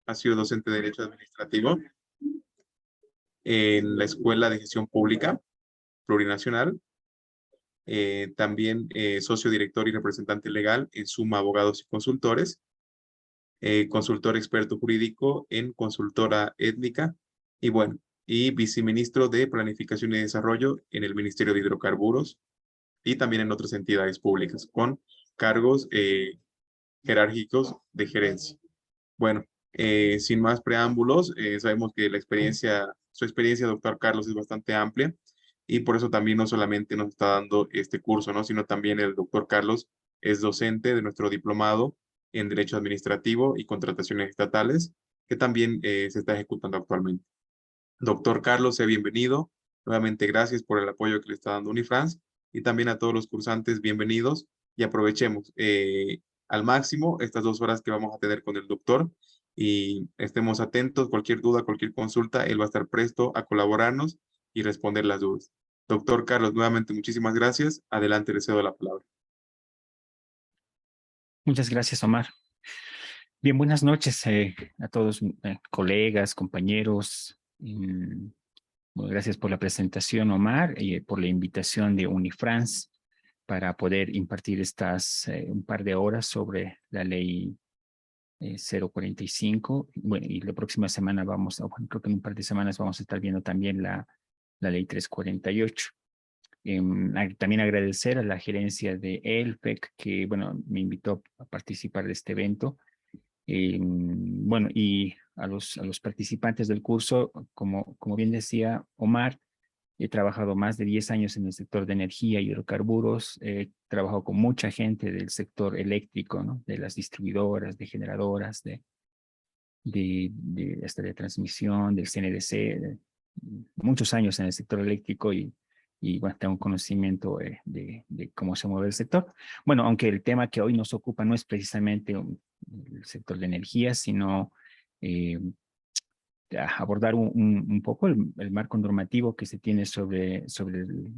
ha sido docente de Derecho Administrativo en la Escuela de Gestión Pública Plurinacional. También socio director y representante legal en Suma Abogados y Consultores. Consultor experto jurídico en consultora étnica. Y bueno, y viceministro de Planificación y Desarrollo en el Ministerio de Hidrocarburos y también en otras entidades públicas con cargos jerárquicos de gerencia. Bueno, sin más preámbulos, sabemos que su experiencia, doctor Carlos, es bastante amplia y por eso también no solamente nos está dando este curso, ¿no? Sino también el doctor Carlos es docente de nuestro diplomado en Derecho Administrativo y Contrataciones Estatales, que también se está ejecutando actualmente. Doctor Carlos, sea bienvenido. Nuevamente, gracias por el apoyo que le está dando Unifrance y también a todos los cursantes, bienvenidos y aprovechemos al máximo estas 2 horas que vamos a tener con el doctor y estemos atentos, cualquier duda, cualquier consulta, él va a estar presto a colaborarnos y responder las dudas. Doctor Carlos, nuevamente muchísimas gracias. Adelante, le cedo la palabra. Muchas gracias, Omar. Bien, buenas noches a todos, colegas, compañeros. Bueno, gracias por la presentación, Omar, y por la invitación de Unifrance para poder impartir un par de horas sobre la ley 045. Bueno, y la próxima semana bueno, creo que en un par de semanas vamos a estar viendo también la ley 348. También agradecer a la gerencia de ELPEC que, bueno, me invitó a participar de este evento. Bueno, y a los participantes del curso, como bien decía Omar, he trabajado más de 10 años en el sector de energía y hidrocarburos. He trabajado con mucha gente del sector eléctrico, ¿no? De las distribuidoras, de generadoras, hasta de transmisión, del CNDC, muchos años en el sector eléctrico y bueno, tengo un conocimiento de cómo se mueve el sector. Bueno, aunque el tema que hoy nos ocupa no es precisamente el sector de energía, sino abordar un poco el marco normativo que se tiene sobre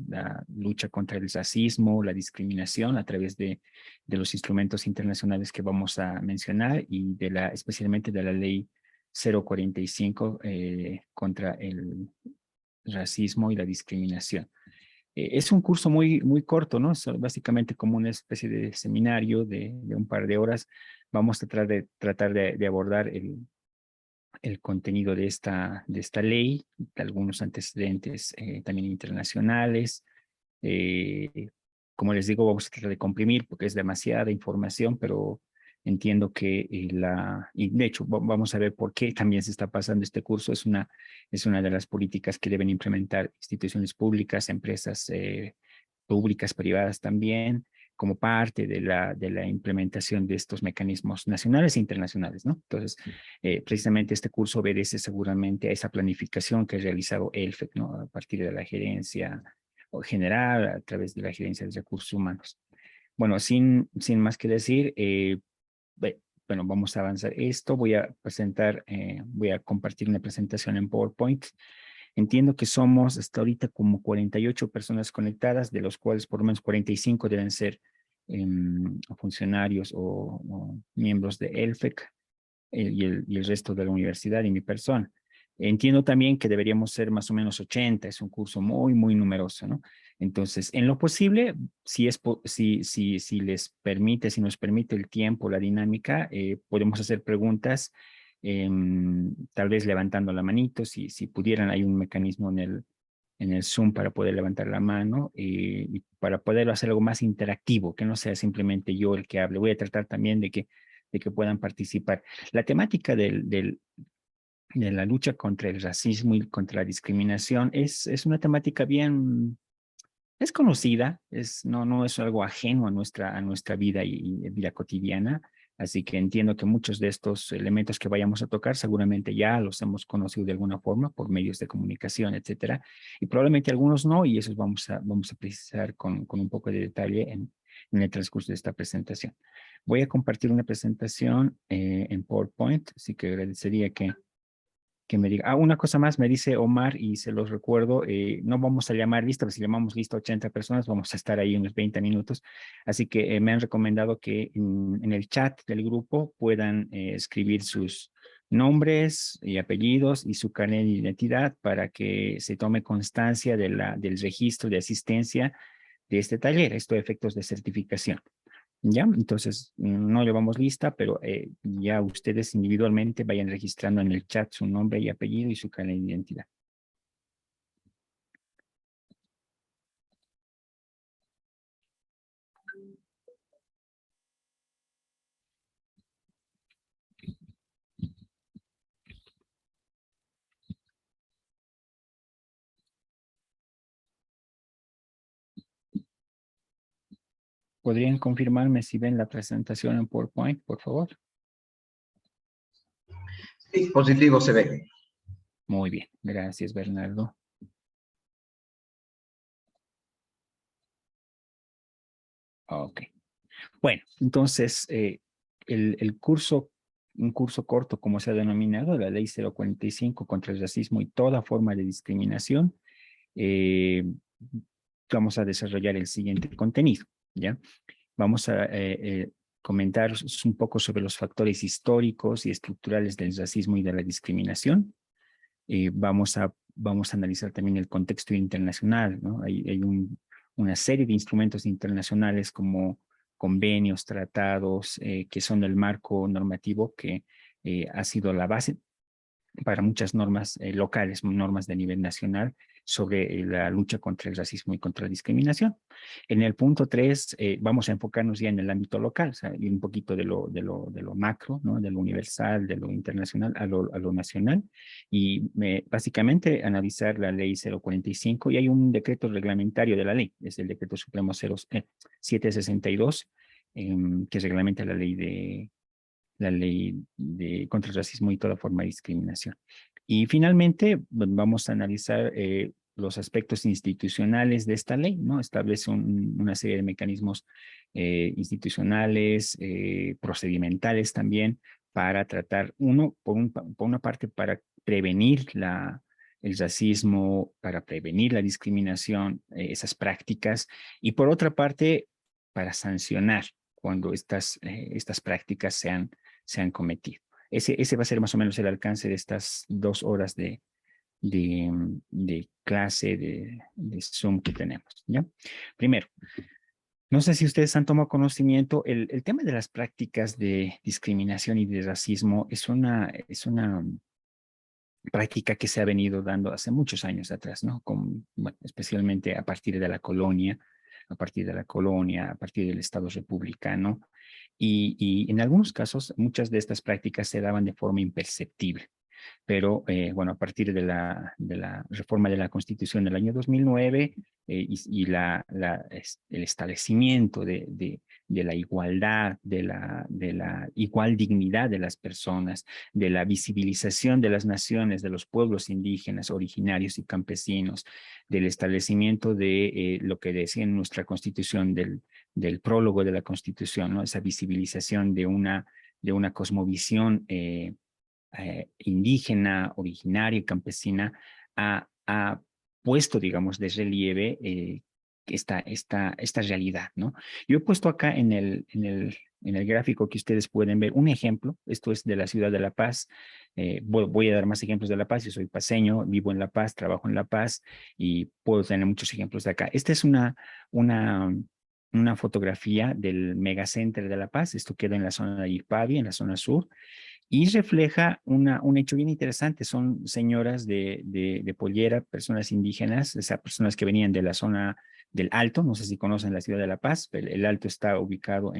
la lucha contra el racismo, la discriminación a través de los instrumentos internacionales que vamos a mencionar y especialmente de la ley 045 contra el racismo y la discriminación. Es un curso muy corto, ¿no? Es básicamente como una especie de seminario de un par de horas. Vamos a tratar de abordar el contenido de esta ley, de algunos antecedentes también internacionales. Como les digo, vamos a tratar de comprimir porque es demasiada información, pero entiendo que y de hecho vamos a ver por qué también se está pasando este curso. Es una de las políticas que deben implementar instituciones públicas, empresas públicas, privadas también, como parte de la implementación de estos mecanismos nacionales e internacionales, ¿no? Entonces, precisamente este curso obedece seguramente a esa planificación que ha realizado ELFEC, ¿no? A partir de la gerencia general, a través de la gerencia de recursos humanos. Bueno, sin más que decir, bueno, vamos a avanzar esto. Voy a compartir una presentación en PowerPoint. Entiendo que somos hasta ahorita como 48 personas conectadas, de los cuales por lo menos 45 deben ser funcionarios o miembros de ELFEC y el resto de la universidad y mi persona. Entiendo también que deberíamos ser más o menos 80, es un curso muy numeroso, ¿no? Entonces, en lo posible, si les permite, si nos permite el tiempo, la dinámica, podemos hacer preguntas, tal vez levantando la manito, si pudieran, hay un mecanismo en el Zoom para poder levantar la mano y para poder hacer algo más interactivo, que no sea simplemente yo el que hable. Voy a tratar también de que puedan participar. La temática de la lucha contra el racismo y contra la discriminación es una temática bien, es conocida, no es algo ajeno a nuestra vida y vida cotidiana. Así que entiendo que muchos de estos elementos que vayamos a tocar seguramente ya los hemos conocido de alguna forma por medios de comunicación, etcétera. Y probablemente algunos no, y esos vamos a precisar con un poco de detalle en el transcurso de esta presentación. Voy a compartir una presentación en PowerPoint, así que agradecería que me diga. Una cosa más, me dice Omar, y se los recuerdo, no vamos a llamar lista, pero si llamamos lista a 80 personas, vamos a estar ahí unos 20 minutos. Así que me han recomendado que en el chat del grupo puedan escribir sus nombres y apellidos y su carnet de identidad para que se tome constancia del registro de asistencia de este taller, esto a efectos de certificación. ¿Ya? Entonces, no llevamos lista, pero ya ustedes individualmente vayan registrando en el chat su nombre y apellido y su carnet de identidad. ¿Podrían confirmarme si ven la presentación en PowerPoint, por favor? Sí, positivo se ve. Muy bien, gracias, Bernardo. Ok. Bueno, entonces, el curso, un curso corto, como se ha denominado, la Ley 045 contra el racismo y toda forma de discriminación, vamos a desarrollar el siguiente contenido, ¿ya? Vamos a comentar un poco sobre los factores históricos y estructurales del racismo y de la discriminación. Vamos a analizar también el contexto internacional, ¿no? Hay una serie de instrumentos internacionales como convenios, tratados, que son el marco normativo que ha sido la base para muchas normas locales, normas de nivel nacional sobre la lucha contra el racismo y contra la discriminación. En el punto 3 vamos a enfocarnos ya en el ámbito local, o sea, y un poquito de lo macro, ¿no? De lo universal, de lo internacional a lo nacional, y básicamente analizar la ley 045, y hay un decreto reglamentario de la ley, es el decreto supremo 762, que reglamenta la ley contra el racismo y toda forma de discriminación. Y finalmente vamos a analizar los aspectos institucionales de esta ley, ¿no? Establece una serie de mecanismos institucionales, procedimentales también, para tratar, por una parte, para prevenir el racismo, para prevenir la discriminación, esas prácticas, y por otra parte, para sancionar cuando estas prácticas se han cometido. Ese va a ser más o menos el alcance de estas 2 horas de clase de Zoom que tenemos, ¿ya? Primero, no sé si ustedes han tomado conocimiento, el tema de las prácticas de discriminación y de racismo es una práctica que se ha venido dando hace muchos años atrás, ¿no? Bueno, especialmente a partir de la colonia, a partir del Estado republicano, y en algunos casos muchas de estas prácticas se daban de forma imperceptible. Pero bueno, a partir de la reforma de la Constitución del año 2009 y el establecimiento de la igualdad, de la igual dignidad de las personas, de la visibilización de las naciones, de los pueblos indígenas, originarios y campesinos, del establecimiento de lo que decía en nuestra Constitución, del prólogo de la Constitución, ¿no? Esa visibilización de una cosmovisión indígena, originaria y campesina, ha puesto, digamos, de relieve esta realidad, ¿no? Yo he puesto acá en el gráfico que ustedes pueden ver un ejemplo. Esto es de la ciudad de La Paz. Voy a dar más ejemplos de La Paz. Yo soy paceño, vivo en La Paz, trabajo en La Paz y puedo tener muchos ejemplos de acá. Esta es una fotografía del megacenter de La Paz. Esto queda en la zona de Irpavi, en la zona sur, y refleja un hecho bien interesante. Son señoras de pollera, personas indígenas, o sea, personas que venían de la zona del Alto. No sé si conocen la ciudad de La Paz, pero el Alto está ubicado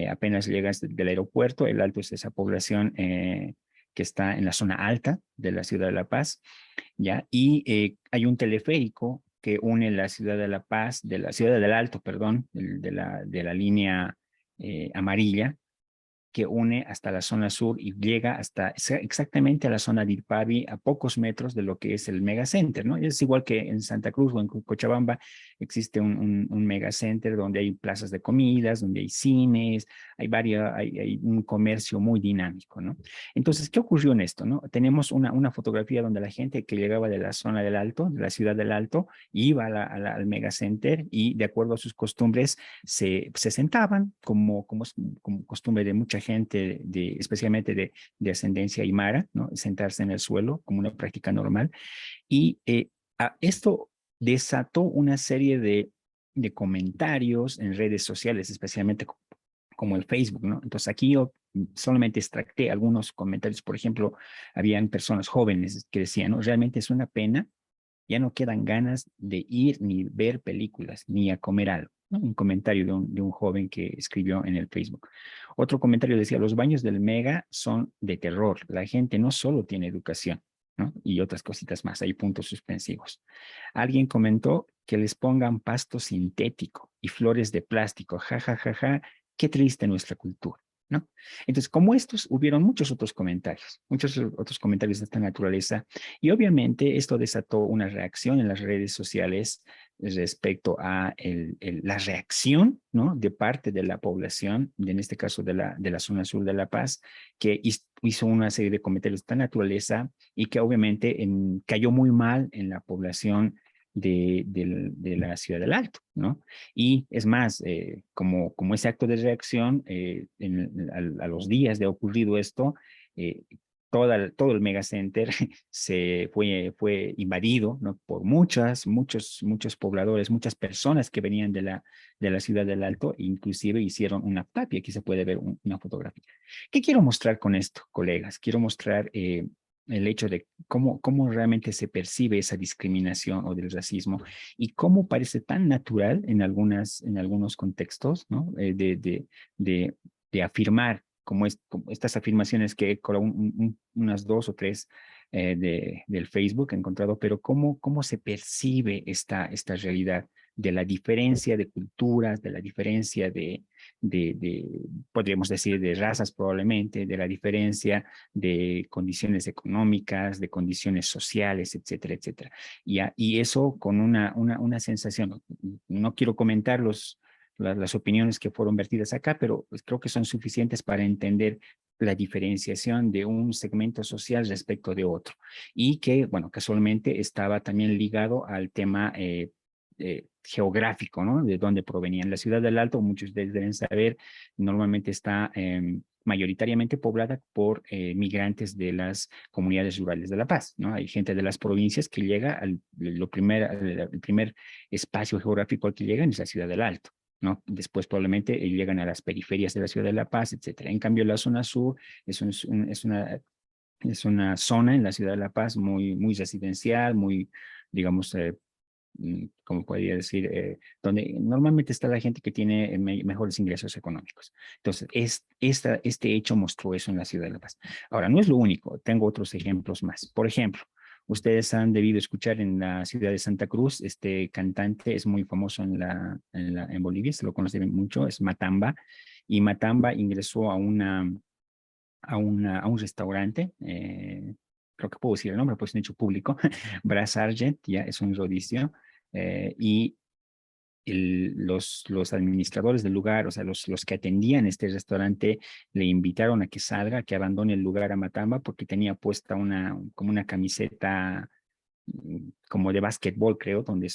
apenas llegas del aeropuerto. El Alto es esa población que está en la zona alta de la ciudad de La Paz, ¿ya? Y hay un teleférico que une la ciudad de La Paz, de la ciudad del Alto, perdón, de la línea amarilla, que une hasta la zona sur y llega hasta exactamente a la zona de Irpavi, a pocos metros de lo que es el megacenter, ¿no? Es igual que en Santa Cruz o en Cochabamba existe un megacenter donde hay plazas de comidas, donde hay cines, hay un comercio muy dinámico, ¿no? Entonces, ¿qué ocurrió en esto, no? Tenemos una fotografía donde la gente que llegaba de la zona del Alto, de la ciudad del Alto, iba al megacenter y de acuerdo a sus costumbres se sentaban como costumbre de mucha gente, especialmente de ascendencia aymara, ¿no? Sentarse en el suelo como una práctica normal. Y esto desató una serie de comentarios en redes sociales, especialmente como el Facebook, ¿no? Entonces aquí yo solamente extracté algunos comentarios. Por ejemplo, habían personas jóvenes que decían, ¿no? Realmente es una pena, ya no quedan ganas de ir ni ver películas, ni a comer algo, ¿no? Un comentario de un joven que escribió en el Facebook. Otro comentario decía, los baños del Mega son de terror. La gente no solo tiene educación, ¿no? Y otras cositas más, hay puntos suspensivos. Alguien comentó que les pongan pasto sintético y flores de plástico. Ja, ja, ja, ja. Qué triste nuestra cultura, ¿no? Entonces, como estos, hubieron muchos otros comentarios de esta naturaleza, y obviamente esto desató una reacción en las redes sociales respecto a la reacción, ¿no? De parte de la población, en este caso de la zona sur de La Paz, que hizo una serie de comentarios de esta naturaleza y que obviamente cayó muy mal en la población de la Ciudad del Alto, ¿no? Y es más, como ese acto de reacción, a los días de ocurrido esto, eh, todo el megacenter fue invadido, ¿no? Por muchos pobladores, muchas personas que venían de la Ciudad del Alto, inclusive hicieron una tapia, aquí se puede ver una fotografía. ¿Qué quiero mostrar con esto, colegas? Quiero mostrar el hecho de cómo realmente se percibe esa discriminación o del racismo y cómo parece tan natural en algunos contextos, ¿no? De afirmar como estas afirmaciones que he colado unas dos o tres del Facebook he encontrado, pero cómo se percibe esta realidad de la diferencia de culturas, de la diferencia podríamos decir, de razas probablemente, de la diferencia de condiciones económicas, de condiciones sociales, etcétera, etcétera. Y eso con una sensación, no quiero comentar las opiniones que fueron vertidas acá, pero pues creo que son suficientes para entender la diferenciación de un segmento social respecto de otro. Y que, bueno, casualmente estaba también ligado al tema geográfico, ¿no? De dónde provenían. La ciudad del Alto, muchos de ustedes deben saber, normalmente está mayoritariamente poblada por migrantes de las comunidades rurales de La Paz, ¿no? Hay gente de las provincias que llega el primer espacio geográfico al que llegan es la ciudad del Alto, ¿no? Después probablemente llegan a las periferias de la ciudad de La Paz, etcétera. En cambio, la zona sur es una zona en la ciudad de La Paz muy residencial, muy, digamos, como podría decir, donde normalmente está la gente que tiene mejores ingresos económicos. Entonces, este hecho mostró eso en la ciudad de La Paz. Ahora, no es lo único, tengo otros ejemplos más. Por ejemplo, ustedes han debido escuchar en la ciudad de Santa Cruz, este cantante es muy famoso en Bolivia, se lo conocen mucho, es Matamba, y Matamba ingresó a un restaurante, creo que puedo decir el nombre, pues es un hecho público, Brass Sargent, ya es un rodicio, y los administradores del lugar, o sea, los que atendían este restaurante, le invitaron a que salga, que abandone el lugar a Matamba, porque tenía puesta como una camiseta como de básquetbol, creo, donde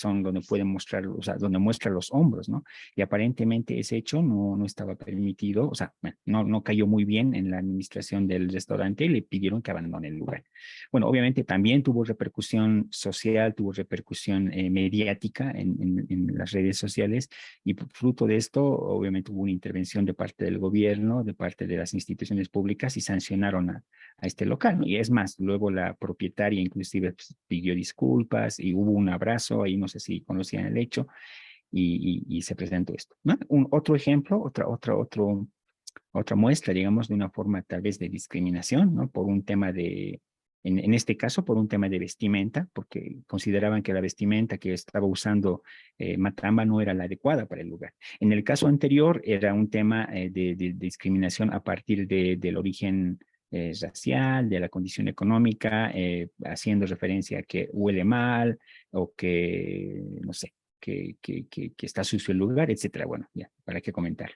pueden mostrar, o sea, donde muestra los hombros, ¿no? Y aparentemente ese hecho no estaba permitido, o sea, bueno, no cayó muy bien en la administración del restaurante y le pidieron que abandone el lugar. Bueno, obviamente también tuvo repercusión social, tuvo repercusión mediática en las redes sociales y fruto de esto, obviamente hubo una intervención de parte del gobierno, de parte de las instituciones públicas y sancionaron a este local, ¿no? Y es más, luego la propietaria inclusive pues, pidió disculpas y hubo un abrazo, ahí no sé si conocían el hecho, y se presentó esto, ¿no? Otro ejemplo, otra muestra, digamos, de una forma tal vez de discriminación, ¿no? Por un tema en este caso, por un tema de vestimenta, porque consideraban que la vestimenta que estaba usando Matamba no era la adecuada para el lugar. En el caso anterior era un tema de discriminación a partir del origen racial, de la condición económica, haciendo referencia a que huele mal o que, no sé, que está sucio el lugar, etcétera. Bueno, ya, para qué comentar.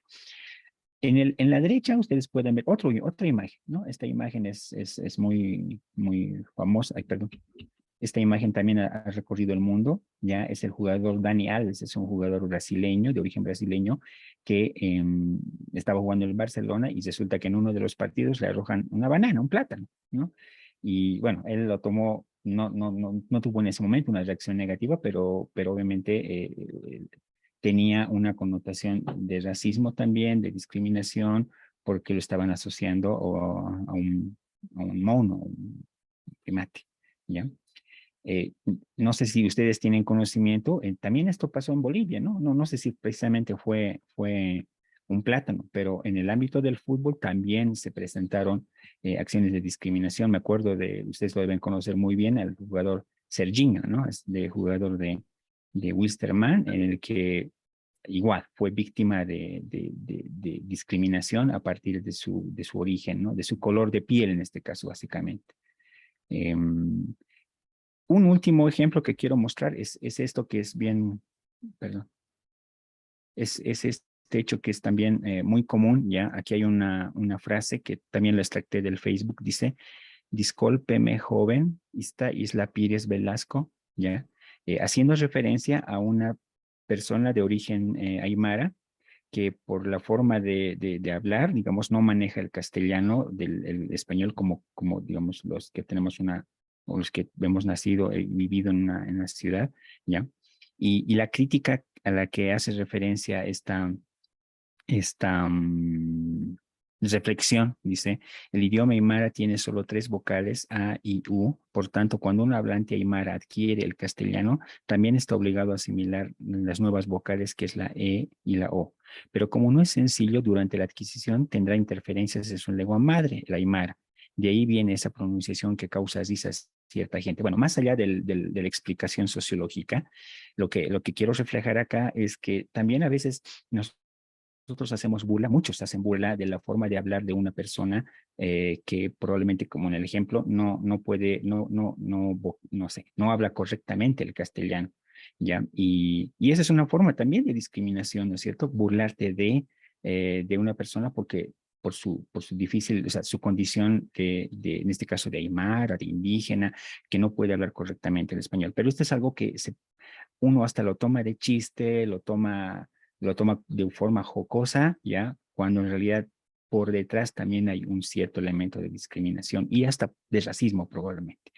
En la derecha ustedes pueden ver otra imagen, ¿no? Esta imagen es muy famosa. Ay, perdón. Esta imagen también ha recorrido el mundo, ya es el jugador Dani Alves, es un jugador brasileño, de origen brasileño, que estaba jugando en el Barcelona y resulta que en uno de los partidos le arrojan una banana, un plátano, ¿no? Y bueno, él lo tomó, no tuvo en ese momento una reacción negativa, pero obviamente tenía una connotación de racismo también, de discriminación, porque lo estaban asociando a un mono, un primate, ¿ya? No sé si ustedes tienen conocimiento, también esto pasó en Bolivia, ¿no? No sé si precisamente fue un plátano, pero en el ámbito del fútbol también se presentaron acciones de discriminación. Me acuerdo ustedes lo deben conocer muy bien, al jugador Serginho, ¿no? Es de jugador de Wilstermann, en el que igual fue víctima de discriminación a partir de su origen, ¿no? De su color de piel en este caso, básicamente. Un último ejemplo que quiero mostrar es esto que es bien, perdón, es este hecho que es también muy común, ¿ya? Aquí hay una frase que también la extracté del Facebook, dice, discúlpeme joven, esta Isla Pires Velasco, ¿ya? Haciendo referencia a una persona de origen aymara, que por la forma de hablar, digamos, no maneja el castellano del el español como, digamos, los que tenemos o los que hemos nacido y vivido en una ciudad, ¿ya? Y la crítica a la que hace referencia esta reflexión, dice, el idioma aymara tiene solo 3 vocales, A y U, por tanto, cuando un hablante aymara adquiere el castellano, también está obligado a asimilar las nuevas vocales, que es la E y la O. Pero como no es sencillo, durante la adquisición tendrá interferencias en su lengua madre, la aymara. De ahí viene esa pronunciación que causa risas cierta gente. Bueno, más allá de la explicación sociológica, lo que quiero reflejar acá es que también a veces nosotros hacemos burla, muchos hacen burla de la forma de hablar de una persona que probablemente, como en el ejemplo, no puede, no sé, no habla correctamente el castellano, ¿ya? Y esa es una forma también de discriminación, ¿no es cierto? Burlarte de una persona porque por su difícil, o sea, su condición en este caso de aymara, de indígena, que no puede hablar correctamente el español. Pero esto es algo que uno hasta lo toma de chiste, lo toma de forma jocosa, ¿ya? Cuando en realidad por detrás también hay un cierto elemento de discriminación y hasta de racismo probablemente.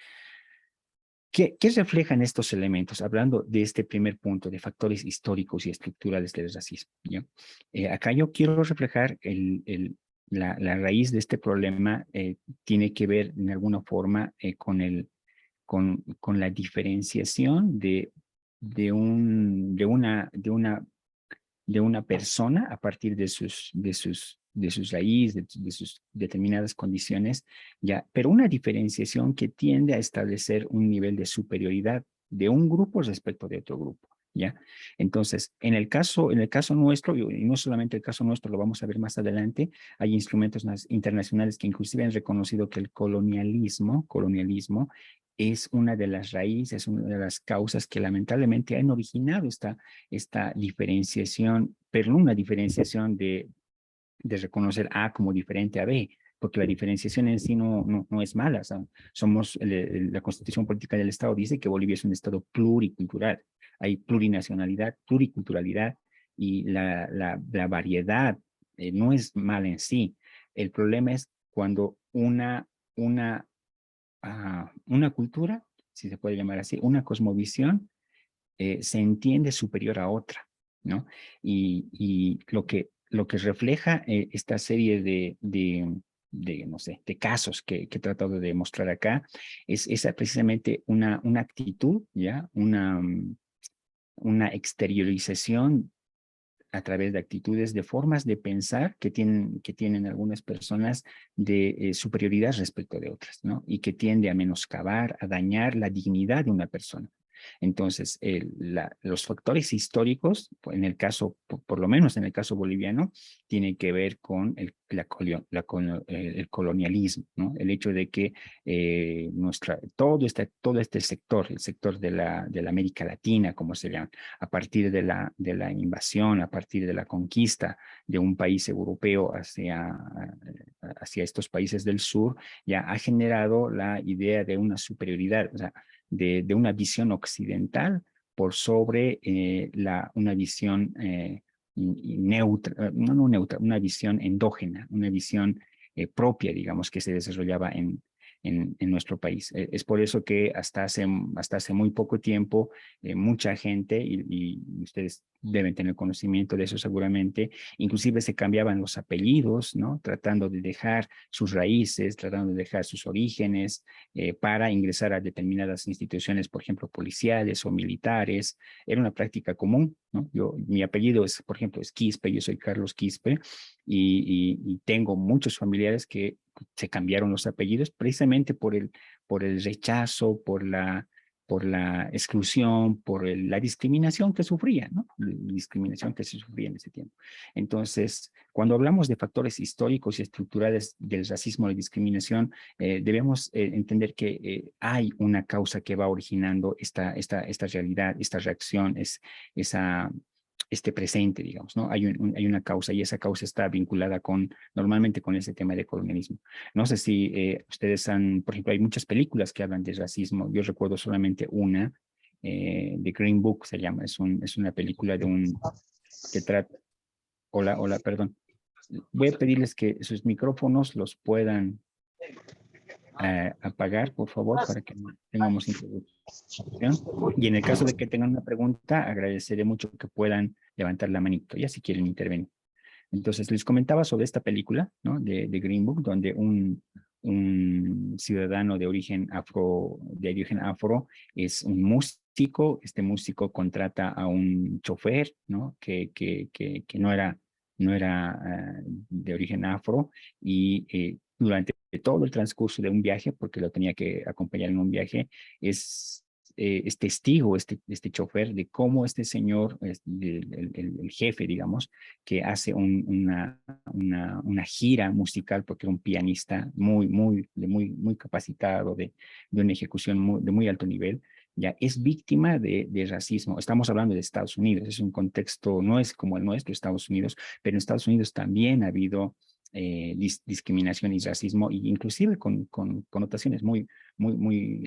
¿Qué reflejan estos elementos? Hablando de este primer punto, de factores históricos y estructurales del racismo, ¿ya? Acá yo quiero reflejar la raíz de este problema, tiene que ver en alguna forma con la diferenciación de una persona a partir de sus raíces, de sus determinadas condiciones, ya, pero una diferenciación que tiende a establecer un nivel de superioridad de un grupo respecto de otro grupo, ¿ya? Entonces, en el caso nuestro, y no solamente el caso nuestro, lo vamos a ver más adelante, hay instrumentos internacionales que inclusive han reconocido que el colonialismo es una de las raíces, una de las causas que lamentablemente han originado esta diferenciación, pero no una diferenciación de reconocer A como diferente a B, porque la diferenciación en sí no es mala. O sea, la Constitución Política del Estado dice que Bolivia es un Estado pluricultural. Hay plurinacionalidad, pluriculturalidad y la variedad no es mala en sí. El problema es cuando una cultura, si se puede llamar así, una cosmovisión, se entiende superior a otra, ¿no? Y lo que refleja esta serie no sé, de casos que he tratado de mostrar acá, es esa precisamente una actitud, ¿ya? Una exteriorización a través de actitudes, de formas de pensar que tienen algunas personas de superioridad respecto de otras, ¿no? Y que tiende a menoscabar, a dañar la dignidad de una persona. Entonces, los factores históricos, en el caso, por lo menos en el caso boliviano, tienen que ver con el colonialismo, ¿no? El hecho de que todo este sector, el sector de la América Latina, como se llama, a partir de la invasión, a partir de la conquista de un país europeo hacia estos países del sur, ya ha generado la idea de una superioridad, o sea, de una visión occidental por sobre una visión neutra, no neutra, una visión endógena, una visión propia, digamos, que se desarrollaba en nuestro país. Es por eso que hasta hace muy poco tiempo, mucha gente, y ustedes deben tener conocimiento de eso seguramente, inclusive se cambiaban los apellidos, ¿no? Tratando de dejar sus raíces, tratando de dejar sus orígenes para ingresar a determinadas instituciones, por ejemplo, policiales o militares. Era una práctica común, ¿no? Mi apellido es, por ejemplo, es Quispe, yo soy Carlos Quispe, y tengo muchos familiares que se cambiaron los apellidos precisamente por el rechazo, por la exclusión, la discriminación que sufrían, ¿no? La discriminación que se sufría en ese tiempo. Entonces, cuando hablamos de factores históricos y estructurales del racismo y la discriminación, debemos entender que hay una causa que va originando esta realidad, esta reacción, este presente, digamos, ¿no? Hay una causa y esa causa está vinculada normalmente con ese tema de colonialismo. No sé si ustedes por ejemplo, hay muchas películas que hablan de racismo. Yo recuerdo solamente una, The Green Book se llama, es una película que trata, hola, perdón. Voy a pedirles que sus micrófonos los puedan apagar, por favor, para que tengamos introducción. Y en el caso de que tengan una pregunta, agradeceré mucho que puedan levantar la manito, ya si quieren intervenir. Entonces, les comentaba sobre esta película, ¿no? de Green Book, donde un ciudadano de origen afro es un músico. Este músico contrata a un chofer, ¿no? que no era de origen afro, y durante todo el transcurso de un viaje, porque lo tenía que acompañar en un viaje, es testigo este chofer de cómo este señor, el jefe, digamos, que hace una gira musical, porque era un pianista muy capacitado, de una ejecución de muy alto nivel, ya es víctima de racismo. Estamos hablando de Estados Unidos, es un contexto, no es como el nuestro, Estados Unidos, pero en Estados Unidos también ha habido discriminación y racismo, y inclusive con connotaciones muy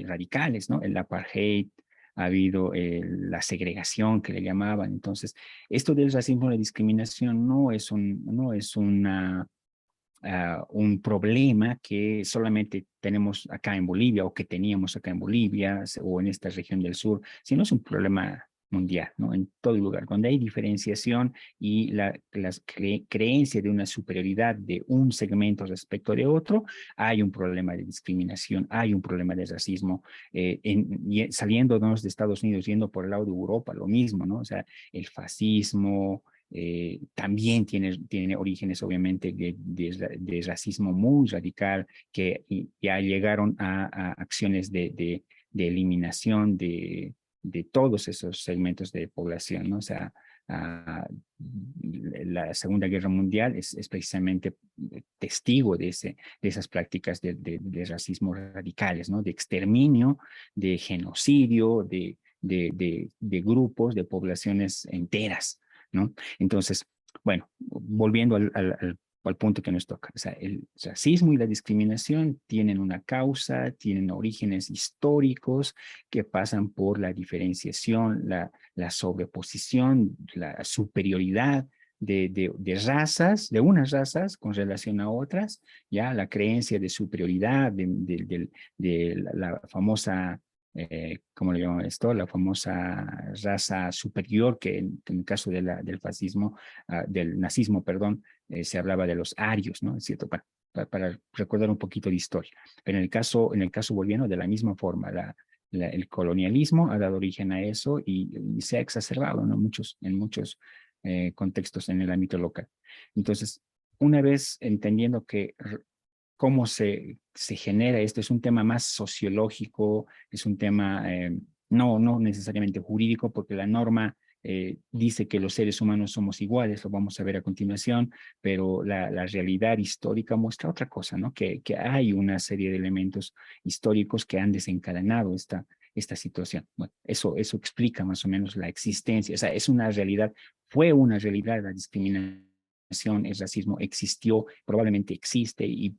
radicales, ¿no? El apartheid, ha habido la segregación que le llamaban. Entonces, esto del racismo y la discriminación no es un problema que solamente tenemos acá en Bolivia, o que teníamos acá en Bolivia o en esta región del sur, sino es un problema mundial, ¿no? En todo lugar, donde hay diferenciación y la creencia de una superioridad de un segmento respecto de otro, hay un problema de discriminación, hay un problema de racismo. Saliéndonos de Estados Unidos, yendo por el lado de Europa, lo mismo, ¿no? O sea, el fascismo, también tiene orígenes, obviamente, de racismo muy radical, que ya llegaron a acciones de eliminación de todos esos segmentos de población, ¿no? O sea, la Segunda Guerra Mundial es precisamente testigo de esas prácticas de racismo radicales, ¿no? De exterminio, de genocidio, de grupos, de poblaciones enteras, ¿no? Entonces, bueno, volviendo al punto que nos toca, o sea, el racismo y la discriminación tienen una causa, tienen orígenes históricos que pasan por la diferenciación, la sobreposición, la superioridad de razas, de unas razas con relación a otras, ya la creencia de superioridad de la famosa, ¿cómo le llaman esto? La famosa raza superior, que en el caso del fascismo, del nazismo, perdón, se hablaba de los arios, ¿no? Es cierto, para recordar un poquito de historia. Pero en el caso boliviano, de la misma forma, el colonialismo ha dado origen a eso, y se ha exacerbado, ¿no? En muchos contextos en el ámbito local. Entonces, una vez entendiendo que cómo se genera esto, es un tema más sociológico, es un tema no necesariamente jurídico, porque la norma dice que los seres humanos somos iguales, lo vamos a ver a continuación, pero la realidad histórica muestra otra cosa, ¿no? Que hay una serie de elementos históricos que han desencadenado esta situación. Bueno, eso explica más o menos la existencia, o sea, es una realidad, fue una realidad la discriminación, el racismo existió, probablemente existe y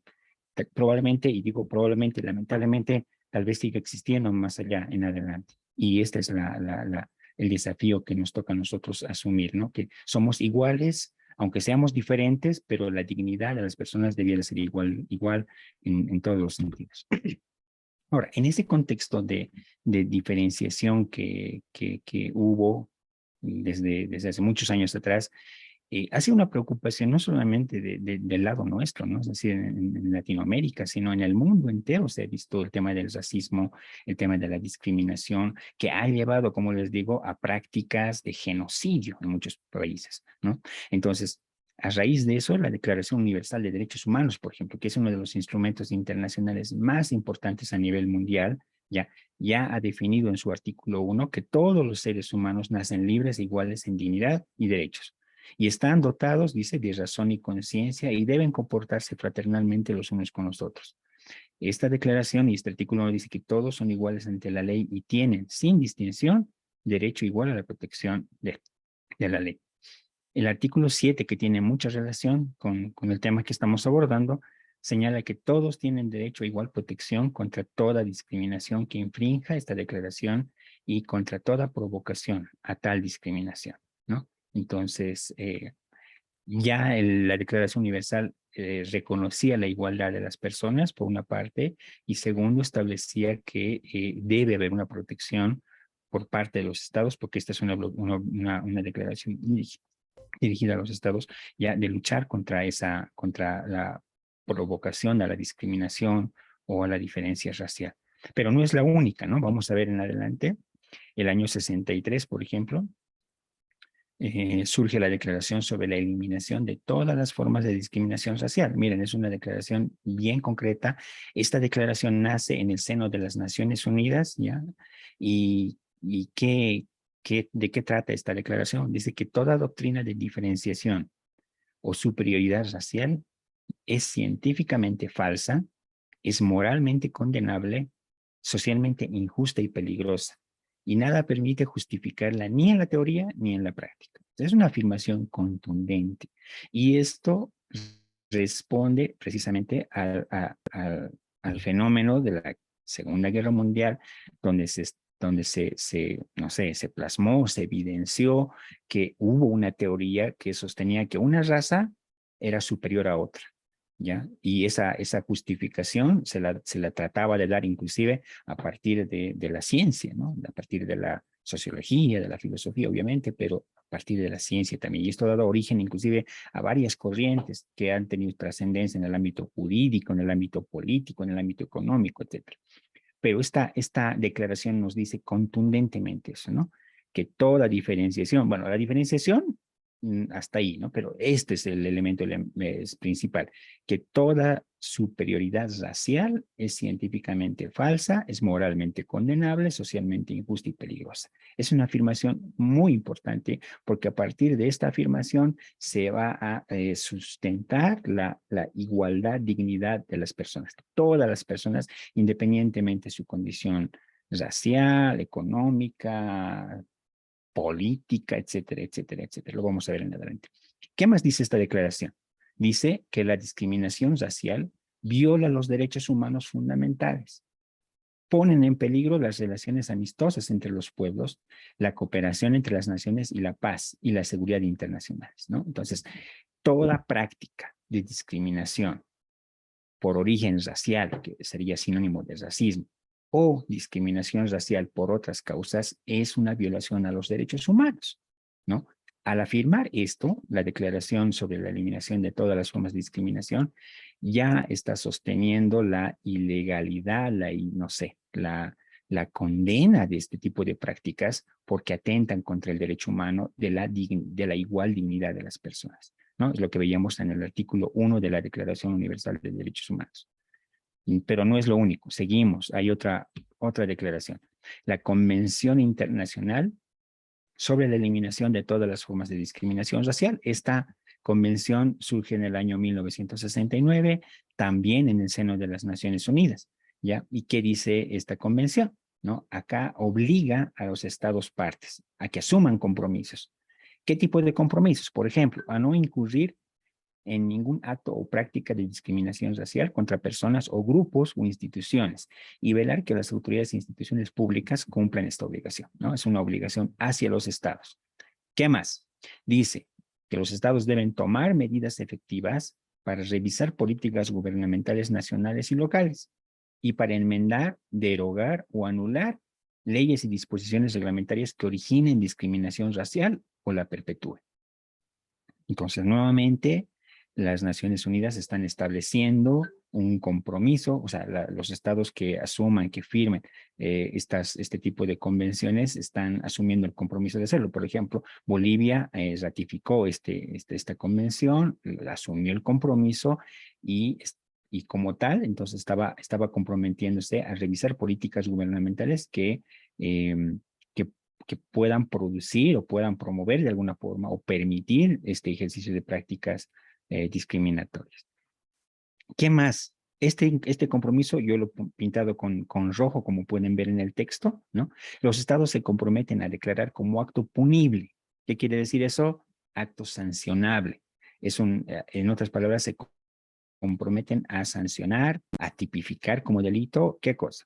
probablemente, y digo probablemente, lamentablemente, tal vez siga existiendo más allá en adelante. Y este es el desafío que nos toca a nosotros asumir, ¿no? Que somos iguales, aunque seamos diferentes, pero la dignidad de las personas debiera ser igual en todos los sentidos. Ahora, en ese contexto de diferenciación que hubo desde hace muchos años atrás, ha sido una preocupación no solamente del lado nuestro, ¿no? Es decir, en Latinoamérica, sino en el mundo entero se ha visto el tema del racismo, el tema de la discriminación, que ha llevado, como les digo, a prácticas de genocidio en muchos países, ¿no? Entonces, a raíz de eso, la Declaración Universal de Derechos Humanos, por ejemplo, que es uno de los instrumentos internacionales más importantes a nivel mundial, ya ha definido en su artículo 1 que todos los seres humanos nacen libres e iguales en dignidad y derechos y están dotados, dice, de razón y conciencia y deben comportarse fraternalmente los unos con los otros. Esta declaración y este artículo dice que todos son iguales ante la ley y tienen, sin distinción, derecho igual a la protección de la ley. El artículo 7, que tiene mucha relación con el tema que estamos abordando, señala que todos tienen derecho a igual protección contra toda discriminación que infrinja esta declaración y contra toda provocación a tal discriminación, ¿no? Entonces, ya la Declaración Universal reconocía la igualdad de las personas, por una parte, y segundo, establecía que debe haber una protección por parte de los estados, porque esta es una declaración dirigida a los estados, ya de luchar contra la provocación a la discriminación o a la diferencia racial. Pero no es la única, ¿no? Vamos a ver en adelante. El año 63, por ejemplo, surge la declaración sobre la eliminación de todas las formas de discriminación racial. Miren, es una declaración bien concreta. Esta declaración nace en el seno de las Naciones Unidas, ¿ya? ¿Y de qué trata esta declaración? Dice que toda doctrina de diferenciación o superioridad racial es científicamente falsa, es moralmente condenable, socialmente injusta y peligrosa, y nada permite justificarla ni en la teoría ni en la práctica. Es una afirmación contundente, y esto responde precisamente al fenómeno de la Segunda Guerra Mundial, donde no sé, se plasmó, se evidenció que hubo una teoría que sostenía que una raza era superior a otra, ¿ya? Y esa justificación se la trataba de dar inclusive a partir de la ciencia, ¿no? A partir de la sociología, de la filosofía, obviamente, pero a partir de la ciencia también. Y esto ha dado origen inclusive a varias corrientes que han tenido trascendencia en el ámbito jurídico, en el ámbito político, en el ámbito económico, etcétera. Pero esta declaración nos dice contundentemente eso, ¿no? Que toda diferenciación, bueno, la diferenciación hasta ahí, ¿no? Pero este es el elemento es principal, que toda superioridad racial es científicamente falsa, es moralmente condenable, socialmente injusta y peligrosa. Es una afirmación muy importante porque a partir de esta afirmación se va a sustentar la igualdad, dignidad de las personas. Todas las personas, independientemente de su condición racial, económica, política, etcétera, etcétera, etcétera. Lo vamos a ver en adelante. ¿Qué más dice esta declaración? Dice que la discriminación racial viola los derechos humanos fundamentales, ponen en peligro las relaciones amistosas entre los pueblos, la cooperación entre las naciones y la paz y la seguridad internacionales, ¿no? Entonces, toda práctica de discriminación por origen racial, que sería sinónimo de racismo, o discriminación racial por otras causas, es una violación a los derechos humanos, ¿no? Al afirmar esto, la Declaración sobre la Eliminación de todas las formas de discriminación ya está sosteniendo la ilegalidad, no sé, la condena de este tipo de prácticas porque atentan contra el derecho humano de la igual dignidad de las personas, ¿no? Es lo que veíamos en el artículo 1 de la Declaración Universal de Derechos Humanos. Pero no es lo único, seguimos, hay otra declaración. La Convención Internacional sobre la eliminación de todas las formas de discriminación racial. Esta convención surge en el año 1969, también en el seno de las Naciones Unidas, ¿ya? ¿Y qué dice esta convención? ¿No? Acá obliga a los estados partes a que asuman compromisos. ¿Qué tipo de compromisos? Por ejemplo, a no incurrir en ningún acto o práctica de discriminación racial contra personas o grupos o instituciones y velar que las autoridades e instituciones públicas cumplan esta obligación, ¿no? Es una obligación hacia los estados. ¿Qué más? Dice que los estados deben tomar medidas efectivas para revisar políticas gubernamentales nacionales y locales y para enmendar, derogar o anular leyes y disposiciones reglamentarias que originen discriminación racial o la perpetúen. Entonces, nuevamente, las Naciones Unidas están estableciendo un compromiso, o sea, los estados que asuman, que firmen este tipo de convenciones están asumiendo el compromiso de hacerlo. Por ejemplo, Bolivia ratificó esta convención, asumió el compromiso y como tal, entonces estaba comprometiéndose a revisar políticas gubernamentales eh, que que puedan producir o puedan promover de alguna forma o permitir este ejercicio de prácticas discriminatorias. ¿Qué más? Este compromiso yo lo he pintado con rojo, como pueden ver en el texto, ¿no? Los estados se comprometen a declarar como acto punible. ¿Qué quiere decir eso? Acto sancionable. En otras palabras, se comprometen a sancionar, a tipificar como delito, ¿qué cosa?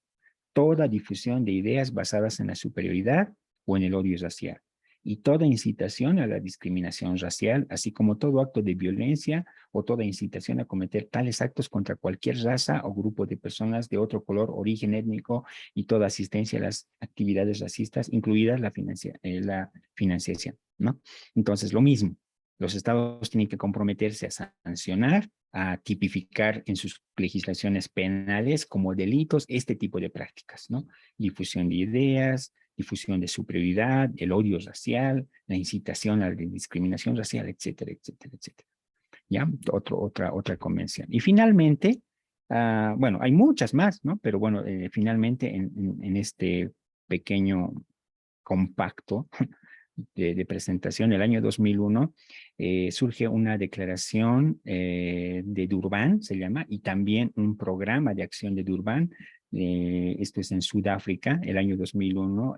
Toda difusión de ideas basadas en la superioridad o en el odio racial, y toda incitación a la discriminación racial, así como todo acto de violencia o toda incitación a cometer tales actos contra cualquier raza o grupo de personas de otro color, origen étnico, y toda asistencia a las actividades racistas, incluidas la financiación, ¿no? Entonces, lo mismo, los estados tienen que comprometerse a sancionar, a tipificar en sus legislaciones penales como delitos este tipo de prácticas, ¿no? Difusión de ideas, difusión de superioridad, el odio racial, la incitación a la discriminación racial, etcétera, etcétera, etcétera. ¿Ya? Otra convención. Y finalmente, bueno, hay muchas más, ¿no? Pero bueno, finalmente en este pequeño compacto de presentación, el año 2001, surge una declaración de Durban, se llama, y también un programa de acción de Durban. Esto es en Sudáfrica, el año 2001,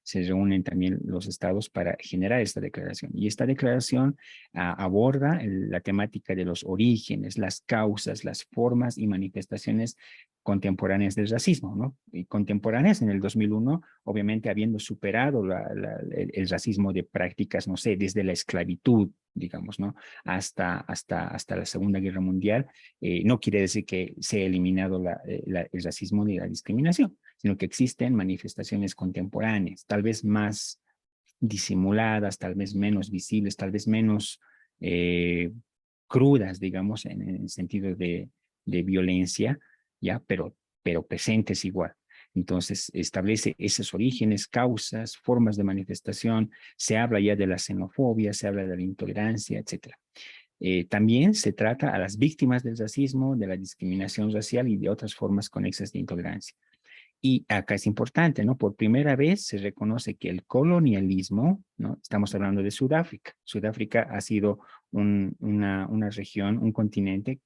se reúnen también los estados para generar esta declaración. Y esta declaración aborda la temática de los orígenes, las causas, las formas y manifestaciones contemporáneas del racismo, ¿no? Y contemporáneas en el 2001, obviamente habiendo superado el racismo de prácticas, no sé, desde la esclavitud, digamos, ¿no? Hasta la Segunda Guerra Mundial. No quiere decir que se ha eliminado el racismo ni la discriminación, sino que existen manifestaciones contemporáneas, tal vez más disimuladas, tal vez menos visibles, tal vez menos crudas, digamos, en el sentido de violencia, ¿ya? Pero presentes igual. Entonces, establece esos orígenes, causas, formas de manifestación, se habla ya de la xenofobia, se habla de la intolerancia, etc. También se trata a las víctimas del racismo, de la discriminación racial y de otras formas conexas de intolerancia. Y acá es importante, ¿no? Por primera vez se reconoce que el colonialismo, ¿no? Estamos hablando de Sudáfrica. Sudáfrica ha sido una región, un continente.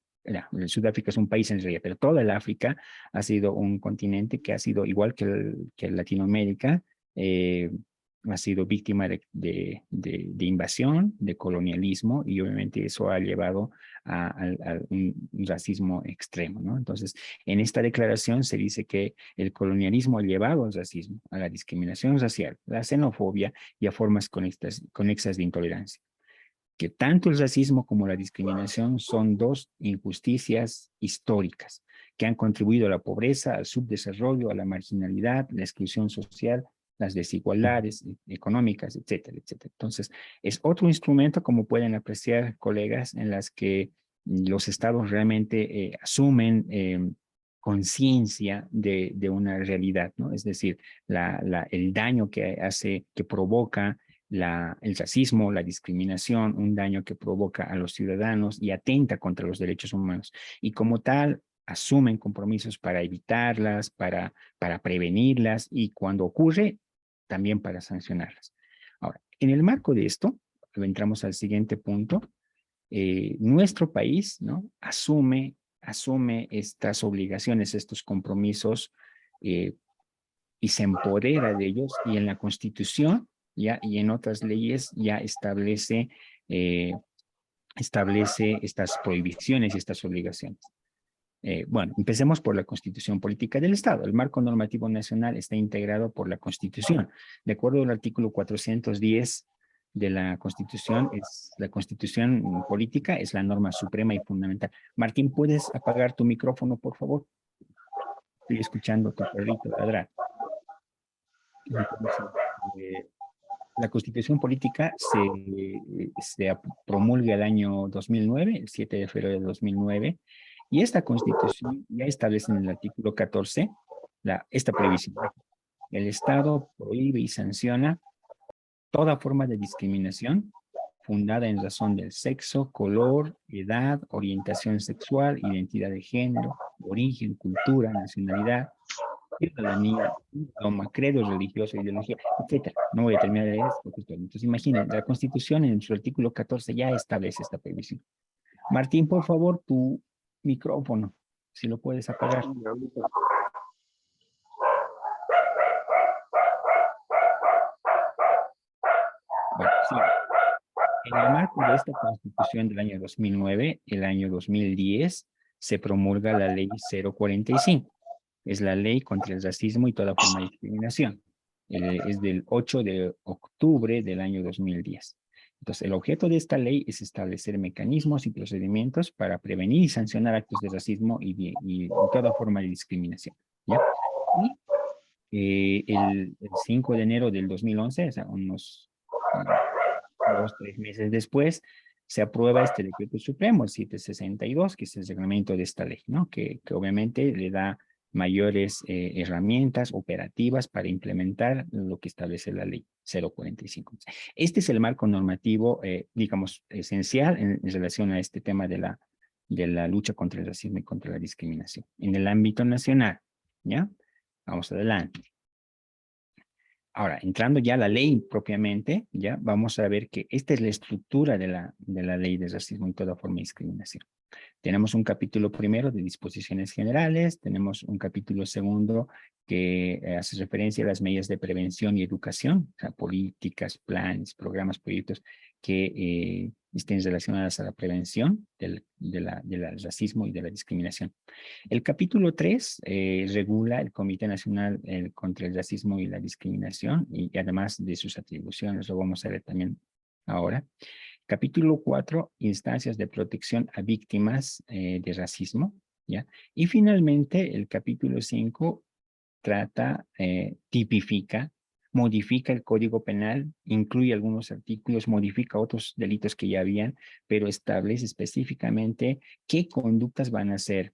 Sudáfrica es un país en realidad, pero toda el África ha sido un continente que ha sido igual que Latinoamérica, eh, ha sido víctima de invasión, de colonialismo, y obviamente eso ha llevado a un racismo extremo, ¿no? Entonces, en esta declaración se dice que el colonialismo ha llevado al racismo, a la discriminación racial, la xenofobia y a formas conexas de intolerancia. Que tanto el racismo como la discriminación son dos injusticias históricas que han contribuido a la pobreza, al subdesarrollo, a la marginalidad, la exclusión social, las desigualdades económicas, etcétera, etcétera. Entonces, es otro instrumento, como pueden apreciar, colegas, en las que los estados realmente asumen conciencia de una realidad, ¿no? Es decir, el daño que provoca el racismo, la discriminación, un daño que provoca a los ciudadanos y atenta contra los derechos humanos. Y como tal, asumen compromisos para evitarlas, para prevenirlas y cuando ocurre, también para sancionarlas. Ahora, en el marco de esto, entramos al siguiente punto. Nuestro país, ¿no? asume estas obligaciones, estos compromisos, y se empodera de ellos, y en la Constitución ya, y en otras leyes ya establece estas prohibiciones y estas obligaciones. Bueno, empecemos por la Constitución Política del Estado. El marco normativo nacional está integrado por la Constitución. De acuerdo al artículo 410 de la Constitución, la Constitución Política es la norma suprema y fundamental. Martín, ¿puedes apagar tu micrófono, por favor? Estoy escuchando a tu perrito ladrar. Entonces, la Constitución Política se promulga el año 2009, el 7 de febrero de 2009, y esta Constitución ya establece en el artículo 14 esta previsión. El Estado prohíbe y sanciona toda forma de discriminación fundada en razón del sexo, color, edad, orientación sexual, identidad de género, origen, cultura, nacionalidad, ciudadanía, idioma, credo religioso, ideología, etcétera. No voy a terminar de leer porque estoy. Entonces, imaginen, la Constitución en su artículo 14 ya establece esta previsión. Martín, por favor, tu micrófono, si lo puedes apagar. Bueno, sí. En el marco de esta Constitución del año 2009, el año 2010, se promulga la Ley 045. Es la Ley contra el Racismo y toda forma de discriminación. Es del 8 de octubre del año 2010. Entonces, el objeto de esta ley es establecer mecanismos y procedimientos para prevenir y sancionar actos de racismo y toda forma de discriminación, ¿ya? Y el 5 de enero del 2011, o sea, unos 2-3 meses después, se aprueba este decreto supremo, el 762, que es el reglamento de esta ley, ¿no? Que obviamente le da mayores herramientas operativas para implementar lo que establece la ley 045. Este es el marco normativo, digamos, esencial en relación a este tema de la lucha contra el racismo y contra la discriminación. En el ámbito nacional, ¿ya? Vamos adelante. Ahora, entrando ya a la ley propiamente, ya vamos a ver que esta es la estructura de la ley de racismo y toda forma de discriminación. Tenemos un capítulo primero de disposiciones generales, tenemos un capítulo segundo que hace referencia a las medidas de prevención y educación, o sea, políticas, planes, programas, proyectos que estén relacionadas a la prevención del racismo y de la discriminación. El capítulo 3 regula el Comité Nacional contra el Racismo y la Discriminación y además de sus atribuciones, lo vamos a ver también ahora. Capítulo 4, instancias de protección a víctimas de racismo, ¿ya? Y finalmente, el capítulo 5 trata, tipifica, modifica el Código Penal, incluye algunos artículos, modifica otros delitos que ya habían, pero establece específicamente qué conductas van a ser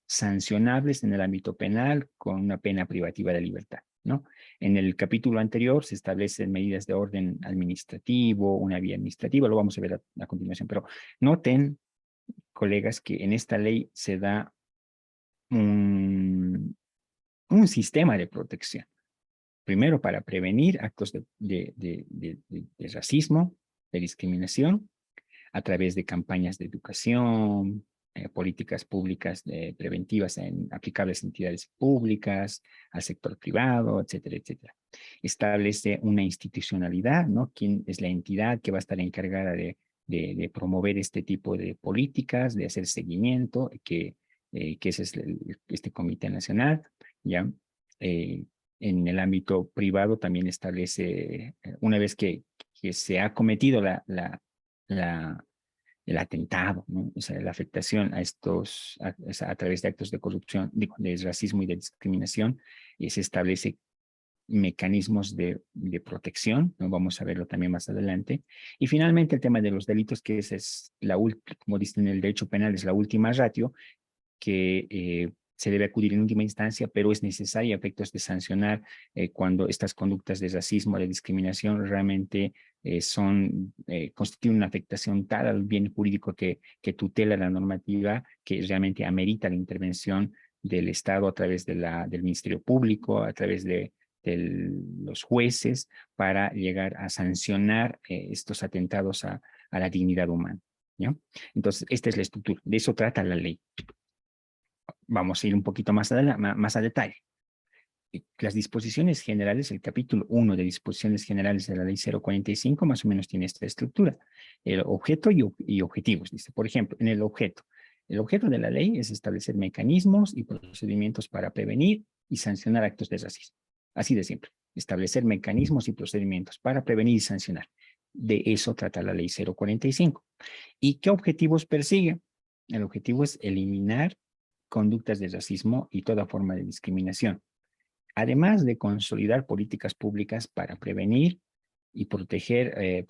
sancionables en el ámbito penal con una pena privativa de libertad, ¿no? En el capítulo anterior se establecen medidas de orden administrativo, una vía administrativa, lo vamos a ver a continuación, pero noten, colegas, que en esta ley se da un sistema de protección. Primero, para prevenir actos de racismo, de discriminación, a través de campañas de educación, políticas públicas preventivas aplicables a entidades públicas, al sector privado, etcétera, etcétera. Establece una institucionalidad, ¿no? ¿Quién es la entidad que va a estar encargada de promover este tipo de políticas, de hacer seguimiento, que ese es este Comité Nacional, ¿ya? En el ámbito privado también establece, una vez que se ha cometido el atentado, ¿no? O sea, la afectación a través de actos de corrupción, de racismo y de discriminación, y se establece mecanismos de protección, ¿no? Vamos a verlo también más adelante. Y finalmente el tema de los delitos, que esa es como dicen en el derecho penal, es la última ratio, que se debe acudir en última instancia, pero es necesario a efectos de sancionar cuando estas conductas de racismo, de discriminación realmente constituyen una afectación tal al bien jurídico que tutela la normativa, que realmente amerita la intervención del Estado a través del Ministerio Público, a través de los jueces para llegar a sancionar estos atentados a la dignidad humana, ¿ya? Entonces, esta es la estructura. De eso trata la ley. Vamos a ir un poquito más a detalle. Las disposiciones generales, el capítulo 1 de disposiciones generales de la ley 045 más o menos tiene esta estructura. El objeto y objetivos, dice. Por ejemplo, en el objeto de la ley es establecer mecanismos y procedimientos para prevenir y sancionar actos de racismo. Así de simple. Establecer mecanismos y procedimientos para prevenir y sancionar. De eso trata la ley 045. ¿Y qué objetivos persigue? El objetivo es eliminar conductas de racismo y toda forma de discriminación, además de consolidar políticas públicas para prevenir y proteger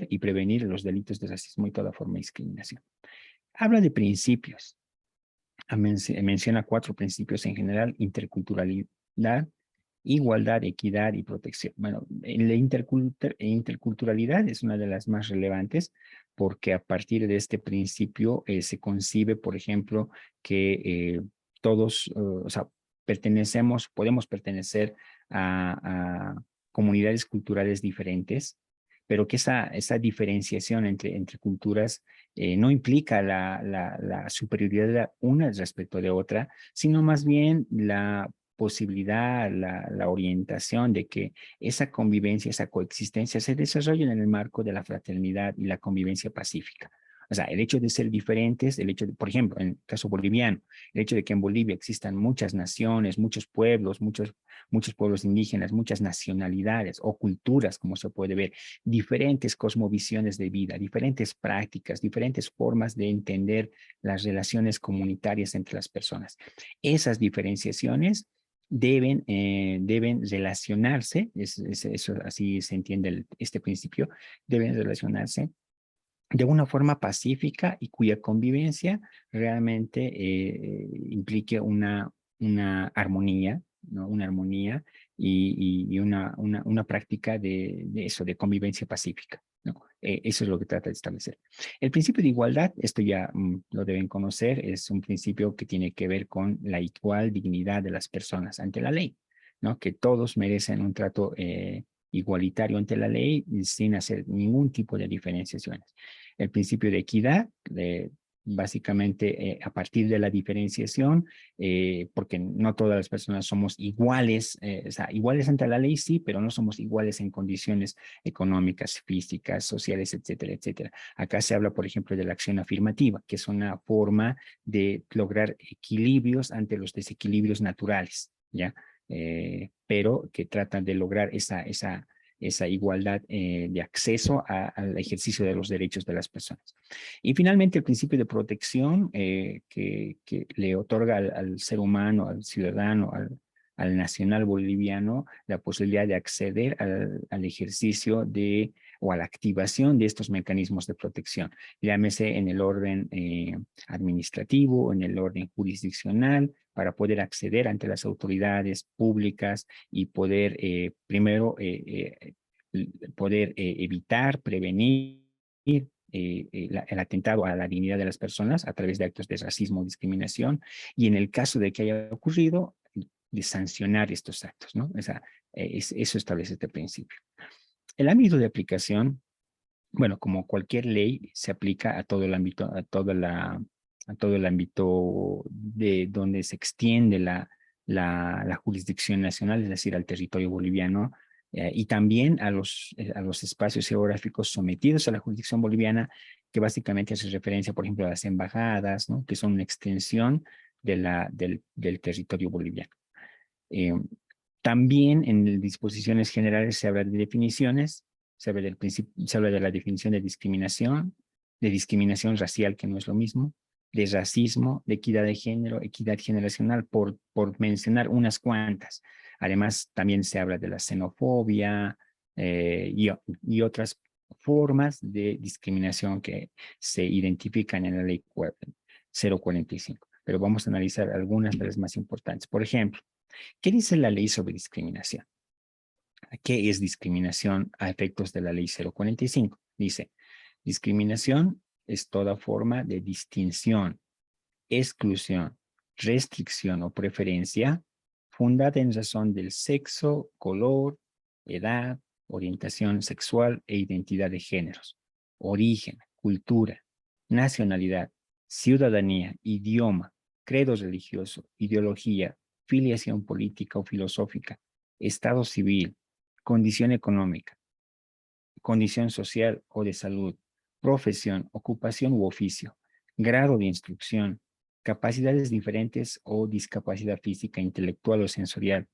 y prevenir los delitos de racismo y toda forma de discriminación. Habla de principios. Menciona 4 principios en general: interculturalidad, igualdad, equidad y protección. Bueno, la interculturalidad es una de las más relevantes porque a partir de este principio se concibe, por ejemplo, que todos, o sea, podemos pertenecer a comunidades culturales diferentes, pero que esa diferenciación entre culturas no implica la superioridad de una respecto de otra, sino más bien la posibilidad, la orientación de que esa convivencia, esa coexistencia se desarrolle en el marco de la fraternidad y la convivencia pacífica. O sea, el hecho de ser diferentes, el hecho de, por ejemplo, en el caso boliviano, el hecho de que en Bolivia existan muchas naciones, muchos pueblos, muchos pueblos indígenas, muchas nacionalidades o culturas, como se puede ver, diferentes cosmovisiones de vida, diferentes prácticas, diferentes formas de entender las relaciones comunitarias entre las personas. Esas diferenciaciones deben relacionarse, eso así se entiende este principio, deben relacionarse de una forma pacífica y cuya convivencia realmente implique una armonía, ¿no? Una armonía y una práctica de eso, de convivencia pacífica, ¿no? Eso es lo que trata de establecer. El principio de igualdad, esto ya lo deben conocer, es un principio que tiene que ver con la igual dignidad de las personas ante la ley, ¿no? Que todos merecen un trato igualitario ante la ley sin hacer ningún tipo de diferenciaciones. El principio de equidad, básicamente a partir de la diferenciación, porque no todas las personas somos iguales, o sea, iguales ante la ley sí, pero no somos iguales en condiciones económicas, físicas, sociales, etcétera, etcétera. Acá se habla, por ejemplo, de la acción afirmativa, que es una forma de lograr equilibrios ante los desequilibrios naturales, ¿ya? Pero que tratan de lograr esa igualdad de acceso al ejercicio de los derechos de las personas. Y finalmente el principio de protección que le otorga al ser humano, al ciudadano, al nacional boliviano, la posibilidad de acceder al ejercicio o a la activación de estos mecanismos de protección, llámese en el orden administrativo, en el orden jurisdiccional, para poder acceder ante las autoridades públicas y poder primero poder evitar, prevenir el atentado a la dignidad de las personas a través de actos de racismo o discriminación, y en el caso de que haya ocurrido, de sancionar estos actos, ¿no? Eso establece este principio. El ámbito de aplicación, bueno, como cualquier ley, se aplica a todo el ámbito, a todo el ámbito de donde se extiende la jurisdicción nacional, es decir, al territorio boliviano, y también a los espacios geográficos sometidos a la jurisdicción boliviana, que básicamente hace referencia, por ejemplo, a las embajadas, ¿no? Que son una extensión del territorio boliviano. También en disposiciones generales se habla de definiciones, se habla de la definición de discriminación racial, que no es lo mismo, de racismo, de equidad de género, equidad generacional, por mencionar unas cuantas. Además, también se habla de la xenofobia y otras formas de discriminación que se identifican en la ley 045. Pero vamos a analizar algunas de las más importantes. Por ejemplo, ¿qué dice la ley sobre discriminación? ¿Qué es discriminación a efectos de la ley 045? Dice, discriminación es toda forma de distinción, exclusión, restricción o preferencia fundada en razón del sexo, color, edad, orientación sexual e identidad de géneros, origen, cultura, nacionalidad, ciudadanía, idioma, credo religioso, ideología, filiación política o filosófica, estado civil, condición económica, condición social o de salud, profesión, ocupación u oficio, grado de instrucción, capacidades diferentes o discapacidad física, intelectual o sensorial,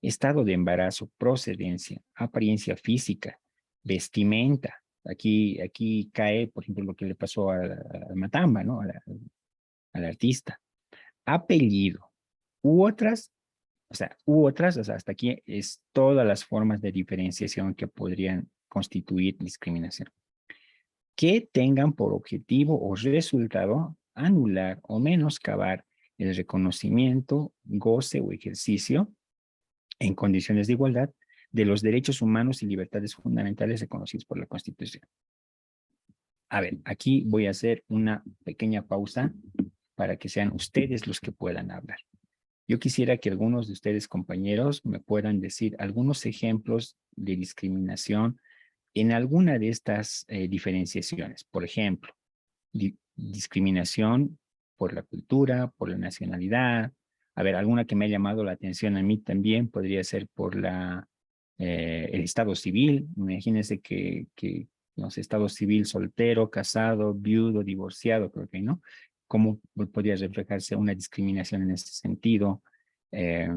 estado de embarazo, procedencia, apariencia física, vestimenta. Aquí cae, por ejemplo, lo que le pasó a Matamba, ¿no? Al artista. Apellido. U otras, hasta aquí es todas las formas de diferenciación que podrían constituir discriminación, que tengan por objetivo o resultado anular o menoscabar el reconocimiento, goce o ejercicio en condiciones de igualdad de los derechos humanos y libertades fundamentales reconocidos por la Constitución. A ver, aquí voy a hacer una pequeña pausa para que sean ustedes los que puedan hablar. Yo quisiera que algunos de ustedes, compañeros, me puedan decir algunos ejemplos de discriminación en alguna de estas diferenciaciones. Por ejemplo, discriminación por la cultura, por la nacionalidad. A ver, alguna que me ha llamado la atención a mí también podría ser por el estado civil. Imagínense que no sé, estado civil soltero, casado, viudo, divorciado, creo que, ¿no? ¿Cómo podría reflejarse una discriminación en ese sentido? Eh,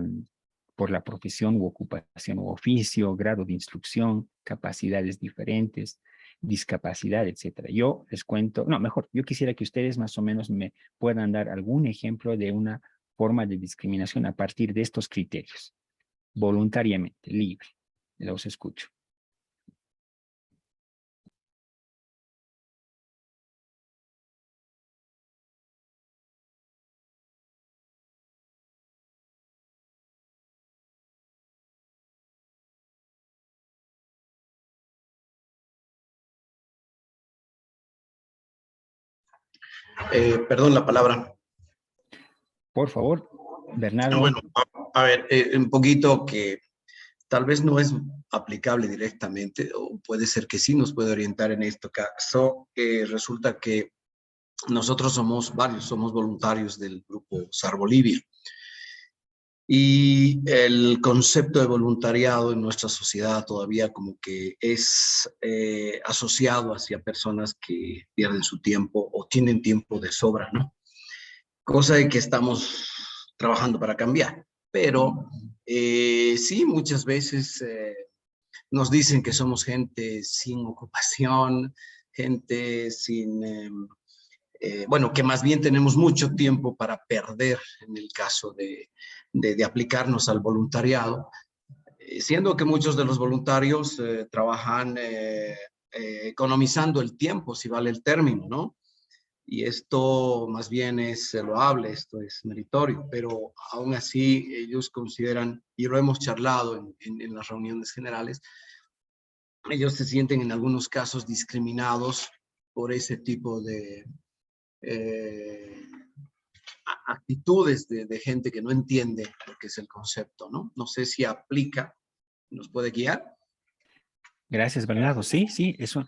por la profesión u ocupación u oficio, grado de instrucción, capacidades diferentes, discapacidad, etcétera. Yo les cuento, no, mejor, yo quisiera que ustedes más o menos me puedan dar algún ejemplo de una forma de discriminación a partir de estos criterios, voluntariamente, libre. Los escucho. Perdón la palabra. Por favor, Bernardo. Bueno, a ver, un poquito que tal vez no es aplicable directamente, o puede ser que sí nos puede orientar en este caso. Resulta que nosotros somos voluntarios del grupo SAR Bolivia. Y el concepto de voluntariado en nuestra sociedad todavía como que es asociado hacia personas que pierden su tiempo o tienen tiempo de sobra, ¿no? Cosa de que estamos trabajando para cambiar. Pero sí, muchas veces nos dicen que somos gente sin ocupación, gente sin... bueno, que más bien tenemos mucho tiempo para perder en el caso de aplicarnos al voluntariado, siendo que muchos de los voluntarios trabajan economizando el tiempo, si vale el término, ¿no? Y esto más bien es loable, esto es meritorio, pero aún así ellos consideran, y lo hemos charlado en las reuniones generales, ellos se sienten en algunos casos discriminados por ese tipo de actitudes de gente que no entiende lo que es el concepto, ¿no? No sé si aplica, ¿nos puede guiar? Gracias, Bernardo. Sí, sí, eso,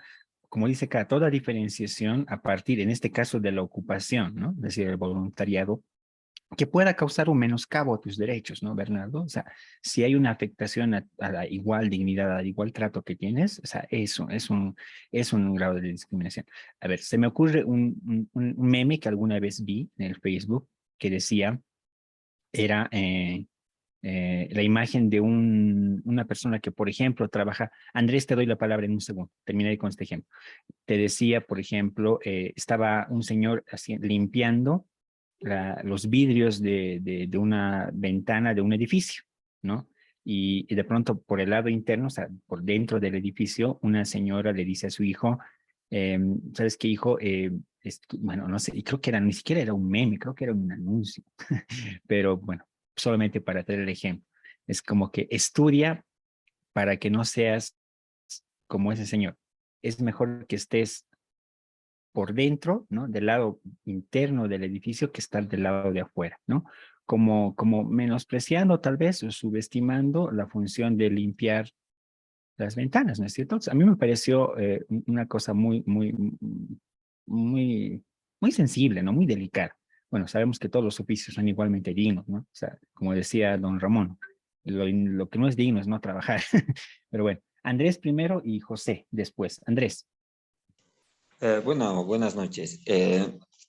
como dice acá, toda diferenciación a partir, en este caso, de la ocupación, ¿no? Es decir, el voluntariado, que pueda causar un menoscabo a tus derechos, ¿no, Bernardo? O sea, si hay una afectación a la igual dignidad, al igual trato que tienes, o sea, eso es un grado de discriminación. A ver, se me ocurre un meme que alguna vez vi en el Facebook que decía, era la imagen de una persona que, por ejemplo, trabaja. Andrés, te doy la palabra en un segundo, terminaré con este ejemplo. Te decía, por ejemplo, estaba un señor limpiando los vidrios de una ventana de un edificio, ¿no? Y de pronto por el lado interno, o sea, por dentro del edificio, una señora le dice a su hijo, ¿sabes qué, hijo? Bueno, no sé, y creo que ni siquiera era un meme, creo que era un anuncio, pero bueno, solamente para traer el ejemplo. Es como que estudia para que no seas como ese señor. Es mejor que estés por dentro, ¿no? Del lado interno del edificio que estar del lado de afuera, ¿no? como menospreciando tal vez o subestimando la función de limpiar las ventanas, ¿no es cierto? Entonces, a mí me pareció una cosa muy sensible, ¿no? Muy delicada. Bueno, sabemos que todos los oficios son igualmente dignos, ¿no? O sea, como decía don Ramón, lo que no es digno es no trabajar. Pero bueno, Andrés primero y José después. Andrés. Bueno, buenas noches.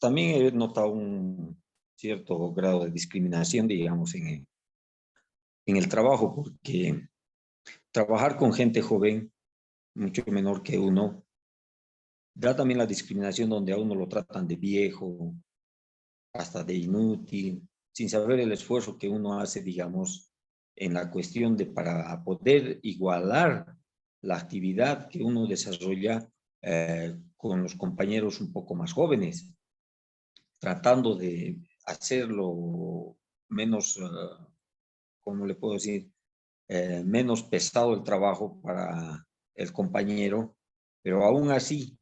También he notado un cierto grado de discriminación, digamos, en el trabajo, porque trabajar con gente joven, mucho menor que uno, da también la discriminación donde a uno lo tratan de viejo, hasta de inútil, sin saber el esfuerzo que uno hace, digamos, en la cuestión de para poder igualar la actividad que uno desarrolla con los compañeros un poco más jóvenes, tratando de hacerlo menos, ¿cómo le puedo decir? Menos pesado el trabajo para el compañero, pero aún así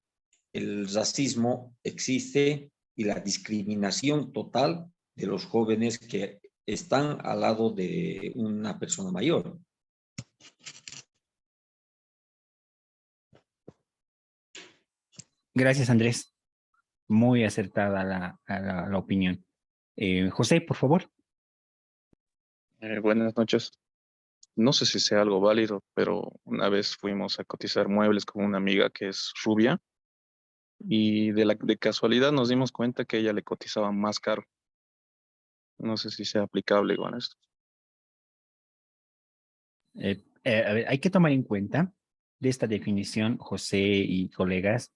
el racismo existe y la discriminación total de los jóvenes que están al lado de una persona mayor. Gracias, Andrés. Muy acertada la opinión. José, por favor. Buenas noches. No sé si sea algo válido, pero una vez fuimos a cotizar muebles con una amiga que es rubia y de casualidad nos dimos cuenta que ella le cotizaba más caro. No sé si sea aplicable con esto. A ver, hay que tomar en cuenta de esta definición, José y colegas,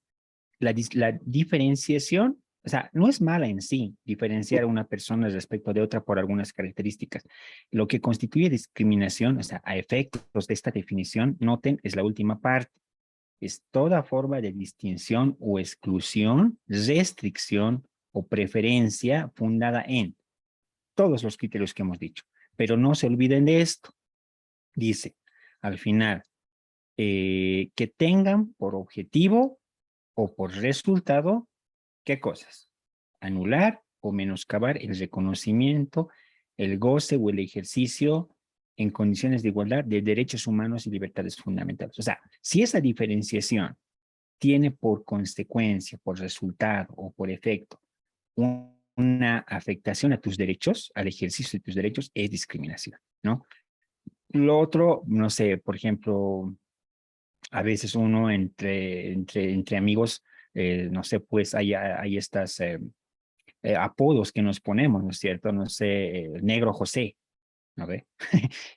la diferenciación, o sea, no es mala en sí diferenciar a una persona respecto de otra por algunas características. Lo que constituye discriminación, o sea, a efectos de esta definición, noten, es la última parte. Es toda forma de distinción o exclusión, restricción o preferencia fundada en todos los criterios que hemos dicho. Pero no se olviden de esto. Dice, al final, que tengan por objetivo o por resultado, ¿qué cosas? Anular o menoscabar el reconocimiento, el goce o el ejercicio en condiciones de igualdad de derechos humanos y libertades fundamentales. O sea, si esa diferenciación tiene por consecuencia, por resultado o por efecto una afectación a tus derechos, al ejercicio de tus derechos, es discriminación, ¿no? Lo otro, no sé, por ejemplo, a veces uno entre amigos, no sé, pues hay estas apodos que nos ponemos, ¿no es cierto? No sé, Negro José, ¿no ve?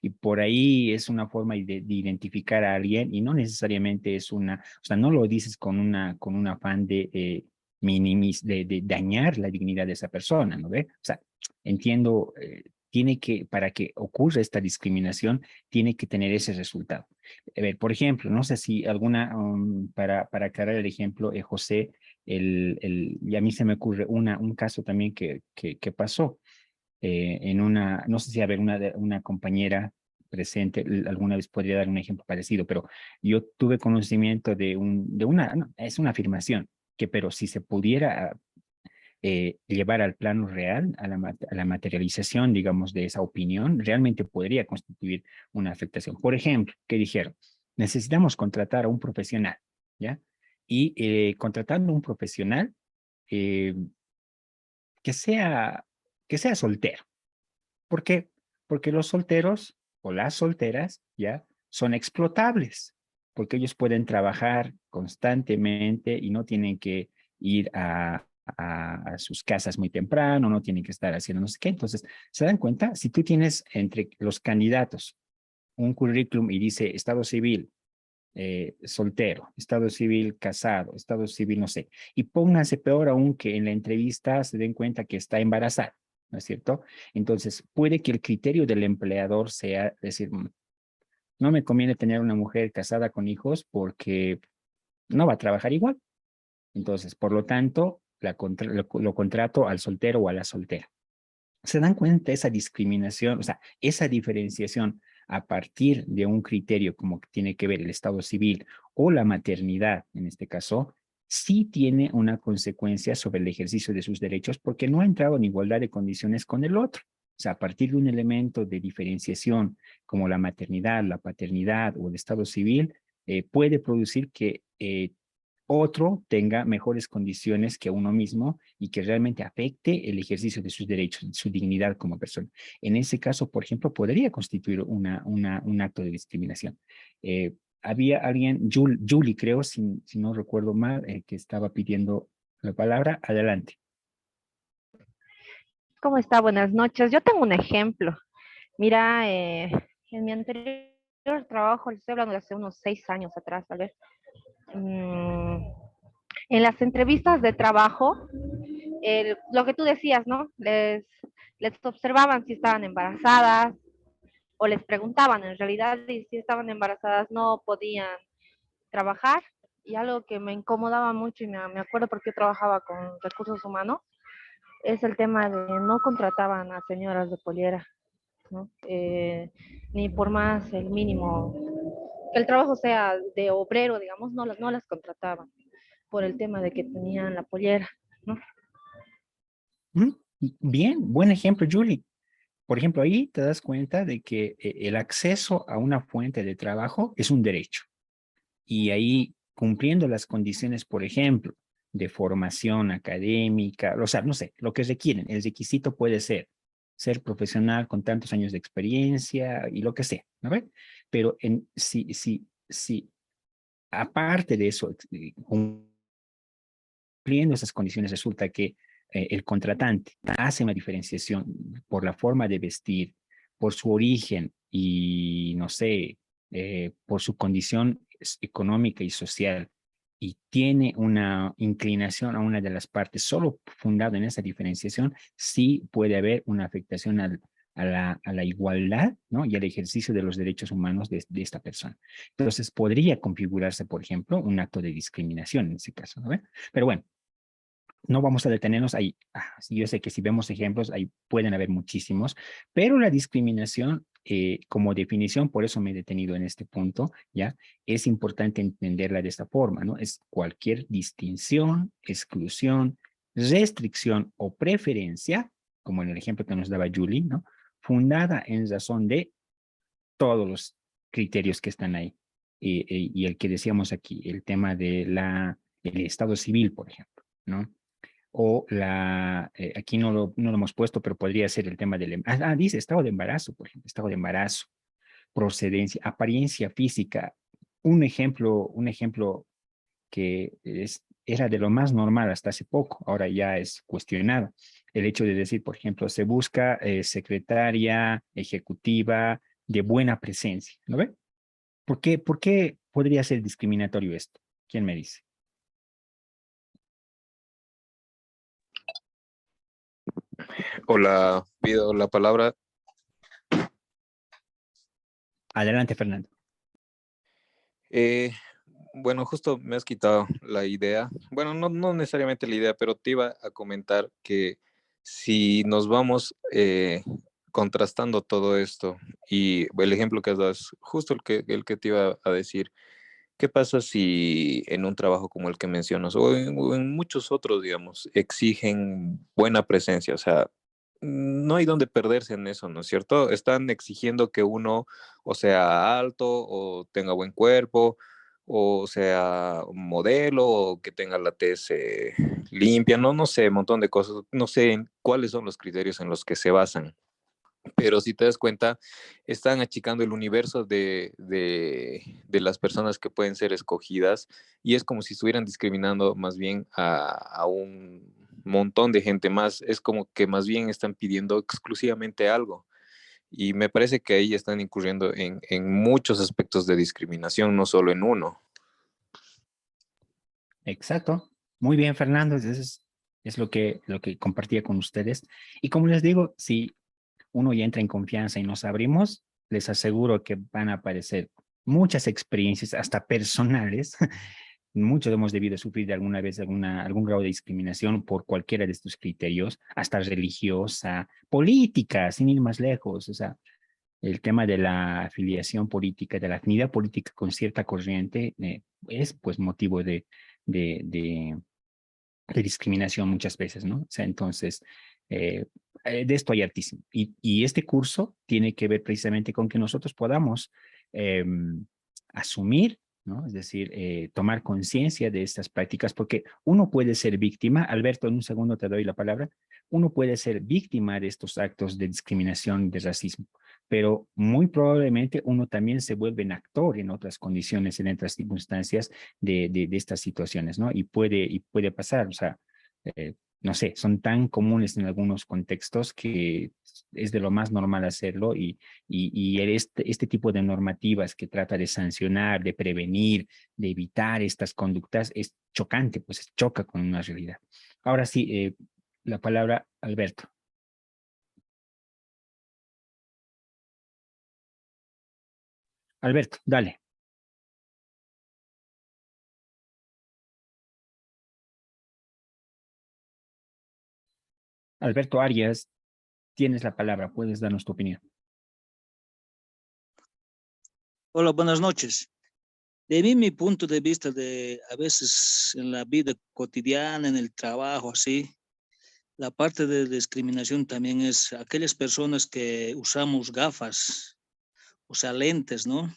Y por ahí es una forma de identificar a alguien y no necesariamente es o sea, no lo dices con un afán de de dañar la dignidad de esa persona, ¿no ve? O sea, entiendo, para que ocurra esta discriminación, tiene que tener ese resultado. A ver, por ejemplo, no sé si para aclarar el ejemplo, José, y a mí se me ocurre un caso también que pasó no sé si haber una compañera presente alguna vez podría dar un ejemplo parecido, pero yo tuve conocimiento no, es una afirmación, pero si se pudiera llevar al plano real, a la materialización, digamos, de esa opinión, realmente podría constituir una afectación. Por ejemplo, que dijeron, necesitamos contratar a un profesional, ¿ya? Y contratando a un profesional eh, que sea, que sea soltero. ¿Por qué? Porque los solteros o las solteras ya son explotables, porque ellos pueden trabajar constantemente y no tienen que ir a sus casas muy temprano, no tienen que estar haciendo no sé qué. Entonces, ¿se dan cuenta? Si tú tienes entre los candidatos un currículum y dice estado civil, soltero, estado civil casado, estado civil no sé, y pónganse peor aún que en la entrevista se den cuenta que está embarazada, ¿no es cierto? Entonces, puede que el criterio del empleador sea decir, no me conviene tener una mujer casada con hijos porque no va a trabajar igual. Entonces, por lo tanto, lo contrato al soltero o a la soltera. ¿Se dan cuenta esa discriminación, o sea, esa diferenciación a partir de un criterio como que tiene que ver el estado civil o la maternidad, en este caso, sí tiene una consecuencia sobre el ejercicio de sus derechos porque no ha entrado en igualdad de condiciones con el otro? O sea, a partir de un elemento de diferenciación como la maternidad, la paternidad o el estado civil, puede producir que otro tenga mejores condiciones que uno mismo y que realmente afecte el ejercicio de sus derechos, su dignidad como persona. En ese caso, por ejemplo, podría constituir un acto de discriminación. Había alguien, Julie creo, si no recuerdo mal, que estaba pidiendo la palabra. Adelante. ¿Cómo está? Buenas noches. Yo tengo un ejemplo. Mira, en mi anterior trabajo, le estoy hablando de hace unos 6 años atrás, tal vez. En las entrevistas de trabajo, lo que tú decías, ¿no? Les observaban si estaban embarazadas o les preguntaban en realidad y si estaban embarazadas no podían trabajar. Y algo que me incomodaba mucho y me acuerdo porque yo trabajaba con recursos humanos, es el tema de no contrataban a señoras de pollera, ¿no? Ni por más el mínimo, que el trabajo sea de obrero, digamos, no las contrataban por el tema de que tenían la pollera, ¿no? Bien, buen ejemplo, Julie. Por ejemplo, ahí te das cuenta de que el acceso a una fuente de trabajo es un derecho. Y ahí, cumpliendo las condiciones, por ejemplo, de formación académica, o sea, no sé, lo que requieren, el requisito puede ser profesional con tantos años de experiencia y lo que sea, ¿no ve? Pero si aparte de eso, cumpliendo esas condiciones, resulta que el contratante hace una diferenciación por la forma de vestir, por su origen y, no sé, por su condición económica y social, y tiene una inclinación a una de las partes solo fundado en esa diferenciación, sí puede haber una afectación a la igualdad, ¿no? Y al ejercicio de los derechos humanos de esta persona. Entonces, podría configurarse, por ejemplo, un acto de discriminación en ese caso, ¿no? Pero bueno, no vamos a detenernos ahí. Yo sé que si vemos ejemplos, ahí pueden haber muchísimos, pero la discriminación, como definición, por eso me he detenido en este punto, ¿ya? Es importante entenderla de esta forma, ¿no? Es cualquier distinción, exclusión, restricción o preferencia, como en el ejemplo que nos daba Julie, ¿no? Fundada en razón de todos los criterios que están ahí. Y el que decíamos aquí, el tema de el estado civil, por ejemplo, ¿no? O aquí no lo hemos puesto, pero podría ser el tema del, dice estado de embarazo, por ejemplo, estado de embarazo, procedencia, apariencia física. Un ejemplo que era de lo más normal hasta hace poco, ahora ya es cuestionado. El hecho de decir, por ejemplo, se busca secretaria ejecutiva de buena presencia, ¿no ve? Por qué podría ser discriminatorio esto? ¿Quién me dice? Hola, pido la palabra. Adelante, Fernando. Eh, bueno, justo me has quitado la idea. Bueno, no necesariamente la idea, pero te iba a comentar que si nos vamos contrastando todo esto y el ejemplo que has dado es justo el que te iba a decir. ¿Qué pasa si en un trabajo como el que mencionas o en muchos otros, digamos, exigen buena presencia? O sea, no hay donde perderse en eso, ¿no es cierto? Están exigiendo que uno o sea alto o tenga buen cuerpo o sea un modelo o que tenga la tez limpia, no sé, un montón de cosas. No sé cuáles son los criterios en los que se basan. Pero si te das cuenta, están achicando el universo de las personas que pueden ser escogidas y es como si estuvieran discriminando más bien a un montón de gente más. Es como que más bien están pidiendo exclusivamente algo. Y me parece que ahí están incurriendo en muchos aspectos de discriminación, no solo en uno. Exacto. Muy bien, Fernando. Eso es lo que compartía con ustedes. Y como les digo, si uno ya entra en confianza y nos abrimos, les aseguro que van a aparecer muchas experiencias, hasta personales. Muchos hemos debido sufrir de alguna vez algún grado de discriminación por cualquiera de estos criterios, hasta religiosa, política, sin ir más lejos. O sea, el tema de la afiliación política, de la afinidad política con cierta corriente, es pues motivo de, de discriminación muchas veces, ¿no? O sea, entonces, De esto hay hartísimo. Y este curso tiene que ver precisamente con que nosotros podamos asumir, ¿no? Es decir, tomar conciencia de estas prácticas, porque uno puede ser víctima. Alberto, en un segundo te doy la palabra. Uno puede ser víctima de estos actos de discriminación, de racismo, pero muy probablemente uno también se vuelve un actor en otras condiciones, en otras circunstancias de estas situaciones, ¿no? Y puede pasar, o sea, no sé, son tan comunes en algunos contextos que es de lo más normal hacerlo y este tipo de normativas que trata de sancionar, de prevenir, de evitar estas conductas es chocante, pues choca con una realidad. Ahora sí, la palabra Alberto. Alberto, dale. Alberto Arias, tienes la palabra, puedes darnos tu opinión. Hola, buenas noches. De mí, mi punto de vista de a veces en la vida cotidiana, en el trabajo, así, la parte de discriminación también es aquellas personas que usamos gafas, o sea, lentes, ¿no?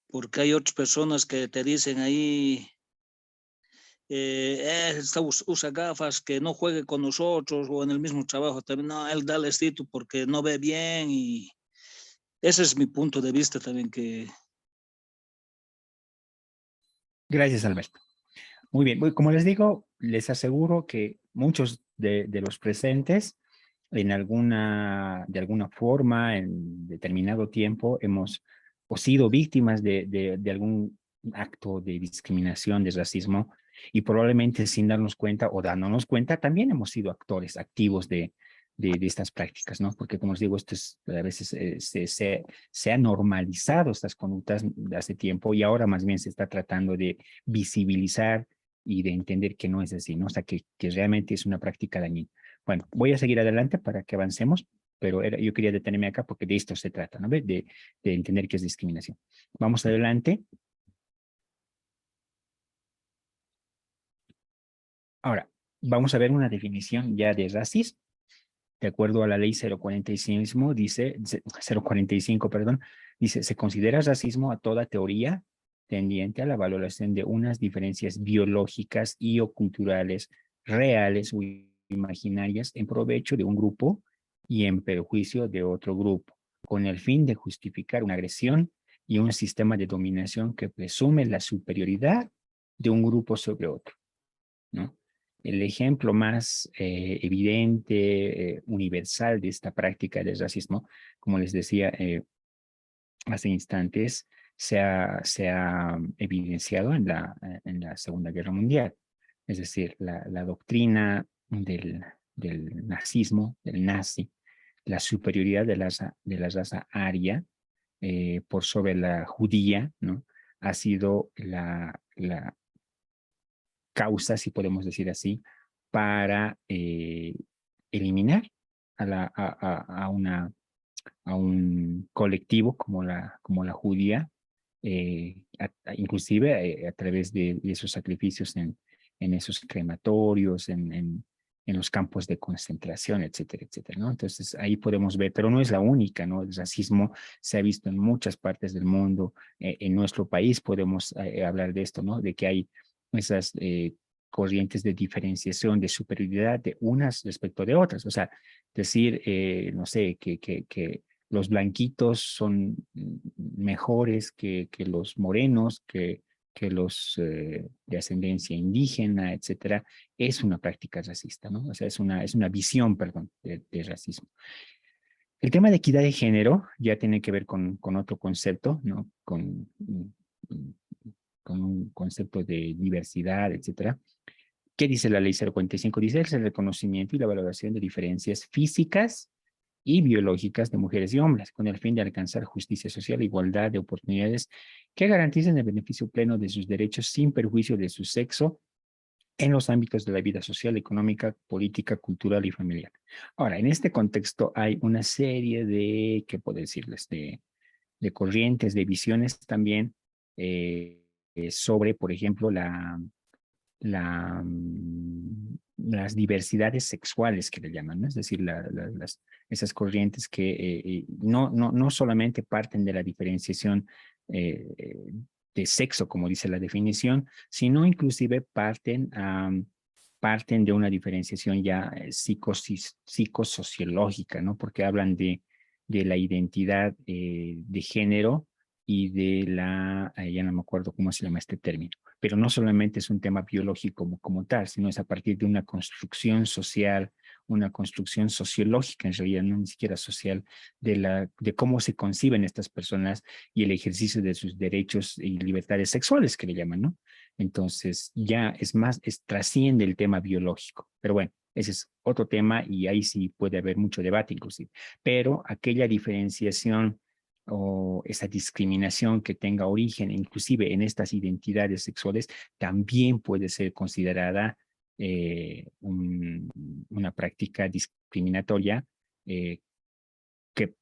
Porque hay otras personas que te dicen ahí, usa gafas, que no juegue con nosotros o en el mismo trabajo también, no, él da lestito porque no ve bien y ese es mi punto de vista también que... Gracias, Alberto. Muy bien, como les digo, les aseguro que muchos de los presentes de alguna forma, en determinado tiempo, hemos o sido víctimas de algún acto de discriminación, de racismo, y probablemente sin darnos cuenta o dándonos cuenta, también hemos sido actores activos de estas prácticas, ¿no? Porque como les digo, esto es, a veces se ha normalizado estas conductas de hace tiempo y ahora más bien se está tratando de visibilizar y de entender que no es así, ¿no? O sea, que realmente es una práctica dañina. Bueno, voy a seguir adelante para que avancemos, pero yo quería detenerme acá porque de esto se trata, ¿no? De entender que es discriminación. Vamos adelante. Ahora, vamos a ver una definición ya de racismo. De acuerdo a la ley 045, perdón, dice, se considera racismo a toda teoría tendiente a la valoración de unas diferencias biológicas y o culturales reales o imaginarias en provecho de un grupo y en perjuicio de otro grupo, con el fin de justificar una agresión y un sistema de dominación que presume la superioridad de un grupo sobre otro, ¿no? El ejemplo más evidente, universal de esta práctica del racismo, como les decía hace instantes, se ha evidenciado en la Segunda Guerra Mundial. Es decir, la doctrina del nazismo, del nazi, la superioridad de la raza aria por sobre la judía, ¿no? Ha sido la causa, si podemos decir así, para eliminar a un colectivo como la judía, inclusive a través de esos sacrificios en esos crematorios, en los campos de concentración, etcétera, etcétera, ¿no? Entonces ahí podemos ver, pero no es la única, ¿no? El racismo se ha visto en muchas partes del mundo, en nuestro país podemos hablar de esto, ¿no? De que hay esas corrientes de diferenciación, de superioridad de unas respecto de otras. O sea, decir, no sé, que los blanquitos son mejores que los morenos, que los de ascendencia indígena, etcétera, es una práctica racista, ¿no? O sea, es una visión, perdón, de racismo. El tema de equidad de género ya tiene que ver con otro concepto, ¿no? Con un concepto de diversidad, etcétera. ¿Qué dice la ley 045? Dice el reconocimiento y la valoración de diferencias físicas y biológicas de mujeres y hombres, con el fin de alcanzar justicia social e igualdad de oportunidades que garanticen el beneficio pleno de sus derechos sin perjuicio de su sexo en los ámbitos de la vida social, económica, política, cultural y familiar. Ahora, en este contexto hay una serie de, ¿qué puedo decirles? De corrientes, de visiones también sobre, por ejemplo, las diversidades sexuales que le llaman, ¿no? Es decir, esas corrientes que no solamente parten de la diferenciación de sexo, como dice la definición, sino inclusive parten de una diferenciación ya psicosociológica, ¿no? Porque hablan de la identidad de género y de ya no me acuerdo cómo se llama este término, pero no solamente es un tema biológico como tal, sino es a partir de una construcción social, una construcción sociológica, en realidad, no ni siquiera social, de cómo se conciben estas personas y el ejercicio de sus derechos y libertades sexuales, que le llaman, ¿no? Entonces, ya trasciende el tema biológico. Pero bueno, ese es otro tema y ahí sí puede haber mucho debate inclusive. Pero aquella diferenciación o esa discriminación que tenga origen inclusive en estas identidades sexuales también puede ser considerada una práctica discriminatoria que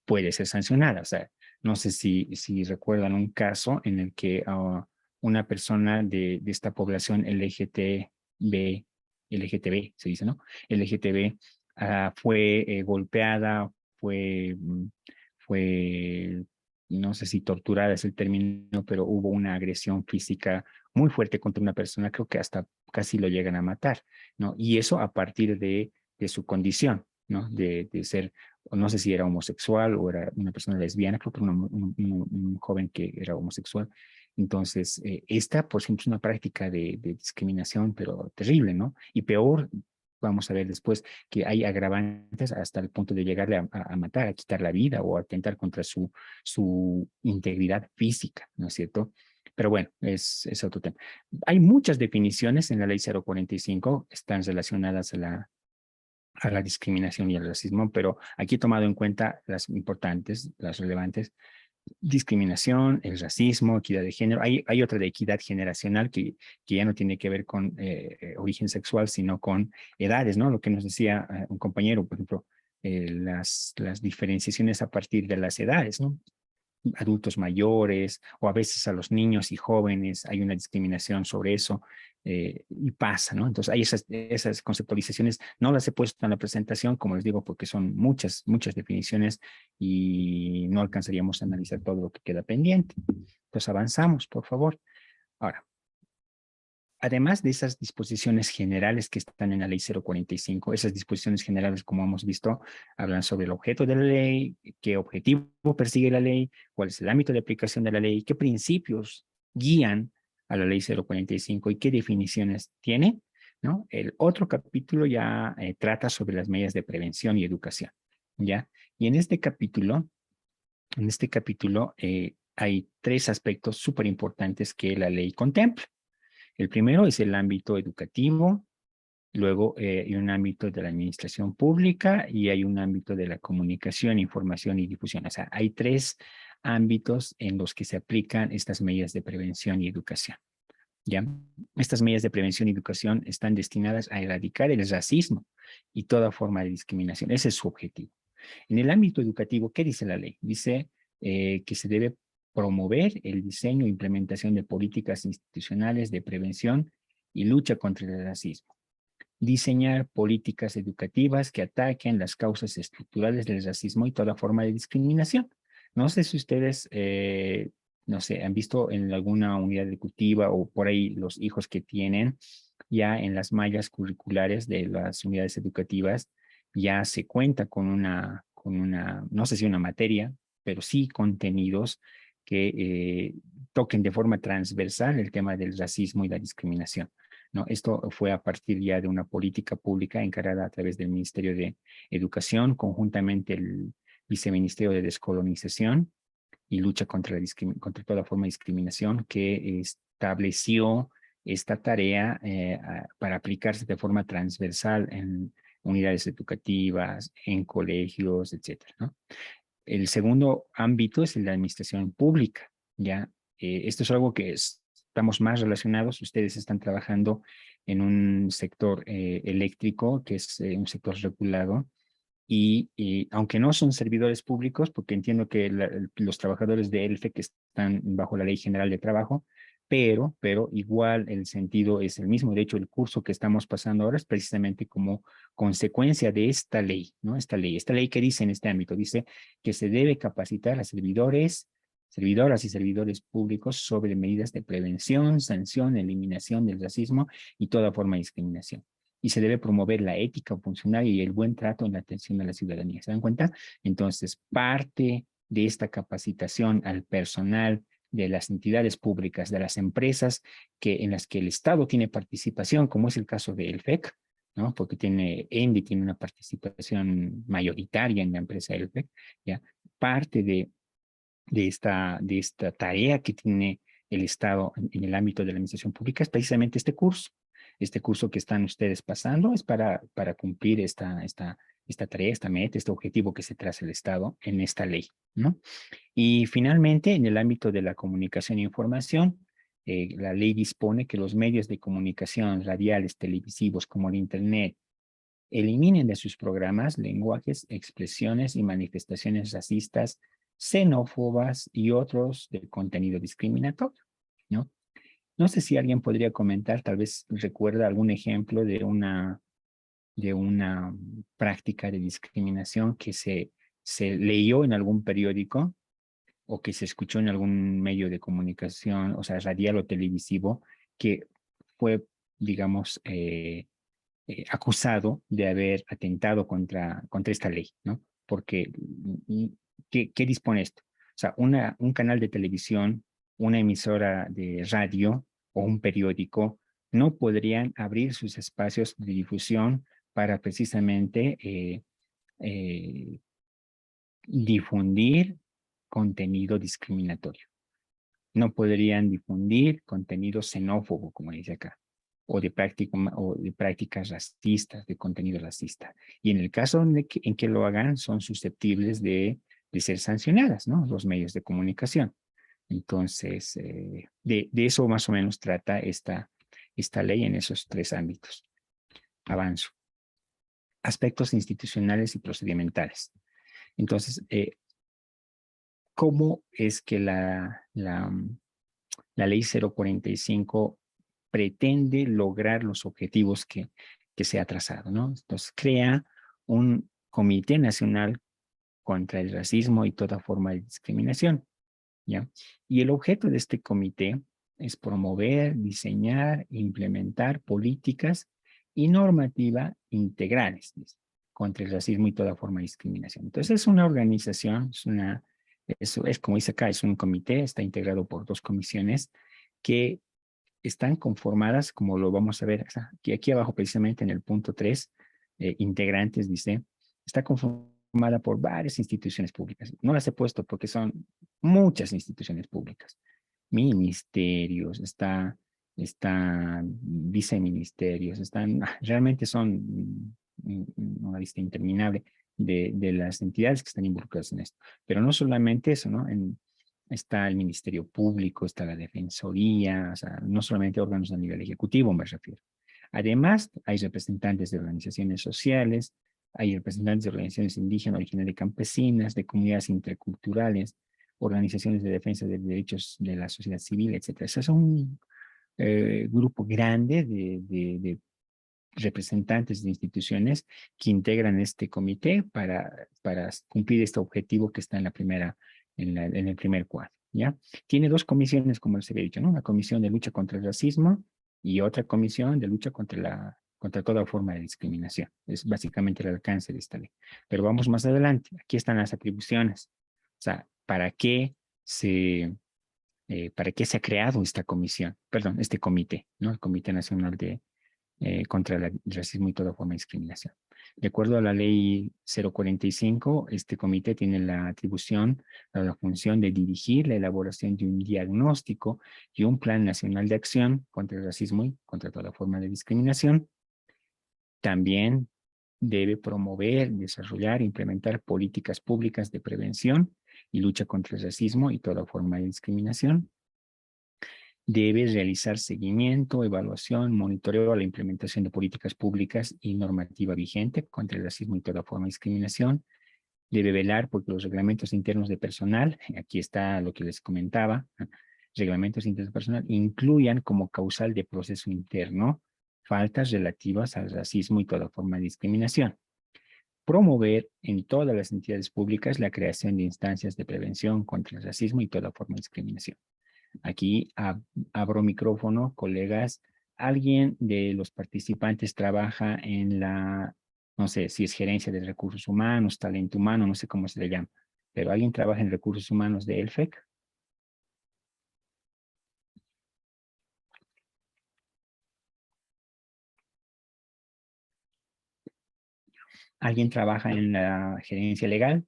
puede ser sancionada. O sea, no sé si recuerdan un caso en el que una persona de esta población LGTB, se dice, ¿no? LGTB fue golpeada, fue, no sé si torturada es el término, pero hubo una agresión física muy fuerte contra una persona, creo que hasta casi lo llegan a matar, ¿no? Y eso a partir de su condición, ¿no? De ser, no sé si era homosexual o era una persona lesbiana, creo que era un joven que era homosexual. Entonces, esta, por ejemplo, es una práctica de discriminación, pero terrible, ¿no? Y peor, vamos a ver después, que hay agravantes hasta el punto de llegarle a matar, a quitar la vida o a atentar contra su integridad física, ¿no es cierto? Pero bueno, es otro tema. Hay muchas definiciones en la ley 045, están relacionadas a la discriminación y al racismo, pero aquí he tomado en cuenta las importantes, las relevantes: discriminación, el racismo, equidad de género. Hay otra de equidad generacional que ya no tiene que ver con origen sexual, sino con edades, ¿no? Lo que nos decía un compañero, por ejemplo, las diferenciaciones a partir de las edades, ¿no? Adultos mayores o a veces a los niños y jóvenes, hay una discriminación sobre eso y pasa, ¿no? Entonces hay esas conceptualizaciones, no las he puesto en la presentación, como les digo, porque son muchas definiciones y no alcanzaríamos a analizar todo lo que queda pendiente. Entonces avanzamos, por favor. Ahora, además de esas disposiciones generales que están en la ley 045, esas disposiciones generales, como hemos visto, hablan sobre el objeto de la ley, qué objetivo persigue la ley, cuál es el ámbito de aplicación de la ley, qué principios guían a la ley 045 y qué definiciones tiene, ¿no? El otro capítulo ya trata sobre las medidas de prevención y educación, ¿ya? Y en este capítulo hay tres aspectos súper importantes que la ley contempla. El primero es el ámbito educativo, luego hay un ámbito de la administración pública y hay un ámbito de la comunicación, información y difusión. O sea, hay tres ámbitos en los que se aplican estas medidas de prevención y educación, ¿ya? Estas medidas de prevención y educación están destinadas a erradicar el racismo y toda forma de discriminación. Ese es su objetivo. En el ámbito educativo, ¿qué dice la ley? Dice que se debe promover el diseño e implementación de políticas institucionales de prevención y lucha contra el racismo. Diseñar políticas educativas que ataquen las causas estructurales del racismo y toda forma de discriminación. No sé si ustedes, no sé, han visto en alguna unidad educativa o por ahí los hijos que tienen ya en las mallas curriculares de las unidades educativas, ya se cuenta con no sé si una materia, pero sí contenidos que toquen de forma transversal el tema del racismo y la discriminación, ¿no? Esto fue a partir ya de una política pública encarada a través del Ministerio de Educación, conjuntamente el Viceministerio de Descolonización y Lucha contra toda forma de discriminación, que estableció esta tarea para aplicarse de forma transversal en unidades educativas, en colegios, etcétera, ¿no? El segundo ámbito es el de la administración pública, ¿ya? Esto es algo que estamos más relacionados. Ustedes están trabajando en un sector eléctrico, que es un sector regulado, y aunque no son servidores públicos, porque entiendo que los trabajadores de ELFE que están bajo la Ley General de Trabajo, pero igual el sentido es el mismo. De hecho, el curso que estamos pasando ahora es precisamente como consecuencia de esta ley, ¿no? Esta ley que dice en este ámbito, dice que se debe capacitar a servidores, servidoras y servidores públicos sobre medidas de prevención, sanción, eliminación del racismo y toda forma de discriminación. Y se debe promover la ética funcional y el buen trato en la atención a la ciudadanía. ¿Se dan cuenta? Entonces, parte de esta capacitación al personal de las entidades públicas, de las empresas en las que el Estado tiene participación, como es el caso de ELFEC, ¿no? Porque ENDI tiene una participación mayoritaria en la empresa ELFEC, ¿ya? Parte de esta tarea que tiene el Estado en el ámbito de la administración pública es precisamente este curso. Este curso que están ustedes pasando es para cumplir esta tarea, esta meta, este objetivo que se traza el Estado en esta ley, ¿no? Y finalmente, en el ámbito de la comunicación e información, la ley dispone que los medios de comunicación radiales, televisivos, como el Internet, eliminen de sus programas lenguajes, expresiones y manifestaciones racistas, xenófobas y otros de contenido discriminatorio, ¿no? No sé si alguien podría comentar, tal vez recuerda algún ejemplo de una práctica de discriminación que se leyó en algún periódico o que se escuchó en algún medio de comunicación, o sea, radial o televisivo, que fue, digamos, acusado de haber atentado contra esta ley, ¿no? Porque, ¿qué dispone esto? O sea, un canal de televisión, una emisora de radio o un periódico no podrían abrir sus espacios de difusión para precisamente difundir contenido discriminatorio. No podrían difundir contenido xenófobo, como dice acá, o de prácticas racistas, de contenido racista. Y en el caso en que lo hagan, son susceptibles de ser sancionadas, ¿no? Los medios de comunicación. Entonces, de eso más o menos trata esta ley en esos tres ámbitos. Avanzo. Aspectos institucionales y procedimentales. Entonces, ¿cómo es que la ley 045 pretende lograr los objetivos que se ha trazado, ¿no? Entonces, crea un Comité Nacional contra el Racismo y toda forma de discriminación, ¿ya? Y el objeto de este comité es promover, diseñar, implementar políticas y normativa integrales contra el racismo y toda forma de discriminación. Entonces, es una organización, es como dice acá, es un comité, está integrado por 2 comisiones que están conformadas, como lo vamos a ver aquí abajo precisamente en el punto 3, integrantes, dice, está conformada por varias instituciones públicas. No las he puesto porque son muchas instituciones públicas. Ministerios, viceministerios, realmente son una lista interminable de las entidades que están involucradas en esto. Pero no solamente eso, ¿no? Está el Ministerio Público, está la Defensoría, o sea, no solamente órganos a nivel ejecutivo me refiero. Además, hay representantes de organizaciones sociales, hay representantes de organizaciones indígenas, originarias y campesinas, de comunidades interculturales, organizaciones de defensa de derechos de la sociedad civil, etc. Ese es un grupo grande de representantes de instituciones que integran este comité para cumplir este objetivo que está en el primer cuadro, ¿ya? Tiene 2 comisiones, como les había dicho, ¿no? Una comisión de lucha contra el racismo y otra comisión de lucha contra toda forma de discriminación. Es básicamente el alcance de esta ley. Pero vamos más adelante. Aquí están las atribuciones. O sea, ¿para qué se ha creado esta comisión? Perdón, este comité, ¿no? El Comité Nacional contra el racismo y toda forma de discriminación. De acuerdo a la ley 045, este comité tiene la atribución, la función de dirigir la elaboración de un diagnóstico y un plan nacional de acción contra el racismo y contra toda forma de discriminación. También debe promover, desarrollar e implementar políticas públicas de prevención y lucha contra el racismo y toda forma de discriminación. Debe realizar seguimiento, evaluación, monitoreo a la implementación de políticas públicas y normativa vigente contra el racismo y toda forma de discriminación. Debe velar porque los reglamentos internos de personal, aquí está lo que les comentaba, reglamentos internos de personal incluyan como causal de proceso interno faltas relativas al racismo y toda forma de discriminación. Promover en todas las entidades públicas la creación de instancias de prevención contra el racismo y toda forma de discriminación. Aquí abro micrófono, colegas. ¿Alguien de los participantes trabaja en la, no sé, si es gerencia de recursos humanos, talento humano, no sé cómo se le llama, pero alguien trabaja en recursos humanos de ELFEC? ¿Alguien trabaja en la gerencia legal?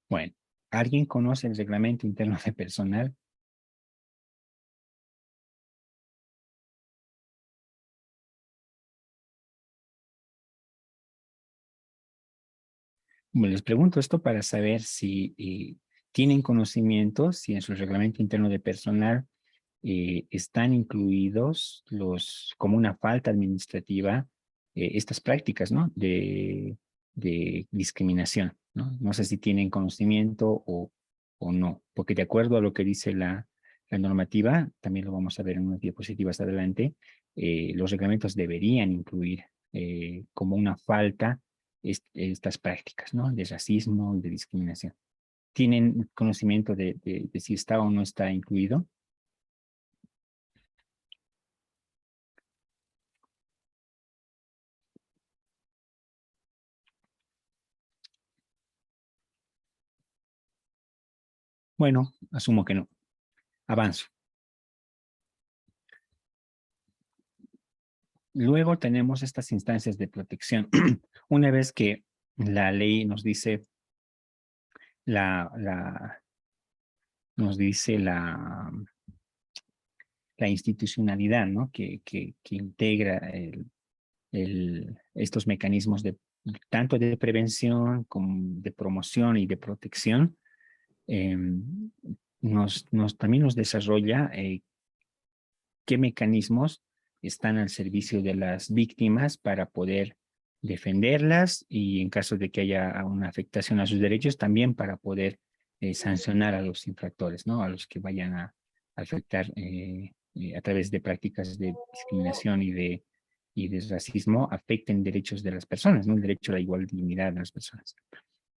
Bueno, ¿alguien conoce el reglamento interno de personal? Bueno, les pregunto esto para saber si tienen conocimiento, si en su reglamento interno de personal están incluidos como una falta administrativa, estas prácticas, ¿no? De discriminación, ¿no? No sé si tienen conocimiento o no, porque de acuerdo a lo que dice la normativa, también lo vamos a ver en unas diapositivas adelante, los reglamentos deberían incluir como una falta estas prácticas, ¿no? De racismo y de discriminación. ¿Tienen conocimiento de si está o no está incluido? Bueno, asumo que no. Avanzo. Luego tenemos estas instancias de protección. Una vez que la ley nos dice nos dice la institucionalidad, ¿no? Que integra estos mecanismos tanto de prevención como de promoción y de protección, también nos desarrolla qué mecanismos están al servicio de las víctimas para poder defenderlas y en caso de que haya una afectación a sus derechos, también para poder sancionar a los infractores, ¿no? A los que vayan a afectar a través de prácticas de discriminación y de racismo, afecten derechos de las personas, ¿no? El derecho a la igual dignidad de las personas.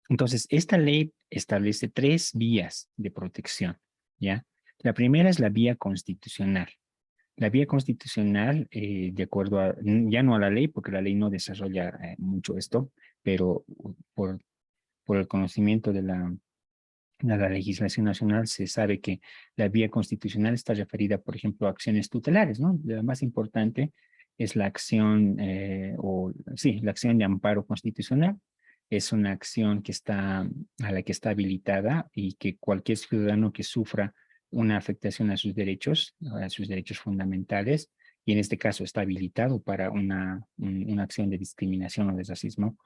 Entonces, esta ley establece 3 vías de protección, ¿ya? La primera es la vía constitucional. La vía constitucional, de acuerdo a, ya no a la ley, porque la ley no desarrolla mucho esto, pero por el conocimiento de la legislación nacional se sabe que la vía constitucional está referida, por ejemplo, a acciones tutelares, ¿no? La más importante es la acción, la acción de amparo constitucional. Es una acción a la que está habilitada y que cualquier ciudadano que sufra una afectación a sus derechos fundamentales, y en este caso está habilitado para una acción de discriminación o de racismo,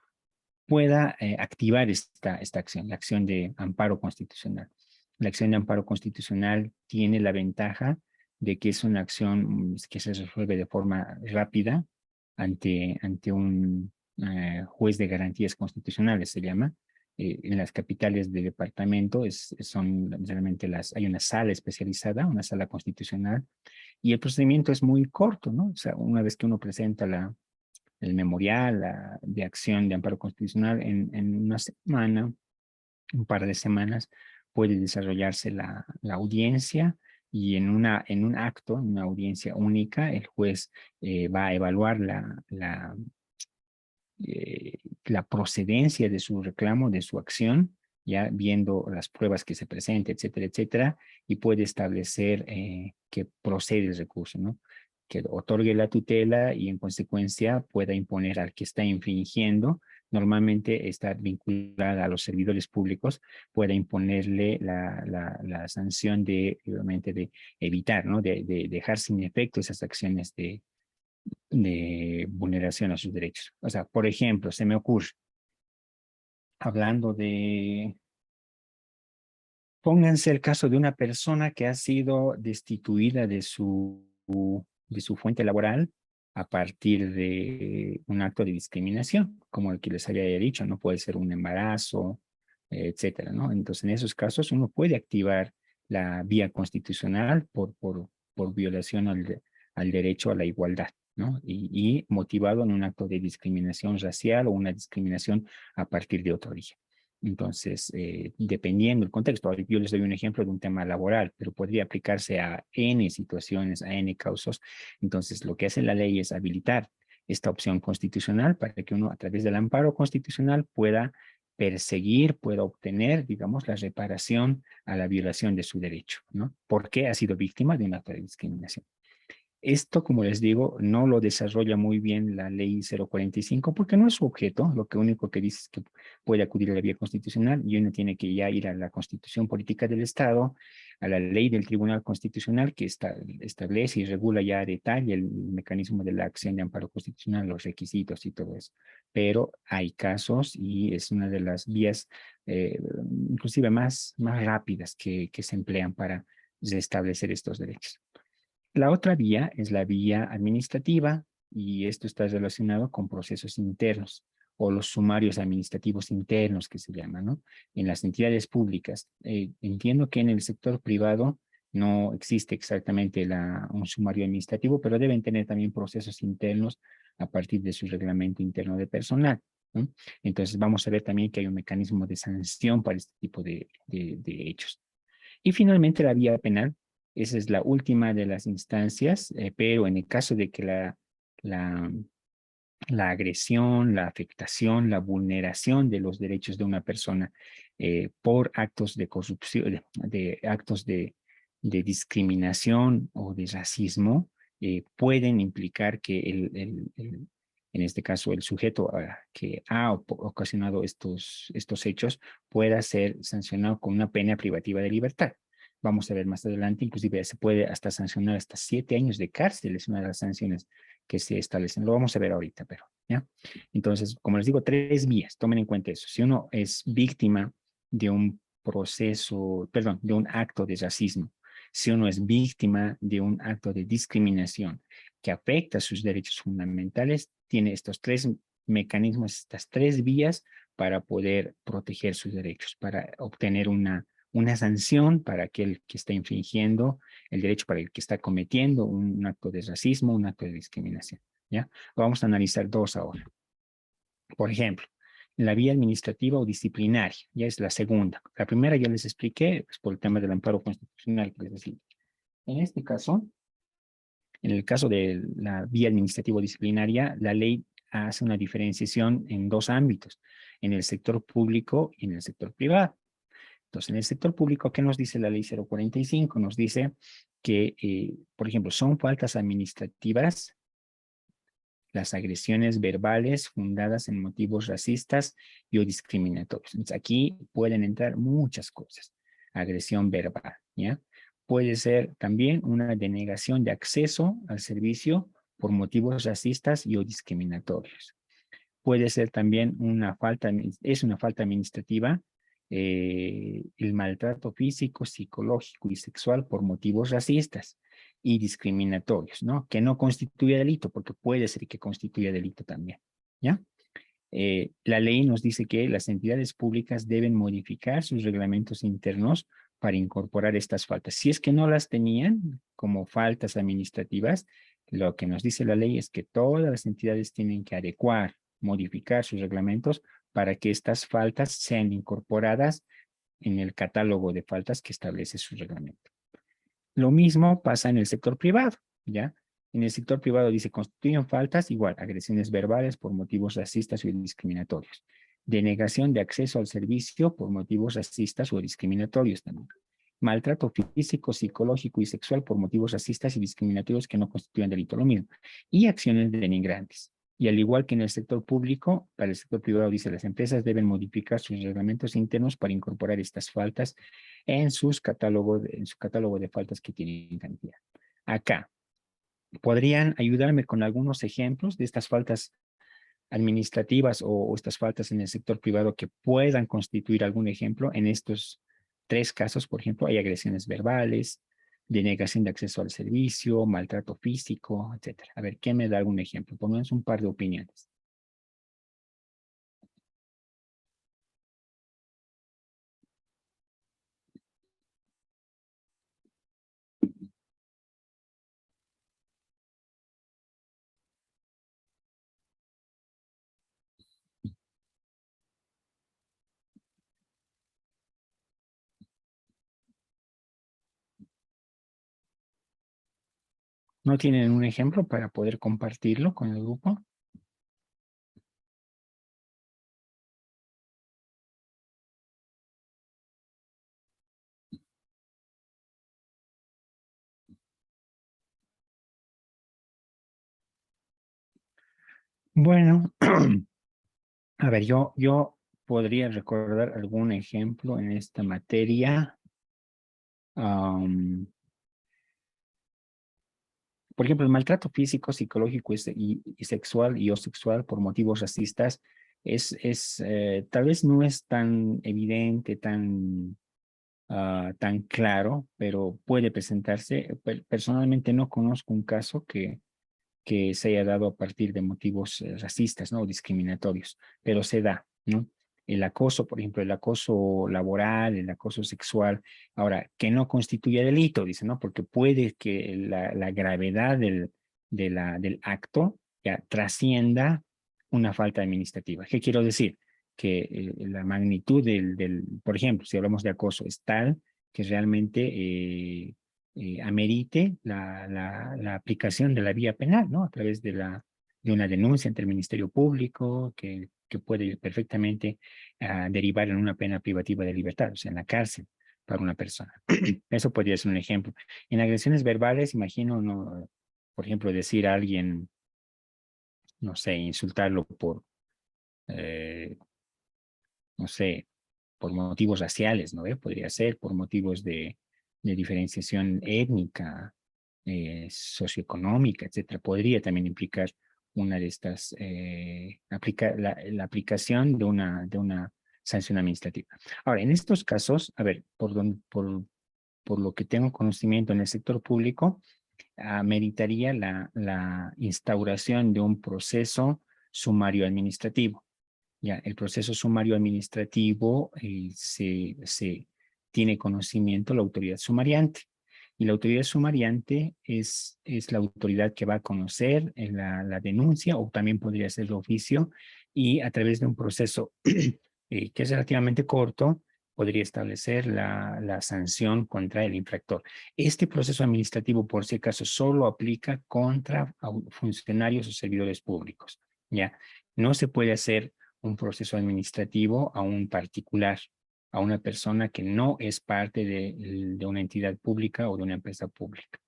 pueda activar esta acción, la acción de amparo constitucional. La acción de amparo constitucional tiene la ventaja de que es una acción que se resuelve de forma rápida ante un juez de garantías constitucionales, se llama. En las capitales de departamento son realmente hay una sala especializada, una sala constitucional, y el procedimiento es muy corto, ¿no? O sea, una vez que uno presenta el memorial de acción de amparo constitucional en una semana, un par de semanas, puede desarrollarse la audiencia y en un acto, en una audiencia única, el juez va a evaluar la procedencia de su reclamo, de su acción, ya viendo las pruebas que se presenten, etcétera, etcétera, y puede establecer que procede el recurso, ¿no? Que otorgue la tutela y en consecuencia pueda imponer al que está infringiendo, normalmente está vinculada a los servidores públicos, pueda imponerle la sanción obviamente, de evitar, ¿no? De dejar sin efecto esas acciones de vulneración a sus derechos. O sea, por ejemplo, se me ocurre, hablando pónganse el caso de una persona que ha sido destituida de su fuente laboral a partir de un acto de discriminación, como el que les había dicho, no puede ser un embarazo, etcétera, ¿no? Entonces, en esos casos uno puede activar la vía constitucional por violación al derecho a la igualdad, ¿no? Y motivado en un acto de discriminación racial o una discriminación a partir de otro origen. Entonces, dependiendo del contexto, yo les doy un ejemplo de un tema laboral, pero podría aplicarse a N situaciones, a N causas. Entonces, lo que hace la ley es habilitar esta opción constitucional para que uno, a través del amparo constitucional, pueda perseguir, pueda obtener, digamos, la reparación a la violación de su derecho, ¿no? Porque ha sido víctima de un acto de discriminación. Esto, como les digo, no lo desarrolla muy bien la ley 045 porque no es su objeto. Lo que único que dice es que puede acudir a la vía constitucional y uno tiene que ya ir a la Constitución Política del Estado, a la ley del Tribunal Constitucional que establece y regula ya a detalle el mecanismo de la acción de amparo constitucional, los requisitos y todo eso. Pero hay casos y es una de las vías inclusive más rápidas que se emplean para restablecer estos derechos. La otra vía es la vía administrativa y esto está relacionado con procesos internos o los sumarios administrativos internos que se llaman, ¿no? En las entidades públicas. Entiendo que en el sector privado no existe exactamente un sumario administrativo, pero deben tener también procesos internos a partir de su reglamento interno de personal, ¿no? Entonces vamos a ver también que hay un mecanismo de sanción para este tipo de hechos. Y finalmente la vía penal. Esa es la última de las instancias, pero en el caso de que la agresión, la afectación, la vulneración de los derechos de una persona por actos de corrupción, de actos de discriminación o de racismo, pueden implicar que en este caso el sujeto que ha ocasionado estos hechos pueda ser sancionado con una pena privativa de libertad. Vamos a ver más adelante, inclusive se puede hasta sancionar hasta 7 años de cárcel, es una de las sanciones que se establecen. Lo vamos a ver ahorita, pero, ¿ya? Entonces, como les digo, 3 vías, tomen en cuenta eso. Si uno es víctima de un proceso, perdón, de un acto de racismo, si uno es víctima de un acto de discriminación que afecta sus derechos fundamentales, tiene estos 3 mecanismos, estas 3 vías para poder proteger sus derechos, para obtener una sanción para aquel que está infringiendo el derecho, para el que está cometiendo un acto de racismo, un acto de discriminación, ¿ya? Vamos a analizar 2 ahora. Por ejemplo, la vía administrativa o disciplinaria, ya es la segunda. La primera ya les expliqué, pues, por el tema del amparo constitucional, que les decía. En este caso, en el caso de la vía administrativa o disciplinaria, la ley hace una diferenciación en 2 ámbitos, en el sector público y en el sector privado. Entonces, en el sector público, ¿qué nos dice la ley 045? Nos dice que, por ejemplo, son faltas administrativas las agresiones verbales fundadas en motivos racistas y o discriminatorios. Entonces, aquí pueden entrar muchas cosas. Agresión verbal, ¿ya? Puede ser también una denegación de acceso al servicio por motivos racistas y o discriminatorios. Puede ser también una falta administrativa, el maltrato físico, psicológico y sexual por motivos racistas y discriminatorios, ¿no? Que no constituye delito, porque puede ser que constituya delito también, ¿ya? La ley nos dice que las entidades públicas deben modificar sus reglamentos internos para incorporar estas faltas. Si es que no las tenían como faltas administrativas, lo que nos dice la ley es que todas las entidades tienen que adecuar, modificar sus reglamentos para que estas faltas sean incorporadas en el catálogo de faltas que establece su reglamento. Lo mismo pasa en el sector privado, ¿ya? En el sector privado dice, constituyen faltas, igual, agresiones verbales por motivos racistas o discriminatorios. Denegación de acceso al servicio por motivos racistas o discriminatorios también. Maltrato físico, psicológico y sexual por motivos racistas y discriminatorios que no constituyen delito, lo mismo. Y acciones denigrantes. Y al igual que en el sector público, para el sector privado dice, las empresas deben modificar sus reglamentos internos para incorporar estas faltas en su catálogo de faltas que tienen cantidad. Acá, ¿podrían ayudarme con algunos ejemplos de estas faltas administrativas o estas faltas en el sector privado que puedan constituir algún ejemplo? En estos 3 casos, por ejemplo, hay agresiones verbales, denegación de acceso al servicio, maltrato físico, etcétera. A ver, ¿quién me da algún ejemplo? Ponemos un par de opiniones. ¿No tienen un ejemplo para poder compartirlo con el grupo? Bueno, a ver, yo podría recordar algún ejemplo en esta materia. Por ejemplo, el maltrato físico, psicológico y sexual y o sexual por motivos racistas tal vez no es tan evidente, tan claro, pero puede presentarse. Personalmente no conozco un caso que se haya dado a partir de motivos racistas, ¿no? O discriminatorios, pero se da, ¿no? El acoso, por ejemplo, el acoso laboral, el acoso sexual, ahora, que no constituye delito, dice, ¿no? Porque puede que la gravedad del acto ya trascienda una falta administrativa. ¿Qué quiero decir? Que la magnitud por ejemplo, si hablamos de acoso, es tal que realmente amerite la aplicación de la vía penal, ¿no? A través de una denuncia ante el Ministerio Público que puede perfectamente derivar en una pena privativa de libertad, o sea, en la cárcel para una persona. Eso podría ser un ejemplo. En agresiones verbales, imagino, no, por ejemplo, decir a alguien, no sé, insultarlo eh, no sé, por motivos raciales, ¿no? Podría ser por motivos de diferenciación étnica, socioeconómica, etcétera. Podría también implicar una de estas, la aplicación de una sanción administrativa. Ahora, en estos casos, a ver, por lo que tengo conocimiento en el sector público, meritaría la instauración de un proceso sumario administrativo. Ya, el proceso sumario administrativo se tiene conocimiento la autoridad sumariante. Y la autoridad sumariante es la autoridad que va a conocer la denuncia o también podría ser el oficio y a través de un proceso que es relativamente corto podría establecer la sanción contra el infractor. Este proceso administrativo, por si acaso, solo aplica contra funcionarios o servidores públicos. ¿Ya? No se puede hacer un proceso administrativo a un particular, a una persona que no es parte de una entidad pública o de una empresa pública.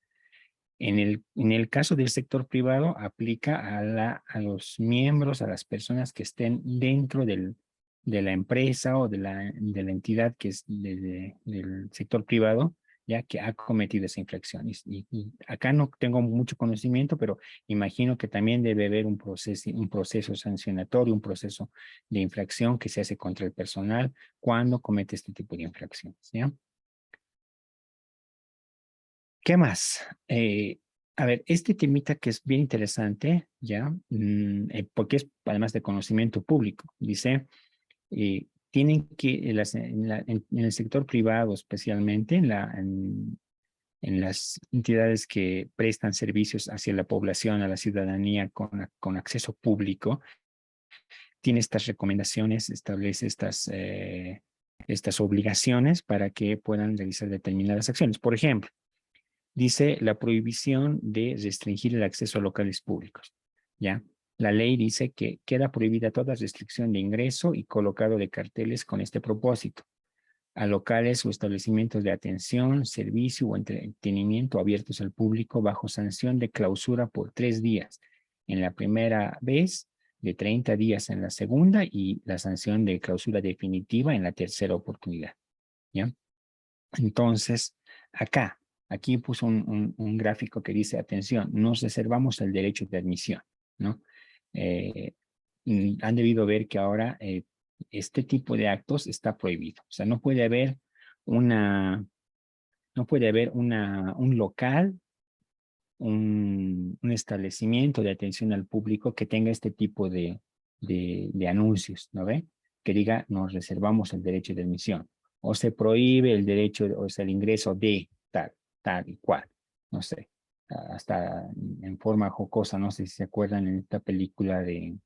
En el caso del sector privado, aplica a los miembros, a las personas que estén dentro de la empresa o de la entidad que es del sector privado, ya que ha cometido esa infracción. Y acá no tengo mucho conocimiento, pero imagino que también debe haber un proceso sancionatorio, un proceso de infracción que se hace contra el personal cuando comete este tipo de infracciones, ¿ya? ¿Qué más? A ver, este temita que es bien interesante, ¿ya? Porque es además de conocimiento público. Dice, tienen que, en el sector privado especialmente, en las entidades que prestan servicios hacia la población, a la ciudadanía con acceso público, tiene estas recomendaciones, establece estas obligaciones para que puedan realizar determinadas acciones. Por ejemplo, dice la prohibición de restringir el acceso a locales públicos, ¿ya? La ley dice que queda prohibida toda restricción de ingreso y colocado de carteles con este propósito a locales o establecimientos de atención, servicio o entretenimiento abiertos al público bajo sanción de clausura por 3 días. En la primera vez, de 30 días en la segunda y la sanción de clausura definitiva en la tercera oportunidad, ¿ya? Entonces, aquí puso un gráfico que dice, atención, nos reservamos el derecho de admisión, ¿no? Han debido ver que ahora este tipo de actos está prohibido. O sea, no puede haber no puede haber un local, un establecimiento de atención al público que tenga este tipo de anuncios, ¿no ve? Que diga, nos reservamos el derecho de admisión, o se prohíbe el derecho, o sea, el ingreso de tal y cual, no sé, hasta en forma jocosa, no sé si se acuerdan en esta película de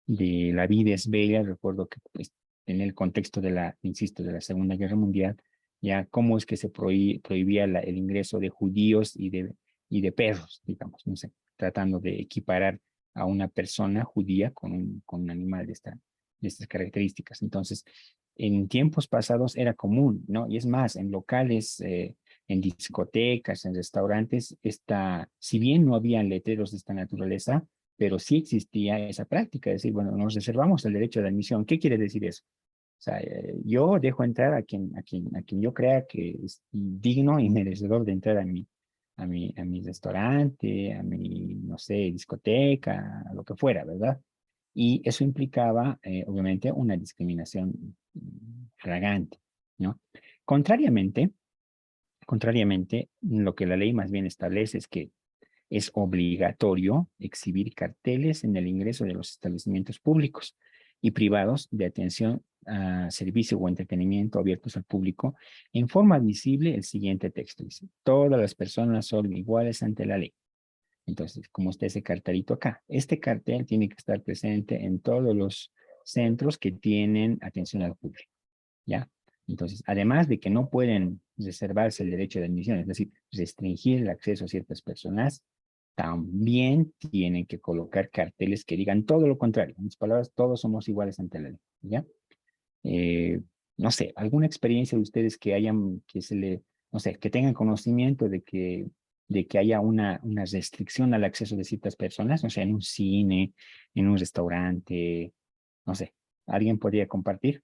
La vida es bella, recuerdo que pues, en el contexto de insisto, de la Segunda Guerra Mundial, ya cómo es que se prohibía el ingreso de judíos y de perros, digamos, no sé, tratando de equiparar a una persona judía con un animal de estas características. Entonces, en tiempos pasados era común, ¿no? Y es más, en locales, en discotecas, en restaurantes, si bien no habían letreros de esta naturaleza, pero sí existía esa práctica, es decir, bueno, nos reservamos el derecho de admisión. ¿Qué quiere decir eso? O sea, yo dejo entrar a quien yo crea que es digno y merecedor de entrar a mi restaurante, a mi, no sé, discoteca, a lo que fuera, ¿verdad? Y eso implicaba, obviamente, una discriminación flagrante, ¿no? Contrariamente, lo que la ley más bien establece es que es obligatorio exhibir carteles en el ingreso de los establecimientos públicos y privados de atención a servicio o entretenimiento abiertos al público en forma visible el siguiente texto. Dice, todas las personas son iguales ante la ley. Entonces, como está ese cartelito acá, este cartel tiene que estar presente en todos los centros que tienen atención al público, ¿ya? Entonces, además de que no pueden reservarse el derecho de admisión, es decir, restringir el acceso a ciertas personas, también tienen que colocar carteles que digan todo lo contrario. En mis palabras, todos somos iguales ante la ley, ¿ya? No sé, alguna experiencia de ustedes que hayan, no sé, que tengan conocimiento de que haya una restricción al acceso de ciertas personas, no sé, en un cine, en un restaurante, no sé, ¿alguien podría compartir?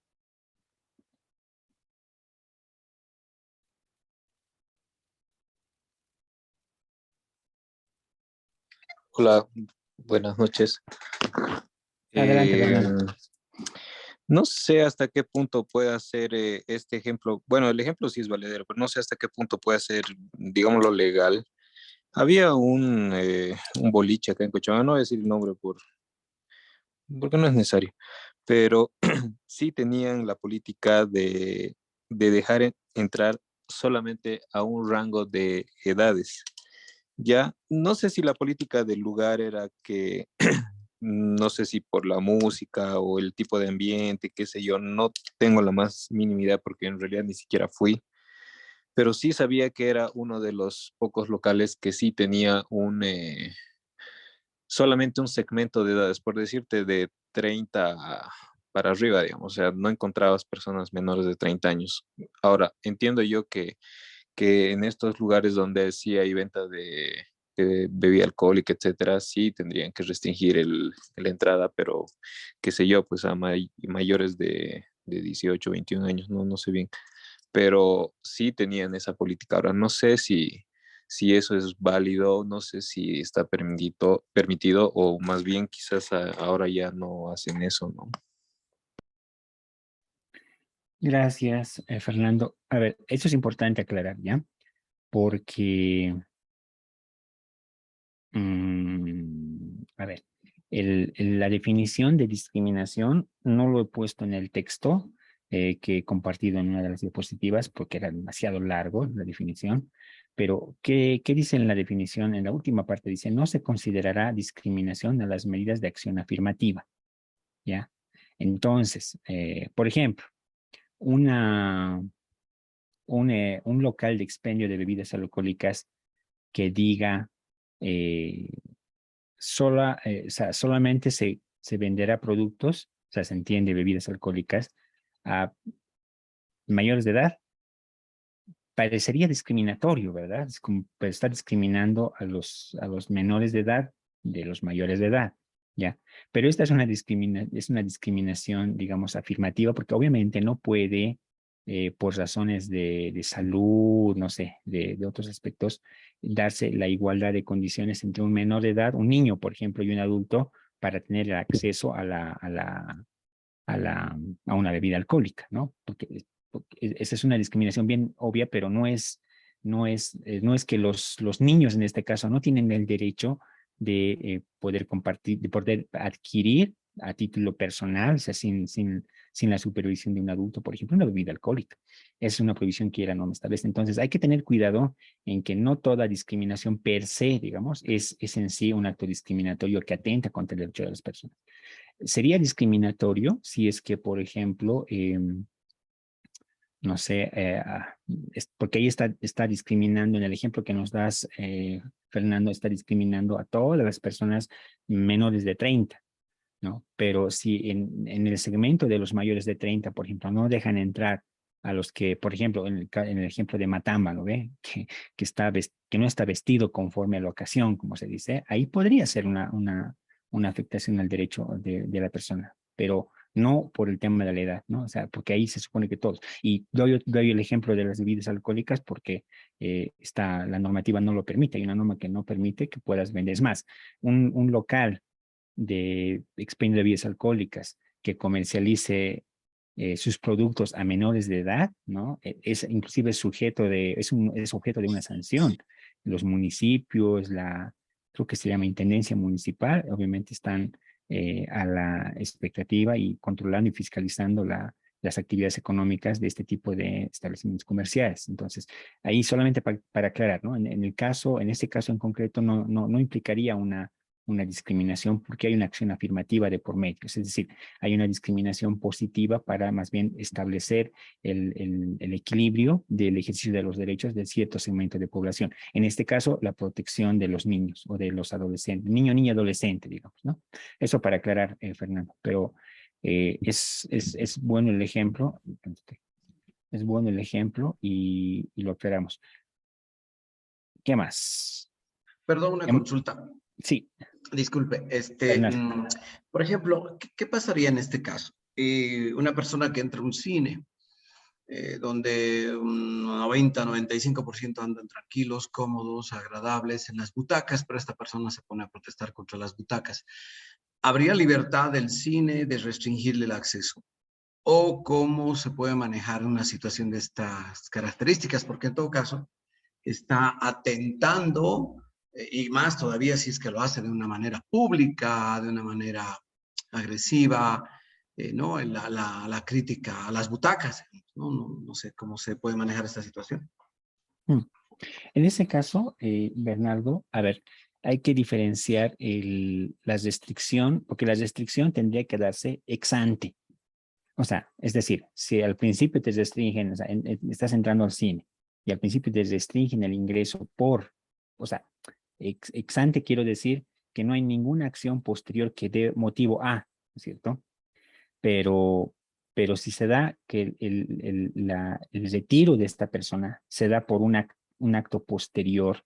Hola, buenas noches. Adelante, Fernando. No sé hasta qué punto puede ser este ejemplo. Bueno, el ejemplo sí es valedero, pero no sé hasta qué punto puede ser, digámoslo, legal. Había un boliche acá en Cochabamba, no voy a decir el nombre porque no es necesario, pero sí tenían la política de dejar entrar solamente a un rango de edades. Ya, no sé si la política del lugar era que no sé si por la música o el tipo de ambiente, qué sé yo, no tengo la más mínima idea porque en realidad ni siquiera fui, pero sí sabía que era uno de los pocos locales que sí tenía solamente un segmento de edades, por decirte, de 30 para arriba, digamos, o sea, no encontrabas personas menores de 30 años. Ahora, entiendo yo que en estos lugares donde sí hay venta de bebida alcohólica, etcétera, sí tendrían que restringir la entrada, pero qué sé yo, pues a mayores de 18, 21 años, no sé bien, pero sí tenían esa política. Ahora, no sé si eso es válido, no sé si está permitido o más bien quizás ahora ya no hacen eso, ¿no? Gracias, Fernando. A ver, eso es importante aclarar, ¿ya? Porque, a ver, la definición de discriminación no lo he puesto en el texto que he compartido en una de las diapositivas porque era demasiado largo la definición, pero ¿qué dice en la definición? En la última parte dice, no se considerará discriminación a las medidas de acción afirmativa, ¿ya? Entonces, por ejemplo, una un local de expendio de bebidas alcohólicas que diga o sea, solamente se venderá productos, o sea, se entiende bebidas alcohólicas a mayores de edad, parecería discriminatorio, ¿verdad? Es como pues, está discriminando a los menores de edad de los mayores de edad, ¿ya? Pero esta es es una discriminación, digamos, afirmativa, porque obviamente no puede, por razones de salud, no sé, de otros aspectos, darse la igualdad de condiciones entre un menor de edad, un niño, por ejemplo, y un adulto, para tener acceso a una bebida alcohólica, ¿no? Porque esa es una discriminación bien obvia, pero no es no es que los niños en este caso no tienen el derecho de poder compartir, de poder adquirir a título personal, o sea, sin la supervisión de un adulto, por ejemplo, una bebida alcohólica. Es una prohibición que la norma establece. Entonces, hay que tener cuidado en que no toda discriminación per se, digamos, es en sí un acto discriminatorio que atenta contra el derecho de las personas. Sería discriminatorio si es que, por ejemplo, no sé, porque ahí está discriminando, en el ejemplo que nos das, Fernando, está discriminando a todas las personas menores de 30, ¿no? Pero si en el segmento de los mayores de 30, por ejemplo, no dejan entrar a los que, por ejemplo, en el ejemplo de Matamba, ¿lo ve? Que no está vestido conforme a la ocasión, como se dice, ahí podría ser una afectación al derecho de la persona, pero no por el tema de la edad, ¿no? O sea, porque ahí se supone que todos. Y doy el ejemplo de las bebidas alcohólicas porque la normativa no lo permite, hay una norma que no permite que puedas vender. Es más, un local de expendio de bebidas alcohólicas que comercialice sus productos a menores de edad, ¿no? Es inclusive es objeto de una sanción. Los municipios, creo que se llama Intendencia Municipal, obviamente están a la expectativa y controlando y fiscalizando las actividades económicas de este tipo de establecimientos comerciales. Entonces, ahí solamente para aclarar, ¿no? En este caso en concreto no implicaría una discriminación porque hay una acción afirmativa de por medio. Es decir, hay una discriminación positiva para más bien establecer el equilibrio del ejercicio de los derechos de cierto segmento de población. En este caso, la protección de los niños o de los adolescentes, niño, niña, adolescente, digamos, ¿no? Eso para aclarar, Fernando, pero es bueno el ejemplo, es bueno el ejemplo y lo aclaramos. ¿Qué más? Perdón, una consulta. Sí. Disculpe, por ejemplo, ¿qué pasaría en este caso? Una persona que entra a un cine, donde un 90-95% andan tranquilos, cómodos, agradables en las butacas, pero esta persona se pone a protestar contra las butacas. ¿Habría libertad del cine de restringirle el acceso? ¿O cómo se puede manejar una situación de estas características? Porque en todo caso está atentando, y más todavía si es que lo hace de una manera pública, de una manera agresiva, ¿no? La crítica a las butacas, ¿no? No sé cómo se puede manejar esta situación. En ese caso, Bernardo, a ver, hay que diferenciar la restricción, porque la restricción tendría que darse ex ante. O sea, es decir, si al principio te restringen, o sea, estás entrando al cine y al principio te restringen el ingreso o sea, ex ante quiero decir que no hay ninguna acción posterior que dé motivo a, ¿no es cierto? Pero si se da que el retiro de esta persona se da por un acto posterior,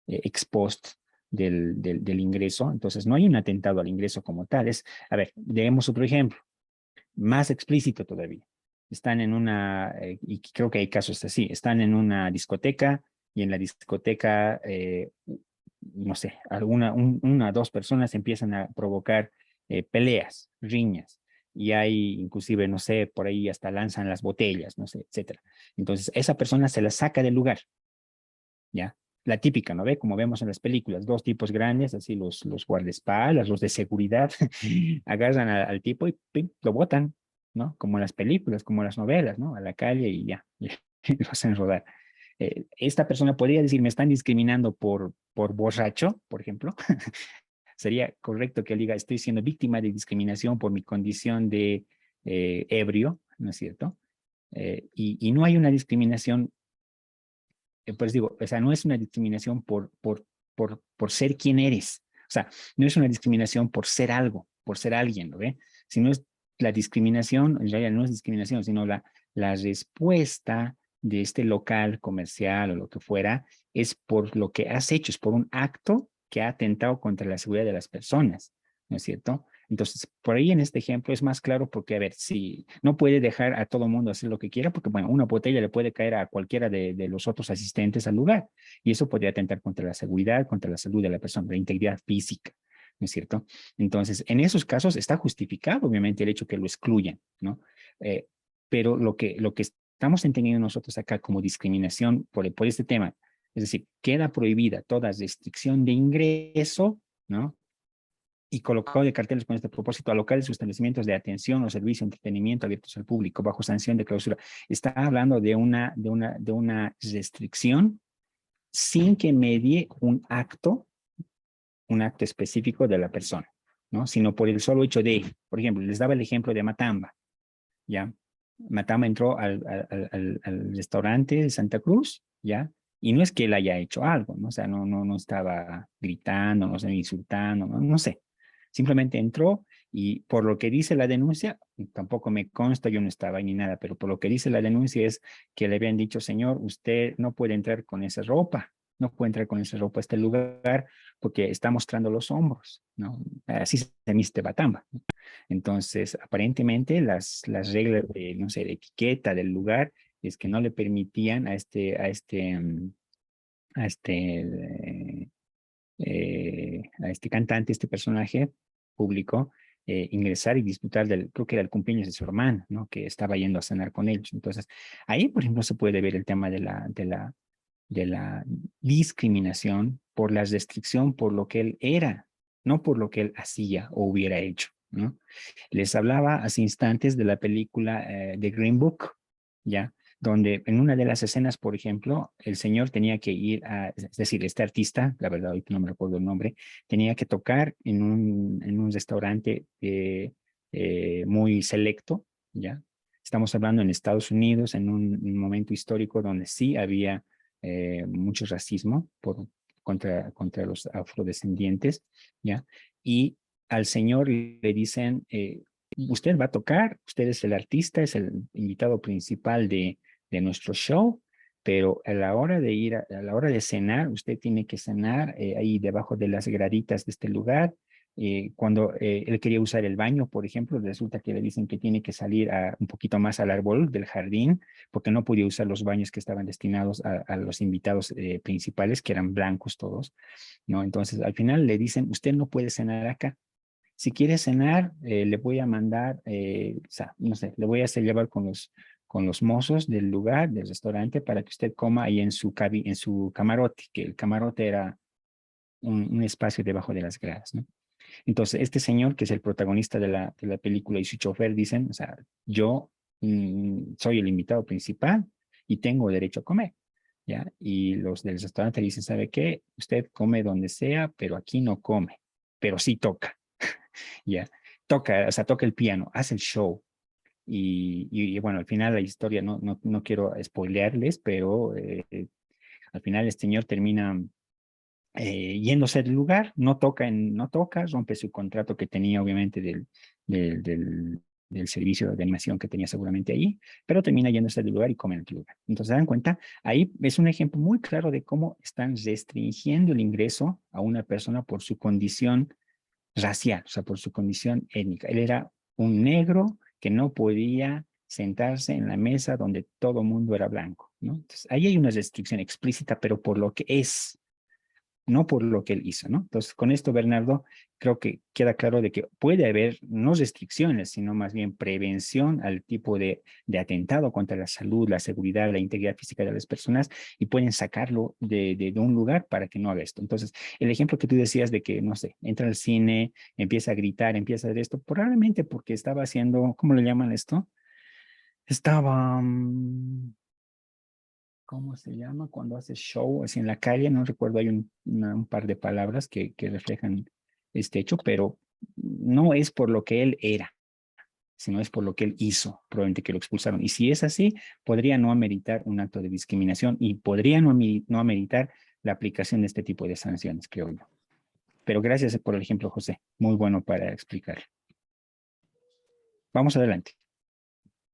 ex post del ingreso, entonces no hay un atentado al ingreso como tal. A ver, demos otro ejemplo, más explícito todavía. Están en y creo que hay casos así, están en una discoteca y en la discoteca, no sé, una o dos personas empiezan a provocar peleas, riñas, y hay inclusive, no sé, por ahí hasta lanzan las botellas, no sé, etcétera. Entonces, esa persona se la saca del lugar, ¿ya? La típica, ¿no ve? Como vemos en las películas, dos tipos grandes, así los guardaespaldas, los de seguridad, agarran al tipo y ¡pim!, lo botan, ¿no? Como en las películas, como en las novelas, ¿no? A la calle y ya, lo hacen rodar. Esta persona podría decir, me están discriminando por borracho, por ejemplo. Sería correcto que él diga, estoy siendo víctima de discriminación por mi condición de ebrio, ¿no es cierto? Y no hay una discriminación, pues digo, o sea, no es una discriminación por ser quien eres. O sea, no es una discriminación por ser algo, por ser alguien, ¿lo ve? Sino es la discriminación, en realidad no es discriminación, sino la respuesta de este local comercial o lo que fuera, es por lo que has hecho, es por un acto que ha atentado contra la seguridad de las personas, ¿no es cierto? Entonces, por ahí en este ejemplo es más claro porque, a ver, si no puede dejar a todo mundo hacer lo que quiera, porque, bueno, una botella le puede caer a cualquiera de los otros asistentes al lugar, y eso podría atentar contra la seguridad, contra la salud de la persona, la integridad física, ¿no es cierto? Entonces, en esos casos está justificado, obviamente, el hecho que lo excluyan, ¿no? Pero lo que estamos entendiendo nosotros acá como discriminación por este tema. Es decir, queda prohibida toda restricción de ingreso, ¿no? Y colocado de carteles con este propósito a locales o establecimientos de atención o servicio, entretenimiento abiertos al público bajo sanción de clausura. Está hablando de una restricción sin que medie un acto específico de la persona, ¿no? Sino por el solo hecho de, por ejemplo, les daba el ejemplo de Matamba, ¿ya? Matamba entró al restaurante de Santa Cruz, ¿ya? Y no es que él haya hecho algo, ¿no? O sea, no estaba gritando, no estaba insultando, no sé. Simplemente entró y por lo que dice la denuncia, tampoco me consta, yo no estaba ahí ni nada, pero por lo que dice la denuncia es que le habían dicho, señor, usted no puede entrar con esa ropa, no puede entrar con esa ropa a este lugar porque está mostrando los hombros, ¿no? Así se viste Matamba, ¿no? Entonces, aparentemente las reglas de, no sé, de etiqueta del lugar es que no le permitían a este cantante, este personaje público, ingresar y disfrutar creo que era el cumpleaños de su hermana, ¿no? Que estaba yendo a cenar con ellos. Entonces, ahí, por ejemplo, se puede ver el tema de la discriminación por la restricción por lo que él era, no por lo que él hacía o hubiera hecho, ¿no? Les hablaba hace instantes de la película The Green Book, ¿ya? Donde en una de las escenas, por ejemplo, el señor tenía que ir es decir, este artista, la verdad ahorita no me recuerdo el nombre, tenía que tocar en un restaurante muy selecto, ¿ya? Estamos hablando en Estados Unidos, en un momento histórico donde sí había mucho racismo contra los afrodescendientes, ¿ya? Y al señor le dicen, usted va a tocar, usted es el artista, es el invitado principal de nuestro show, pero a la hora de ir, a la hora de cenar, usted tiene que cenar ahí debajo de las graditas de este lugar. Cuando él quería usar el baño, por ejemplo, resulta que le dicen que tiene que salir un poquito más al árbol del jardín, porque no podía usar los baños que estaban destinados a los invitados principales, que eran blancos todos, ¿no? Entonces, al final le dicen, usted no puede cenar acá. Si quiere cenar, le voy a mandar, o sea, no sé, le voy a hacer llevar con los mozos del lugar, del restaurante, para que usted coma ahí en su camarote, que el camarote era un espacio debajo de las gradas, ¿no? Entonces, este señor, que es el protagonista de la película, y su chofer dicen, o sea, yo soy el invitado principal y tengo derecho a comer, ¿ya? Y los del restaurante dicen, ¿sabe qué? Usted come donde sea, pero aquí no come, pero sí toca, ¿ya? Toca, o sea, toca el piano, hace el show. Y bueno, al final la historia, no quiero spoilearles, pero al final este señor termina yéndose del lugar, no toca, rompe su contrato que tenía obviamente del servicio de animación que tenía seguramente ahí, pero termina yéndose del lugar y come en otro lugar. Entonces, ¿se dan cuenta? Ahí es un ejemplo muy claro de cómo están restringiendo el ingreso a una persona por su condición racial, o sea, por su condición étnica. Él era un negro que no podía sentarse en la mesa donde todo mundo era blanco, ¿no? Entonces, ahí hay una restricción explícita, pero por lo que es, no por lo que él hizo, ¿no? Entonces, con esto, Bernardo, creo que queda claro de que puede haber no restricciones, sino más bien prevención al tipo de atentado contra la salud, la seguridad, la integridad física de las personas, y pueden sacarlo de un lugar para que no haga esto. Entonces, el ejemplo que tú decías de que, no sé, entra al cine, empieza a gritar, empieza a hacer esto, probablemente porque estaba haciendo, ¿cómo le llaman esto? Estaba... ¿cómo se llama? Cuando hace show así en la calle, no recuerdo, hay un par de palabras que reflejan este hecho, pero no es por lo que él era, sino es por lo que él hizo, probablemente que lo expulsaron. Y si es así, podría no ameritar un acto de discriminación y podría no ameritar la aplicación de este tipo de sanciones, creo yo. Pero gracias por el ejemplo, José. Muy bueno para explicar. Vamos adelante.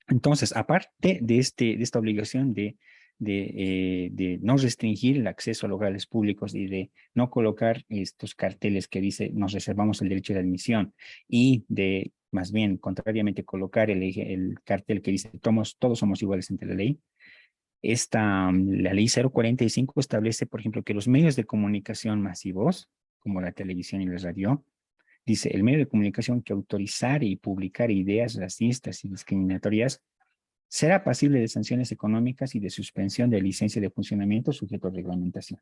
Entonces, aparte de esta obligación de no restringir el acceso a locales públicos y de no colocar estos carteles que dice nos reservamos el derecho de admisión y de más bien contrariamente colocar el cartel que dice todos somos iguales ante la ley. La ley 045 establece, por ejemplo, que los medios de comunicación masivos, como la televisión y la radio, dice, el medio de comunicación que autorizar y publicar ideas racistas y discriminatorias será pasible de sanciones económicas y de suspensión de licencia de funcionamiento sujeto a reglamentación.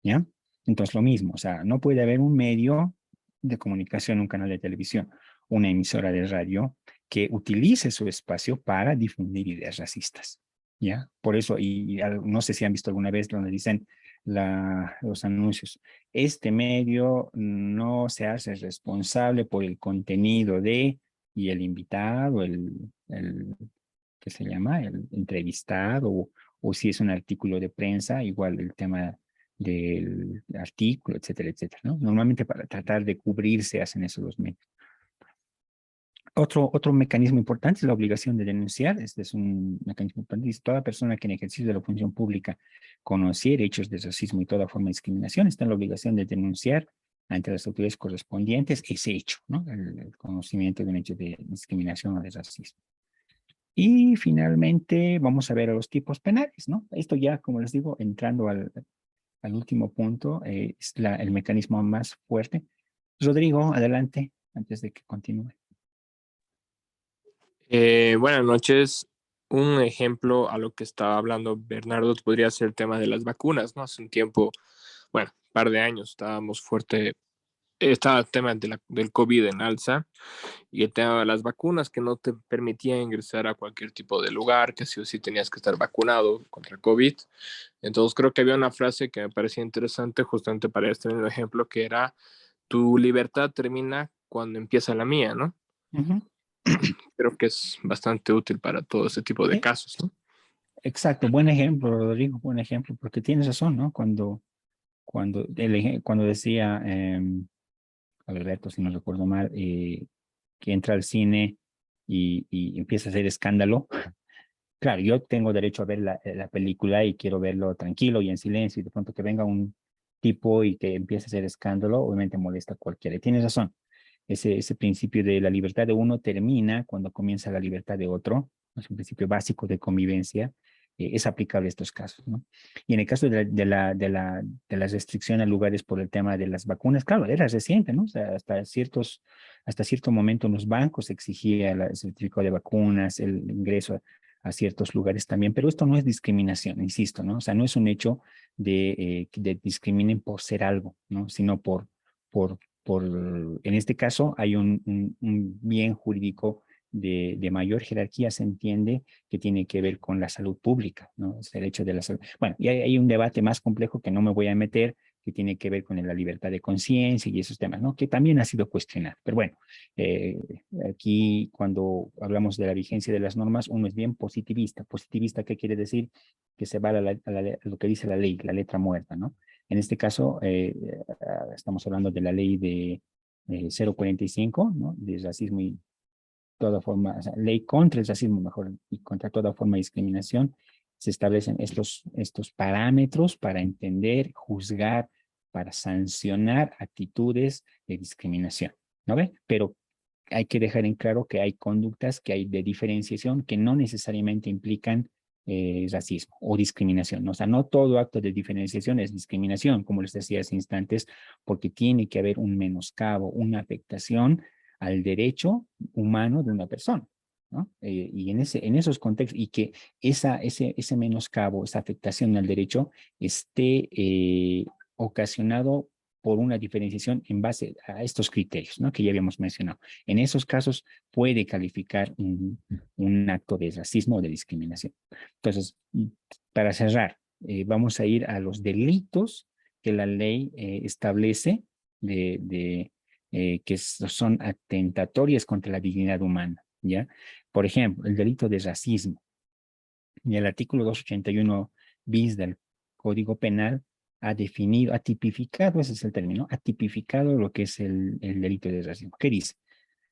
¿Ya? Entonces, lo mismo, o sea, no puede haber un medio de comunicación, un canal de televisión, una emisora de radio que utilice su espacio para difundir ideas racistas. ¿Ya? Por eso, no sé si han visto alguna vez donde dicen los anuncios, este medio no se hace responsable por el contenido de, y el invitado, ¿qué se llama? El entrevistado, o si es un artículo de prensa, igual el tema del artículo, etcétera, etcétera, ¿no? Normalmente para tratar de cubrirse hacen eso los medios. Otro mecanismo importante es la obligación de denunciar. Este es un mecanismo importante. Dice, toda persona que en ejercicio de la función pública conociera hechos de racismo y toda forma de discriminación está en la obligación de denunciar ante las autoridades correspondientes ese hecho, ¿no? El conocimiento de un hecho de discriminación o de racismo. Y finalmente vamos a ver a los tipos penales, ¿no? Esto ya, como les digo, entrando al último punto, es el mecanismo más fuerte. Rodrigo, adelante, antes de que continúe. Buenas noches. Un ejemplo a lo que estaba hablando Bernardo podría ser el tema de las vacunas, ¿no? Hace un tiempo, bueno, un par de años estábamos estaba el tema del COVID en alza y el tema de las vacunas que no te permitía ingresar a cualquier tipo de lugar, que sí o sí tenías que estar vacunado contra el COVID. Entonces creo que había una frase que me parecía interesante justamente para este mismo ejemplo, que era, tu libertad termina cuando empieza la mía, ¿no? Uh-huh. Creo que es bastante útil para todo ese tipo de casos, ¿no? Exacto, buen ejemplo, Rodrigo, buen ejemplo, porque tienes razón, ¿no? Cuando decía Alberto, si no recuerdo mal, que entra al cine y empieza a hacer escándalo. Claro, yo tengo derecho a ver la película y quiero verlo tranquilo y en silencio, y de pronto que venga un tipo y que empiece a hacer escándalo, obviamente molesta a cualquiera. Y tienes razón, ese principio de la libertad de uno termina cuando comienza la libertad de otro. Es un principio básico de convivencia, es aplicable a estos casos, ¿no? Y en el caso de la restricción a lugares por el tema de las vacunas, claro, era reciente, ¿no? O sea, hasta cierto momento en los bancos exigía el certificado de vacunas, el ingreso a ciertos lugares también, pero esto no es discriminación, insisto, ¿no? O sea, no es un hecho de discriminen por ser algo, ¿no? Sino en este caso hay un bien jurídico de mayor jerarquía, se entiende, que tiene que ver con la salud pública, ¿no? Es el hecho de la salud. Bueno, y hay un debate más complejo que no me voy a meter, que tiene que ver con la libertad de conciencia y esos temas, ¿no? Que también ha sido cuestionado. Pero bueno, aquí cuando hablamos de la vigencia de las normas, uno es bien positivista. ¿Positivista qué quiere decir? Que se va a lo que dice la ley, la letra muerta, ¿no? En este caso, estamos hablando de la ley de 045, ¿no? De racismo y toda forma, o sea, ley contra el racismo, mejor, y contra toda forma de discriminación. Se establecen estos parámetros para entender, juzgar, para sancionar actitudes de discriminación, ¿no ve? Pero hay que dejar en claro que hay conductas que hay de diferenciación que no necesariamente implican racismo o discriminación, ¿no? O sea, no todo acto de diferenciación es discriminación, como les decía hace instantes, porque tiene que haber un menoscabo, una afectación al derecho humano de una persona, ¿no? Y en esos contextos, y que ese menoscabo, esa afectación al derecho esté ocasionado por una diferenciación en base a estos criterios, ¿no? Que ya habíamos mencionado. En esos casos puede calificar un acto de racismo o de discriminación. Entonces, para cerrar, vamos a ir a los delitos que la ley establece que son atentatorias contra la dignidad humana, ¿ya? Por ejemplo, el delito de racismo. Y el artículo 281 bis del Código Penal ha tipificado, ese es el término, ha tipificado lo que es el delito de racismo. ¿Qué dice?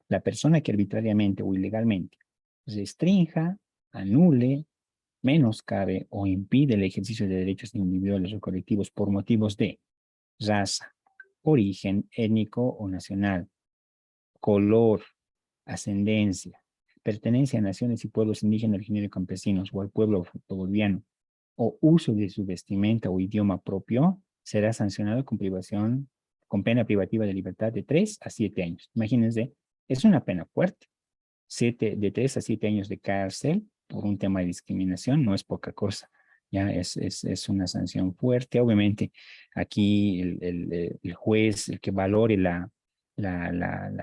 La persona que arbitrariamente o ilegalmente restrinja, anule, menoscabe o impide el ejercicio de derechos individuales o colectivos por motivos de raza, origen étnico o nacional, color, ascendencia, pertenencia a naciones y pueblos indígenas, originarios y campesinos o al pueblo boliviano, o uso de su vestimenta o idioma propio, será sancionado con pena privativa de libertad de 3 a 7 años. Imagínense, es una pena fuerte. De 3 a 7 años de cárcel por un tema de discriminación no es poca cosa. Ya es una sanción fuerte. Obviamente, aquí el juez, el que valore la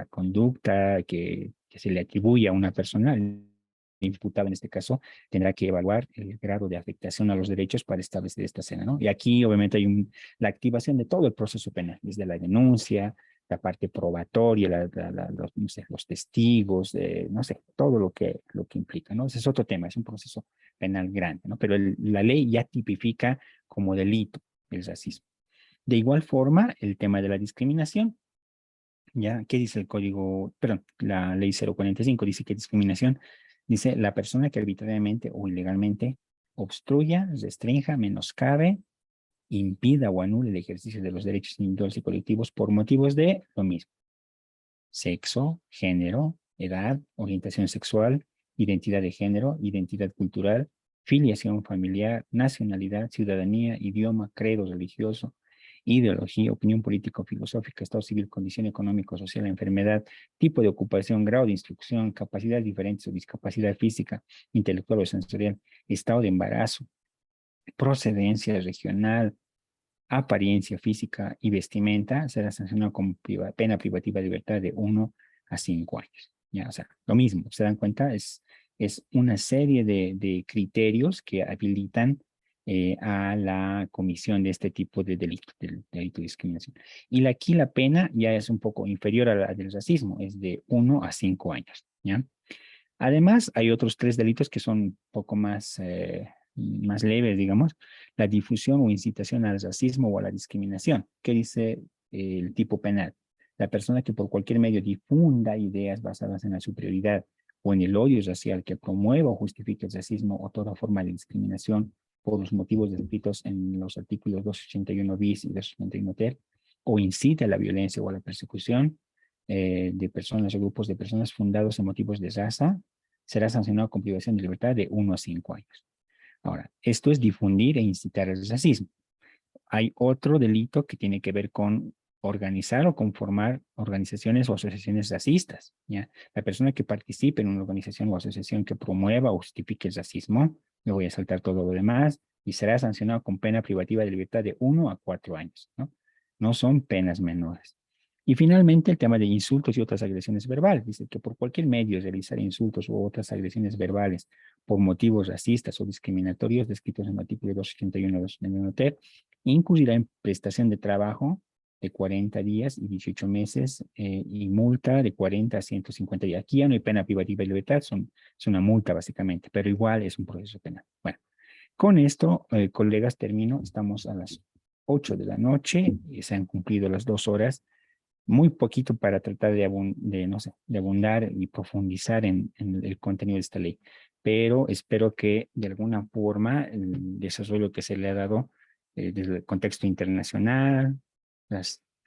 conducta que se le atribuye a una persona, el imputado en este caso, tendrá que evaluar el grado de afectación a los derechos para establecer esta escena, ¿no? Y aquí, obviamente, hay la activación de todo el proceso penal, desde la denuncia, la parte probatoria, los, no sé, los testigos, no sé, todo lo que implica, ¿no? Ese es otro tema, es un proceso penal grande, ¿no? Pero la ley ya tipifica como delito el racismo. De igual forma, el tema de la discriminación, ¿ya? ¿Qué dice el código? Perdón, la ley 045 dice que discriminación, dice la persona que arbitrariamente o ilegalmente obstruya, restrinja, menoscabe, impida o anule el ejercicio de los derechos individuales y colectivos por motivos de lo mismo: sexo, género, edad, orientación sexual, identidad de género, identidad cultural, filiación familiar, nacionalidad, ciudadanía, idioma, credo religioso, ideología, opinión político-filosófica, estado civil, condición económico-social, enfermedad, tipo de ocupación, grado de instrucción, capacidad diferente o discapacidad física, intelectual o sensorial, estado de embarazo, procedencia regional, apariencia física y vestimenta, será sancionado con pena privativa de libertad de 1 a 5 años. Ya, o sea, lo mismo, se dan cuenta, es una serie de criterios que habilitan a la comisión de este tipo de delito, del delito de discriminación. Y aquí la pena ya es un poco inferior a la del racismo, es de 1 a 5 años. ¿Ya? Además, hay otros 3 delitos que son un poco más leves, digamos: la difusión o incitación al racismo o a la discriminación. ¿Qué dice el tipo penal? La persona que por cualquier medio difunda ideas basadas en la superioridad o en el odio racial, que promueva o justifique el racismo o toda forma de discriminación por los motivos descritos en los artículos 281 bis y 281 ter, o incite a la violencia o a la persecución de personas o grupos de personas fundados en motivos de raza, será sancionado con privación de libertad de 1 a 5 años. Ahora, esto es difundir e incitar al racismo. Hay otro delito que tiene que ver con organizar o conformar organizaciones o asociaciones racistas. ¿Ya? La persona que participe en una organización o asociación que promueva o justifique el racismo, le voy a saltar todo lo demás, y será sancionado con pena privativa de libertad de 1 a 4 años. No son penas menores. Y finalmente, el tema de insultos y otras agresiones verbales. Dice que por cualquier medio realizar insultos u otras agresiones verbales por motivos racistas o discriminatorios descritos en el artículo 281 de TER, incurrirá en prestación de trabajo de 40 días y 18 meses y multa de 40 a 150 días. Aquí ya no hay pena privativa de libertad, es una multa básicamente, pero igual es un proceso penal. Bueno, con esto, colegas, termino. Estamos a las 8 de la noche y se han cumplido las 2 horas. Muy poquito para tratar de abundar y profundizar en el contenido de esta ley, pero espero que de alguna forma el desarrollo que se le ha dado desde el contexto internacional,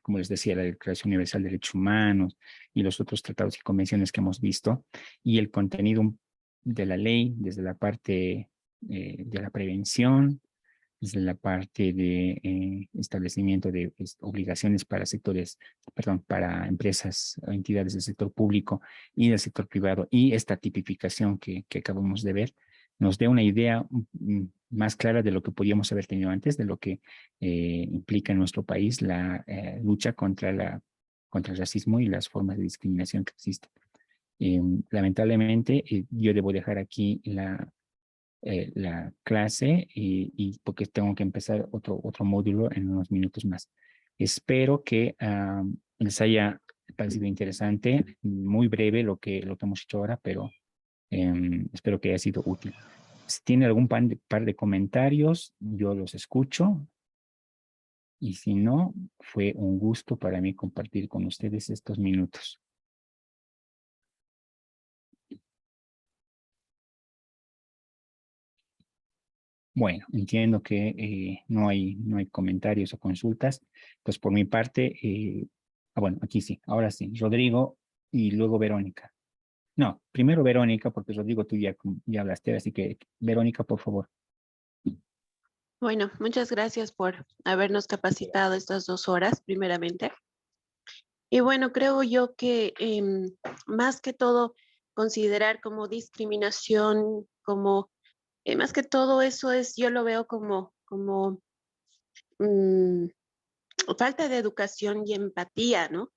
como les decía, la Declaración Universal de Derechos Humanos y los otros tratados y convenciones que hemos visto, y el contenido de la ley desde la parte de la prevención, desde la parte de establecimiento de obligaciones para para empresas o entidades del sector público y del sector privado, y esta tipificación que acabamos de ver, nos dé una idea más clara de lo que podíamos haber tenido antes, de lo que implica en nuestro país la lucha contra el racismo y las formas de discriminación que existen. Lamentablemente, yo debo dejar aquí la clase y porque tengo que empezar otro módulo en unos minutos más. Espero que les haya parecido interesante, muy breve lo que hemos hecho ahora, pero espero que haya sido útil. Si tiene algún par de comentarios, yo los escucho. Y si no, fue un gusto para mí compartir con ustedes estos minutos. Bueno, entiendo que no hay comentarios o consultas. Pues por mi parte, bueno, aquí sí, ahora sí, Rodrigo y luego Verónica. No, primero Verónica, porque Rodrigo tú ya hablaste, así que Verónica, por favor. Bueno, muchas gracias por habernos capacitado estas 2 horas, primeramente. Y bueno, creo yo que más que todo considerar como discriminación, como, más que todo eso yo lo veo como mm, falta de educación y empatía, ¿no?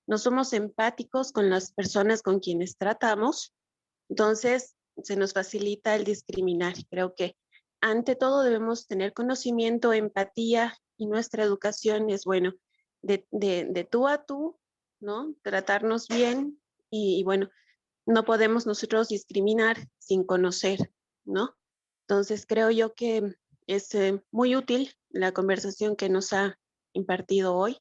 No somos empáticos con las personas con quienes tratamos, entonces se nos facilita el discriminar. Creo que ante todo debemos tener conocimiento, empatía, y nuestra educación es, bueno, de tú a tú, ¿no? Tratarnos bien y bueno, no podemos nosotros discriminar sin conocer, ¿no? Entonces creo yo que es muy útil la conversación que nos ha impartido hoy,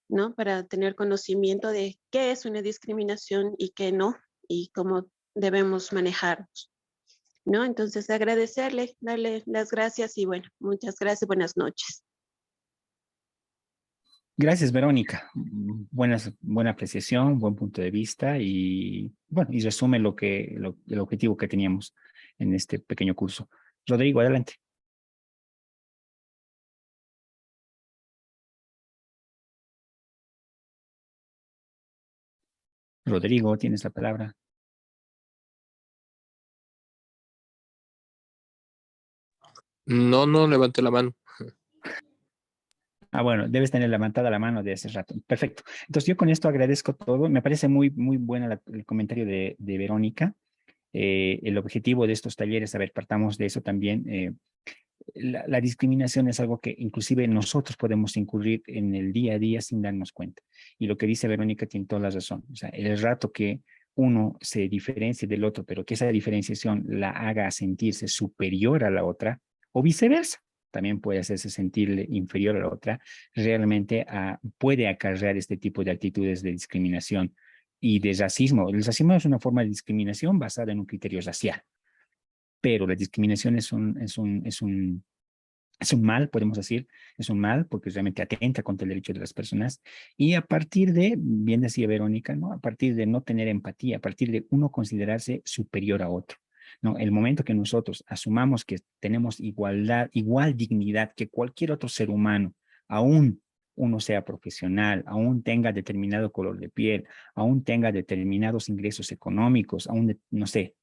¿no? Para tener conocimiento de qué es una discriminación y qué no, y cómo debemos manejarnos, ¿no? Entonces agradecerle, darle las gracias y bueno, muchas gracias, buenas noches. Gracias, Verónica. Buena apreciación, buen punto de vista y bueno, y resume el objetivo que teníamos en este pequeño curso. Rodrigo, adelante. Rodrigo, tienes la palabra. No levanté la mano. Ah, bueno, debes tener levantada la mano de hace rato. Perfecto. Entonces yo con esto agradezco todo. Me parece muy buena el comentario de Verónica. El objetivo de estos talleres, a ver, partamos de eso también. La discriminación es algo que inclusive nosotros podemos incurrir en el día a día sin darnos cuenta. Y lo que dice Verónica tiene toda la razón. O sea, el rato que uno se diferencie del otro, pero que esa diferenciación la haga sentirse superior a la otra, o viceversa, también puede hacerse sentir inferior a la otra, realmente puede acarrear este tipo de actitudes de discriminación y de racismo. El racismo es una forma de discriminación basada en un criterio racial, pero la discriminación es un mal, podemos decir, es un mal porque realmente atenta contra el derecho de las personas y a partir de, bien decía Verónica, ¿no? A partir de no tener empatía, a partir de uno considerarse superior a otro, ¿no? El momento que nosotros asumamos que tenemos igual dignidad que cualquier otro ser humano, aún uno sea profesional, aún tenga determinado color de piel, aún tenga determinados ingresos económicos, aún, no sé,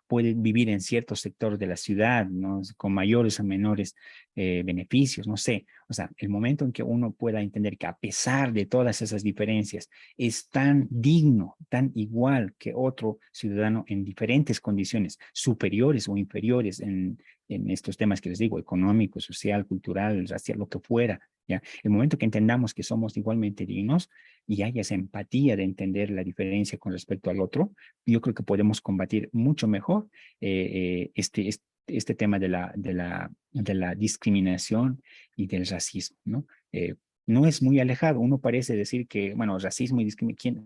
puede vivir en cierto sector de la ciudad, ¿no? Con mayores o menores beneficios, no sé. O sea, el momento en que uno pueda entender que a pesar de todas esas diferencias, es tan digno, tan igual que otro ciudadano en diferentes condiciones, superiores o inferiores en estos temas que les digo, económico, social, cultural, racial, lo que fuera, ¿ya? El momento que entendamos que somos igualmente dignos y haya esa empatía de entender la diferencia con respecto al otro, yo creo que podemos combatir mucho mejor este tema de la discriminación y del racismo, ¿no? No es muy alejado. Uno parece decir que, bueno, racismo y discriminación,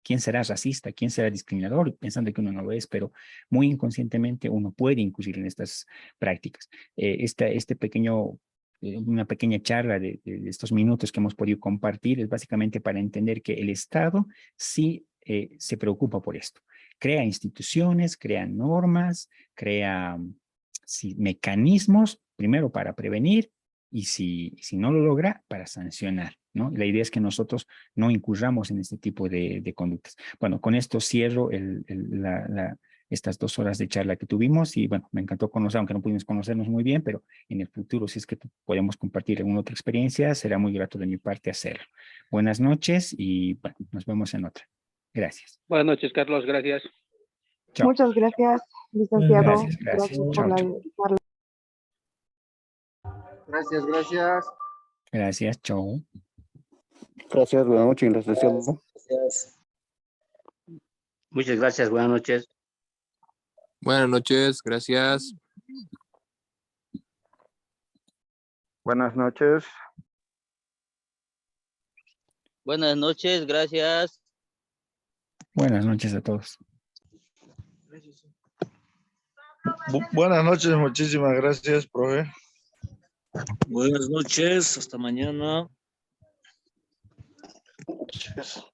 ¿quién será racista? ¿Quién será discriminador? Pensando que uno no lo es, pero muy inconscientemente uno puede incurrir en estas prácticas. Una pequeña charla de estos minutos que hemos podido compartir es básicamente para entender que el Estado sí se preocupa por esto. Crea instituciones, crea normas, crea mecanismos, primero para prevenir y si no lo logra, para sancionar, ¿no? La idea es que nosotros no incurramos en este tipo de conductas. Bueno, con esto cierro estas 2 horas de charla que tuvimos y bueno, me encantó conocer, aunque no pudimos conocernos muy bien, pero en el futuro, si es que podemos compartir alguna otra experiencia, será muy grato de mi parte hacerlo. Buenas noches y bueno, nos vemos en otra. Gracias. Buenas noches, Carlos, gracias. Chao. Muchas gracias, licenciado. Gracias. Por Chao, la chao. charla. Gracias. Gracias, chao. Gracias, buenas noches, licenciado. Muchas gracias, buenas noches. Buenas noches, gracias. Buenas noches. Buenas noches, gracias. Buenas noches a todos. Buenas noches, muchísimas gracias, profe. Buenas noches, hasta mañana. Noches.